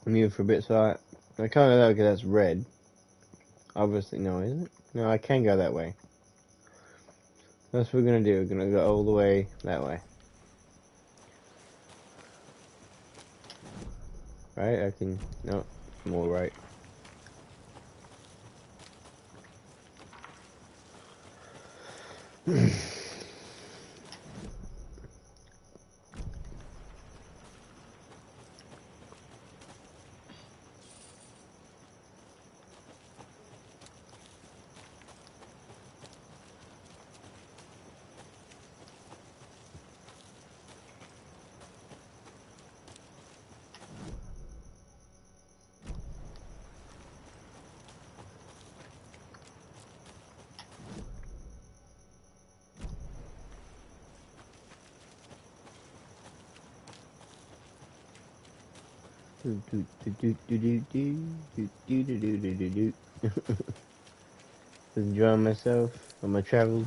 Speaker 1: I'm mute for a bit, so I can't go that way because that's red. Obviously, no, isn't it? No, I can go that way. That's what we're gonna do. We're gonna go all the way that way. Right? I can... No, more right. Enjoying myself on my travels.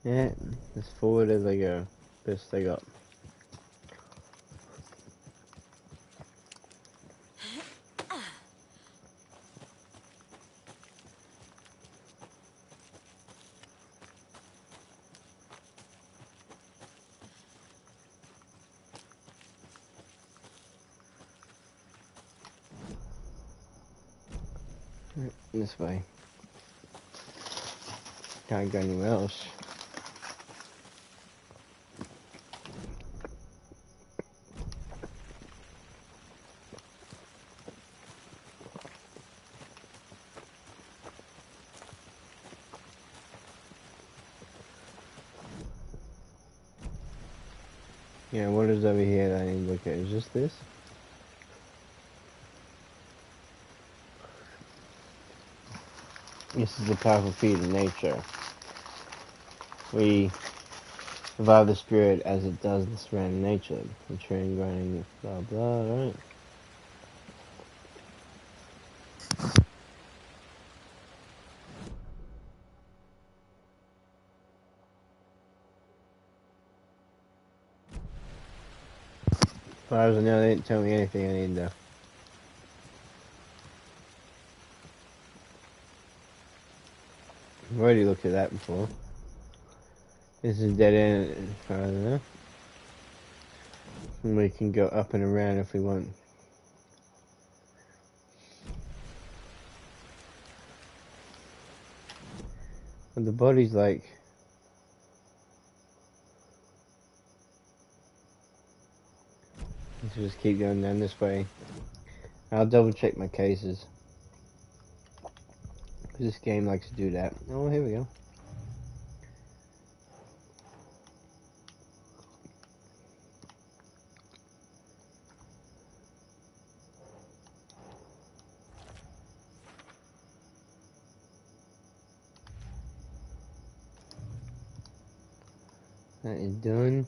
Speaker 1: Yeah, as forward as I go. Best I got. This way. Can't go anywhere else. Yeah, what is over here that I need to look at? Is just this? This is the powerful feat of nature. We revive the spirit as it does the surrounding nature. The tree growing, blah blah, right? As far as I know, they didn't tell me anything I need to. I've already looked at that before. This is dead end as far as I know. And we can go up and around if we want. But the body's like... Let's just keep going down this way. I'll double check my cases. This game likes to do that. Oh, here we go. That is done.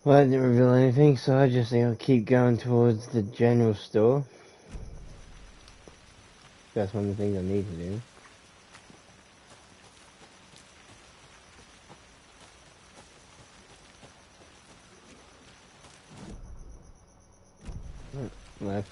Speaker 1: Well, I didn't reveal anything, so I just think I'll keep going towards the general store. That's one of the things I need to do. Left.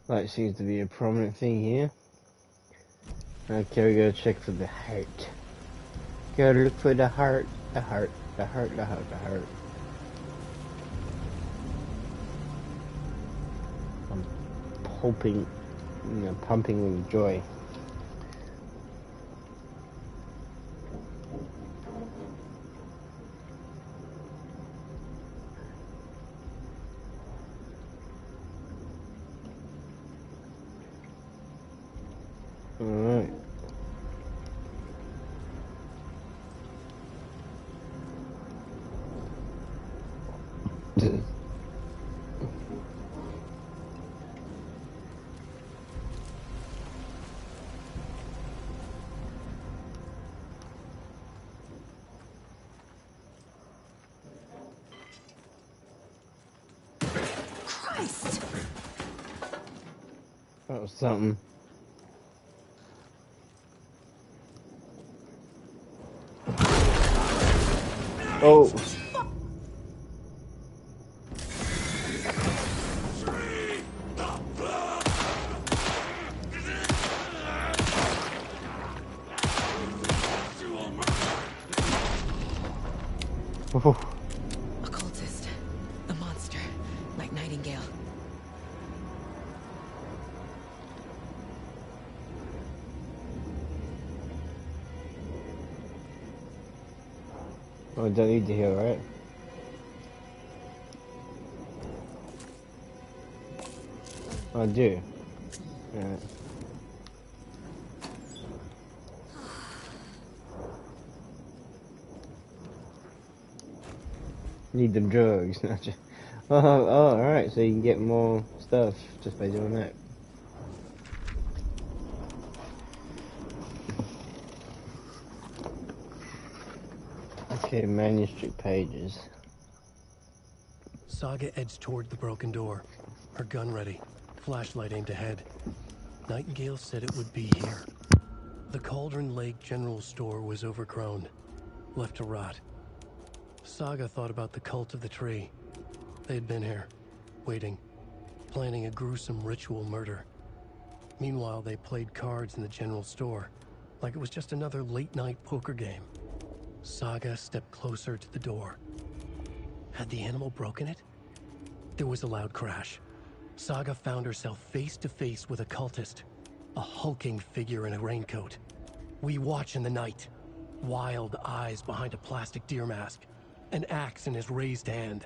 Speaker 1: Light seems to be a prominent thing here. Okay, we gotta check for the heart. Gotta look for the heart, the heart, the heart, the heart, the heart. I'm hoping pumping with joy. Alright.
Speaker 20: Christ!
Speaker 1: That was something. Oh. Oh.
Speaker 4: Occultist. The monster. Like Nightingale.
Speaker 1: Oh, I don't need to heal, right? I do. Alright. Need them drugs, not just... Oh, alright, so you can get more stuff just by doing that. Okay, manuscript pages.
Speaker 9: Saga edged toward the broken door, her gun ready, flashlight aimed ahead. Nightingale said it would be here. The Cauldron Lake General Store was overgrown, left to rot. Saga thought about the cult of the tree. They had been here, waiting, planning a gruesome ritual murder. Meanwhile, they played cards in the general store, like it was just another late-night poker game. Saga stepped closer to the door. Had the animal broken it? There was a loud crash. Saga found herself face to face with a cultist, a hulking figure in a raincoat. We watch in the night, wild eyes behind a plastic deer mask, an axe in his raised hand.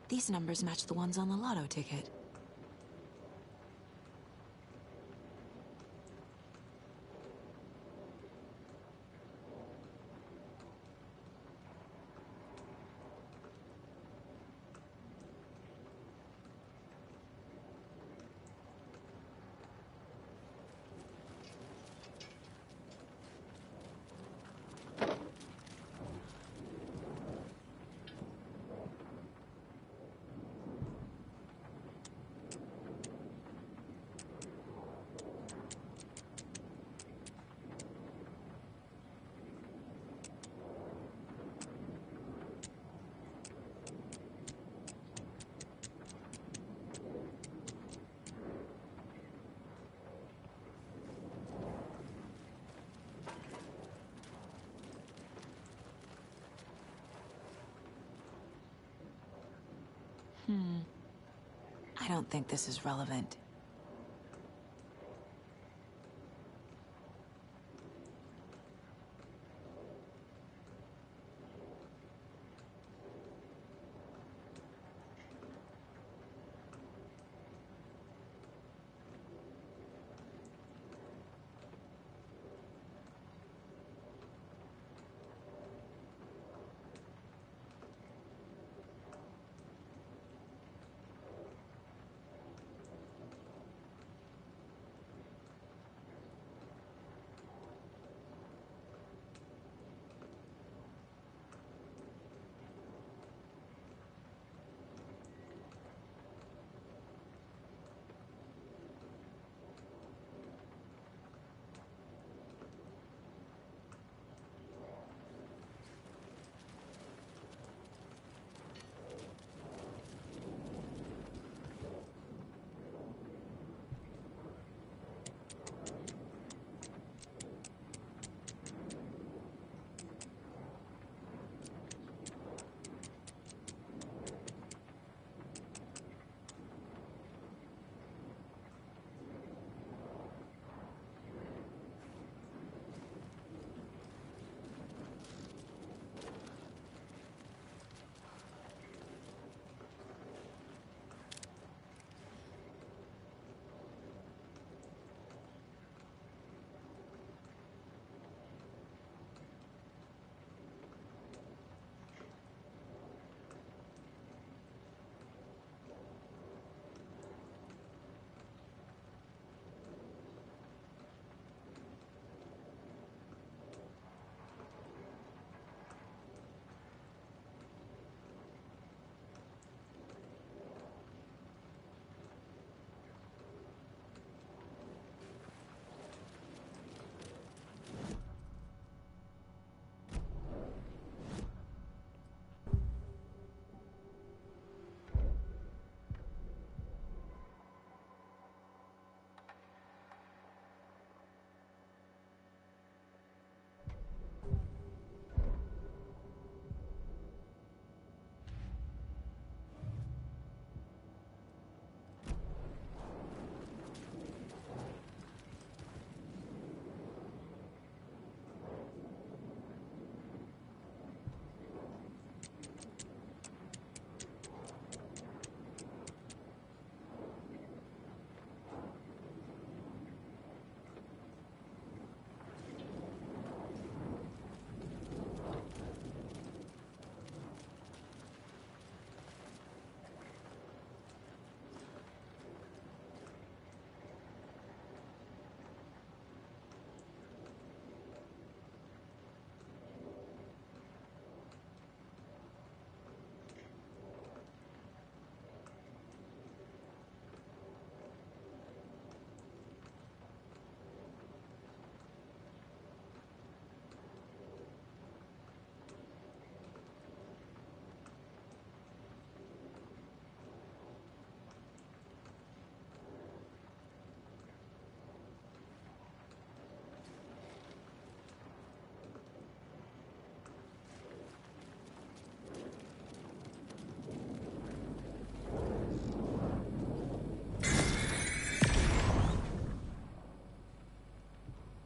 Speaker 4: These numbers match the ones on the lotto ticket. I don't think this is relevant.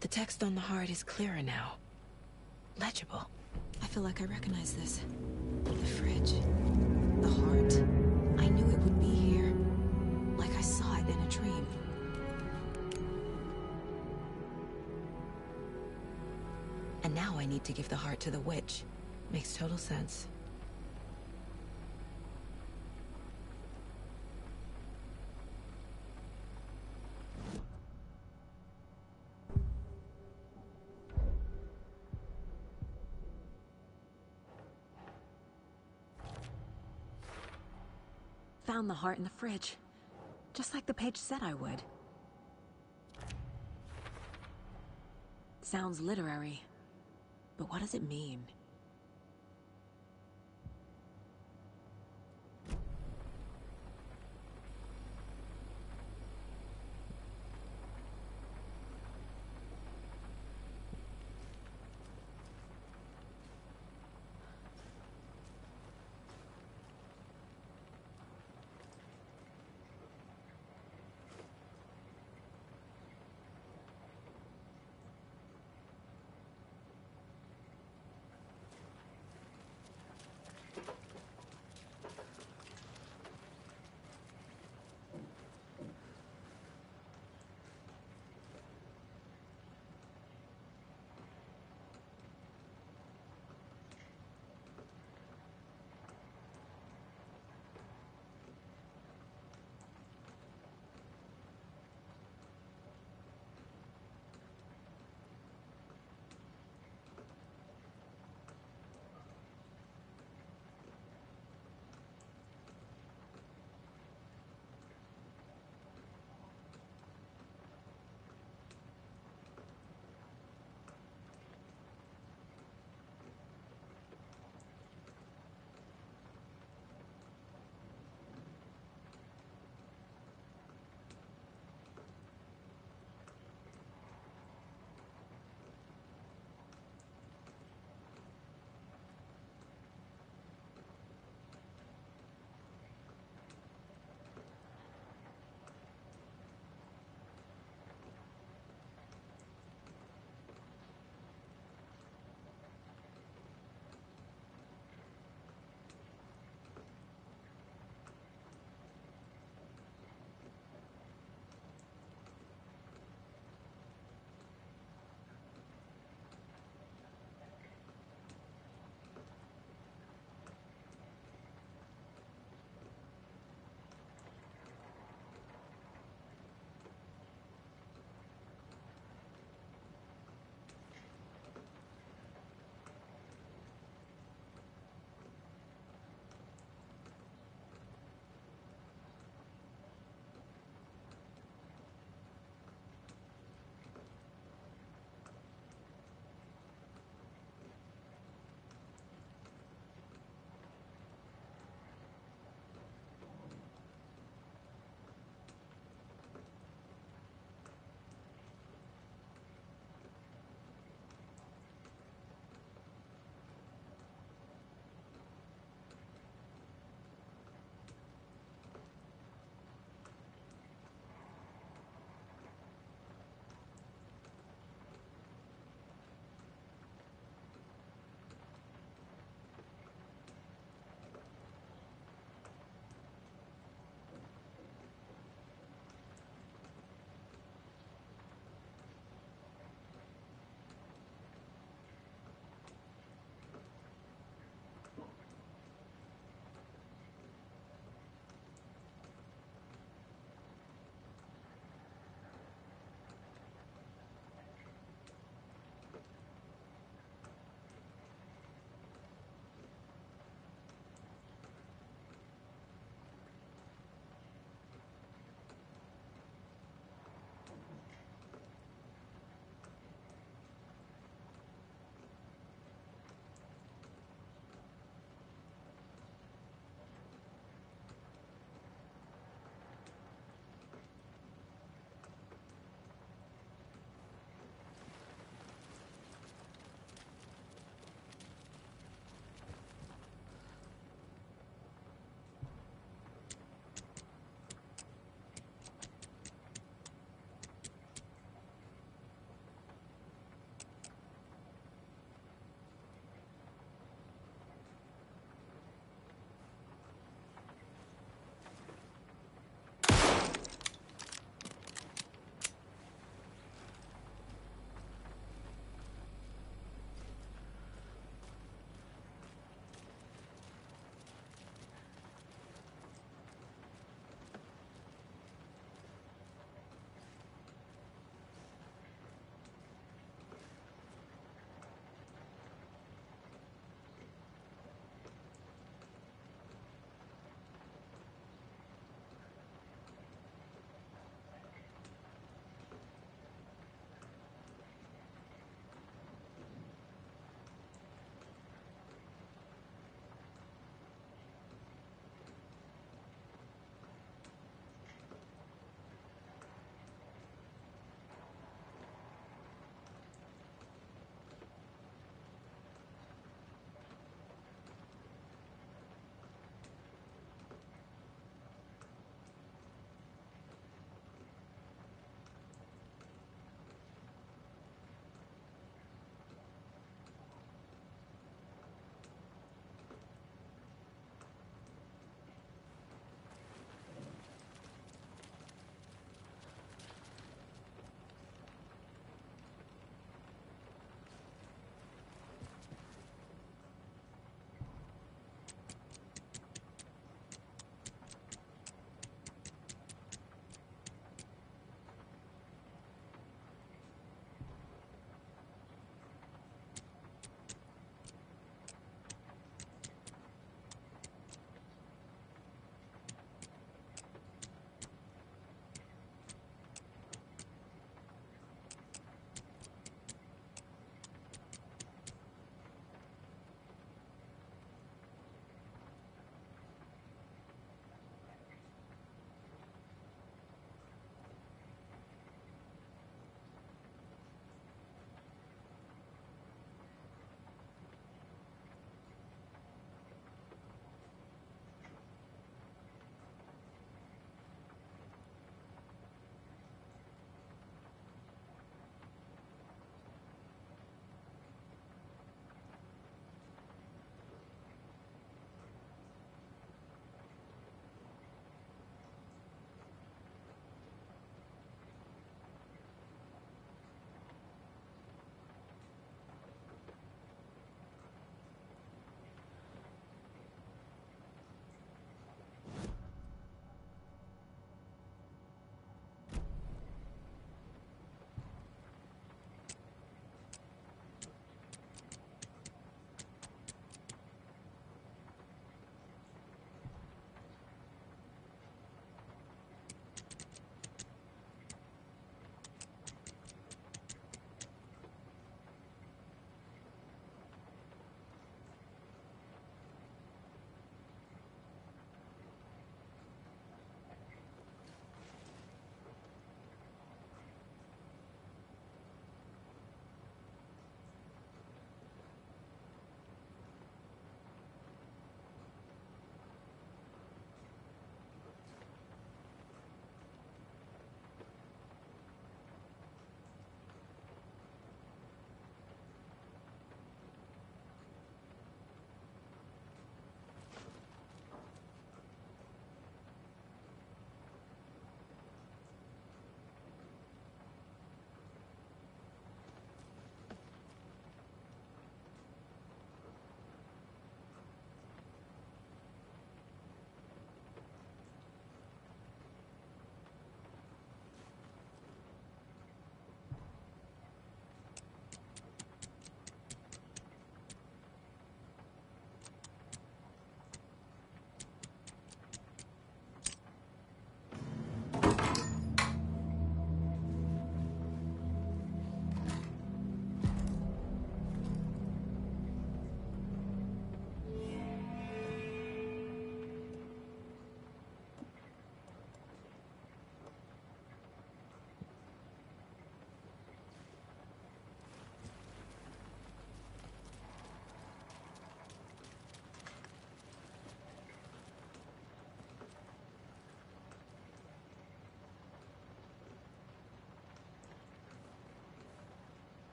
Speaker 4: The text on the heart is clearer now. Legible. I feel like I recognize this. The fridge. The heart. Now I need to give the heart to the witch. Makes total sense. Found the heart in the fridge. Just like the page said I would. Sounds literary. But what does it mean?